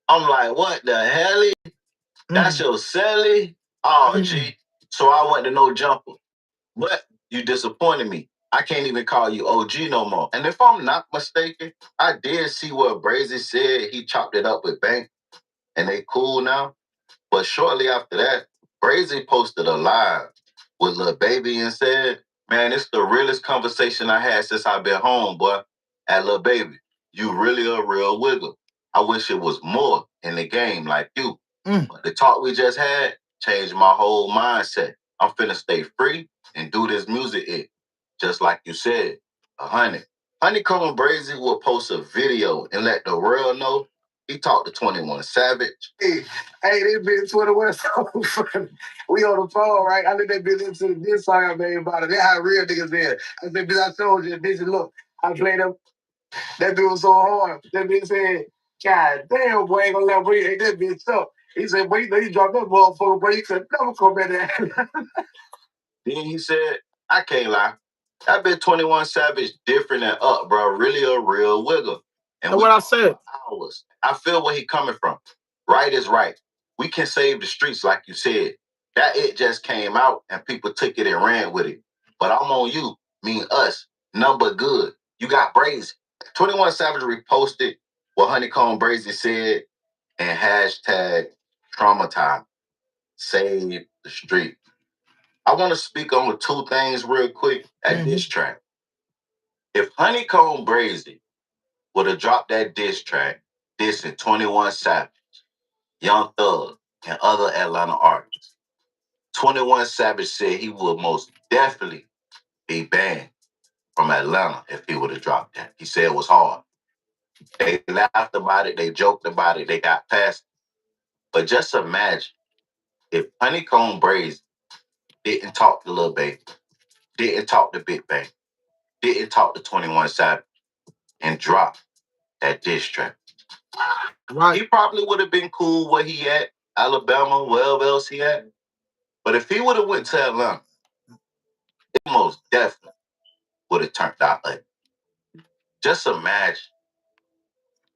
C: I'm like, what the hell? That's your celly? Oh, gee. So I went to no jumper. But you disappointed me. I can't even call you OG no more. And if I'm not mistaken, I did see what Brazy said. He chopped it up with Bank, and they cool now. But shortly after that, Brazy posted a live with Lil Baby and said, man, it's the realest conversation I had since I've been home, boy. At Lil Baby, you really a real wiggle. I wish it was more in the game like you. But the talk we just had changed my whole mindset. I'm finna stay free and do this music just like you said, 100. Honeycomb Brazy will post a video and let the world know he talked to 21 Savage. Hey, this bitch 21 so funny. We on the phone, right? I let that bitch into this song I made about it. That's how real niggas is. I said, bitch, I told you, bitch, look, I played them. That bitch was so hard. That bitch said, God damn, boy, ain't gonna let me hate that bitch up. He said, boy, you dropped that motherfucker, boy, you could never come back there. Then he said, I can't lie. That bitch 21 Savage different and up, bro. Really a real wiggle. And
A: what I said.
C: Hours. I feel where he coming from. Right is right. We can save the streets, like you said. That it just came out and people took it and ran with it. But I'm on you, mean us, number good. You got Brazy. 21 Savage reposted what Honeycomb Brazy said and hashtag traumatized. Save the street. I want to speak on two things real quick at this track. If Honeycomb Brazy would have dropped that diss track, dissing 21 Savage, Young Thug, and other Atlanta artists, 21 Savage said he would most definitely be banned from Atlanta if he would have dropped that. He said it was hard. They laughed about it, they joked about it, they got past it. But just imagine If Honeycomb Brazy didn't talk to Lil Baby, didn't talk to Big Bang, didn't talk to 21 Savage, and drop that diss track,
A: Right.
C: he probably would have been cool where he at, Alabama, wherever else he at. But if he would have went to Atlanta, it most definitely would have turned out like. Just imagine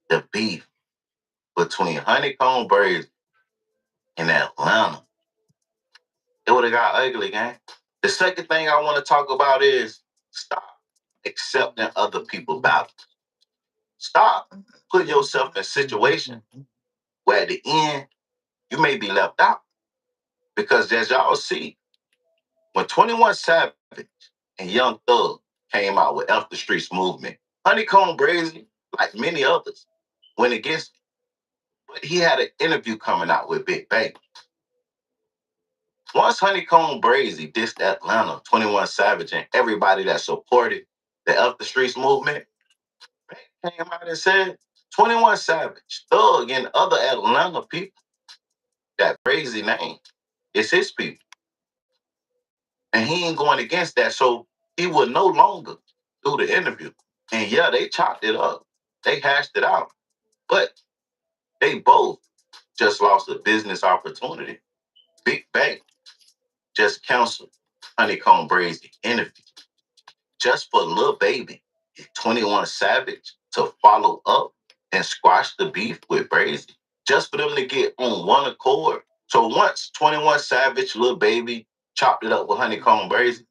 C: the beef between Honeycomb Brazy and Atlanta. It would have got ugly, gang. The second thing I want to talk about is stop accepting other people's battles. Stop putting yourself in a situation where at the end you may be left out. Because as y'all see, when 21 Savage and Young Thug came out with F the Streets movement, Honeycomb Brazy, like many others, went against it. But he had an interview coming out with Big Bang. Once Honeycomb Brazy dissed Atlanta, 21 Savage, and everybody that supported the F the Streets movement, Bang came out and said, 21 Savage, Thug, and other Atlanta people, that Brazy name, it's his people. And he ain't going against that, so he would no longer do the interview. And yeah, they chopped it up. They hashed it out. But they both just lost a business opportunity. Big Bang just canceled Honeycomb Brazy interview just for Lil Baby and 21 Savage to follow up and squash the beef with Brazy. Just for them to get on one accord. So once 21 Savage, Lil Baby chopped it up with Honeycomb Brazy,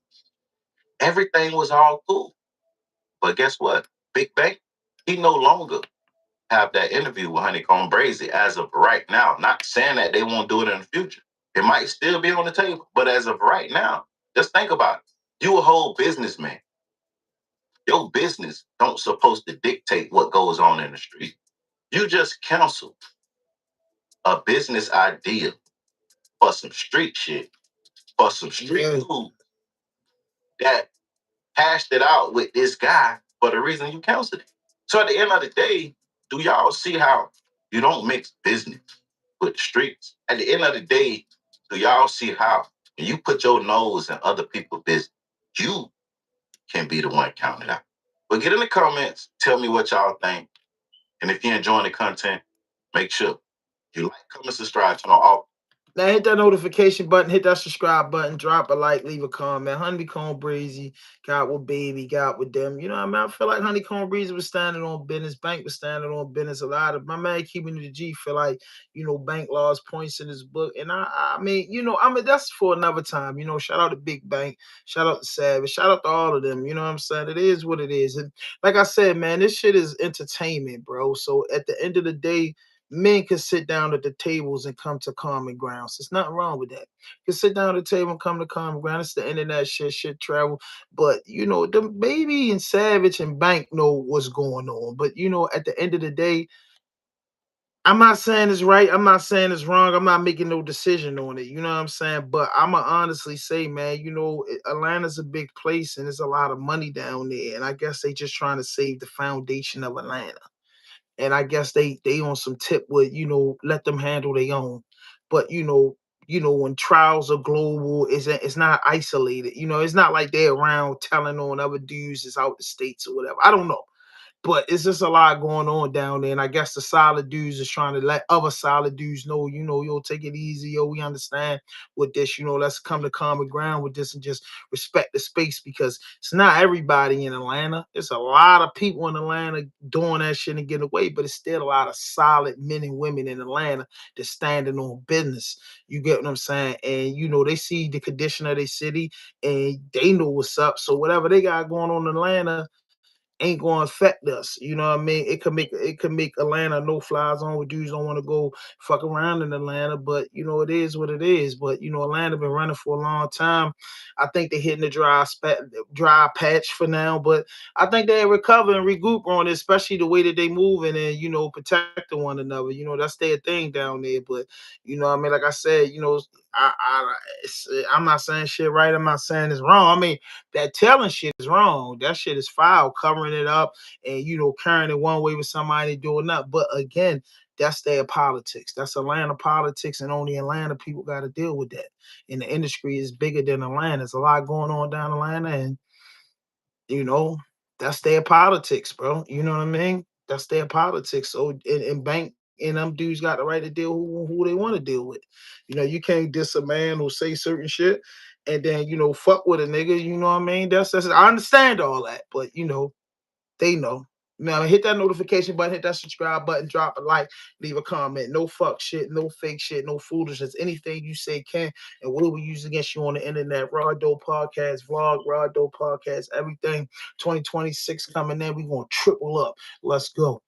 C: everything was all cool. But guess what? Big Bang, he no longer have that interview with Honeycomb Brazy as of right now. Not saying that they won't do it in the future. It might still be on the table, but as of right now, just think about it. You a whole businessman. Your business don't supposed to dictate what goes on in the street. You just counsel a business idea for some street shit, for some street food that hashed it out with this guy for the reason you counseled it. So at the end of the day, do y'all see how you don't mix business with the streets? At the end of the day, do y'all see how when you put your nose in other people's business, you can be the one counting out? But get in the comments, tell me what y'all think. And if you're enjoying the content, make sure you like, comment, subscribe, turn on all.
A: Now hit that notification button, hit that subscribe button, drop a like, leave a comment. Honeycomb Breezy got with Baby, got with them. You know what I mean? I feel like Honeycomb Breezy was standing on business. Bank was standing on business. A lot of my man keeping the G feel like, Bank lost points in his book. And I mean, that's for another time. Shout out to Big Bank, shout out to Savage, shout out to all of them. You know what I'm saying? It is what it is. And like I said, man, this shit is entertainment, bro. So at the end of the day, men can sit down at the tables and come to common grounds. There's nothing wrong with that. You can sit down at the table and come to common ground. It's the internet shit travel. But the Baby and Savage and Bank know what's going on. But at the end of the day, I'm not saying it's right. I'm not saying it's wrong. I'm not making no decision on it. You know what I'm saying? But I'ma honestly say, man, Atlanta's a big place and there's a lot of money down there. And I guess they just trying to save the foundation of Atlanta. And I guess they on some tip with let them handle their own. But when trials are global, it's not isolated. It's not like they're around telling on other dudes that's out the states or whatever. I don't know. But it's just a lot going on down there. And I guess the solid dudes is trying to let other solid dudes know, yo, take it easy. Yo, we understand with this, let's come to common ground with this and just respect the space because it's not everybody in Atlanta. It's a lot of people in Atlanta doing that shit and getting away, but it's still a lot of solid men and women in Atlanta that's standing on business. You get what I'm saying? And, they see the condition of their city and they know what's up. So whatever they got going on in Atlanta, ain't gonna affect us. You know what I mean? It could make Atlanta no fly zone where dudes don't want to go fuck around in Atlanta, but it is what it is. But Atlanta been running for a long time. I think they're hitting the dry patch for now, but I think they recover and regroup on it, especially the way that they moving and protecting one another. That's their thing down there. But I mean, like I said, I'm not saying shit right. I'm not saying it's wrong. I mean, that telling shit is wrong. That shit is foul. Covering covering it up and carrying it one way with somebody doing that. But again, that's their politics. That's Atlanta politics, and only Atlanta people got to deal with that. And the industry is bigger than Atlanta. There's a lot going on down Atlanta, and you know, that's their politics, bro. You know what I mean? That's their politics. So and Bank and them dudes got the right to deal who they want to deal with. You can't diss a man who say certain shit and then fuck with a nigga. You know what I mean? That's I understand all that, but they know. Now hit that notification button, hit that subscribe button, drop a like, leave a comment. No fuck shit, no fake shit, no foolishness. Anything you say can and will be used against you on the internet. Raw Dope Podcast, vlog, Raw Dope Podcast, everything. 2026 coming in. We gonna triple up. Let's go.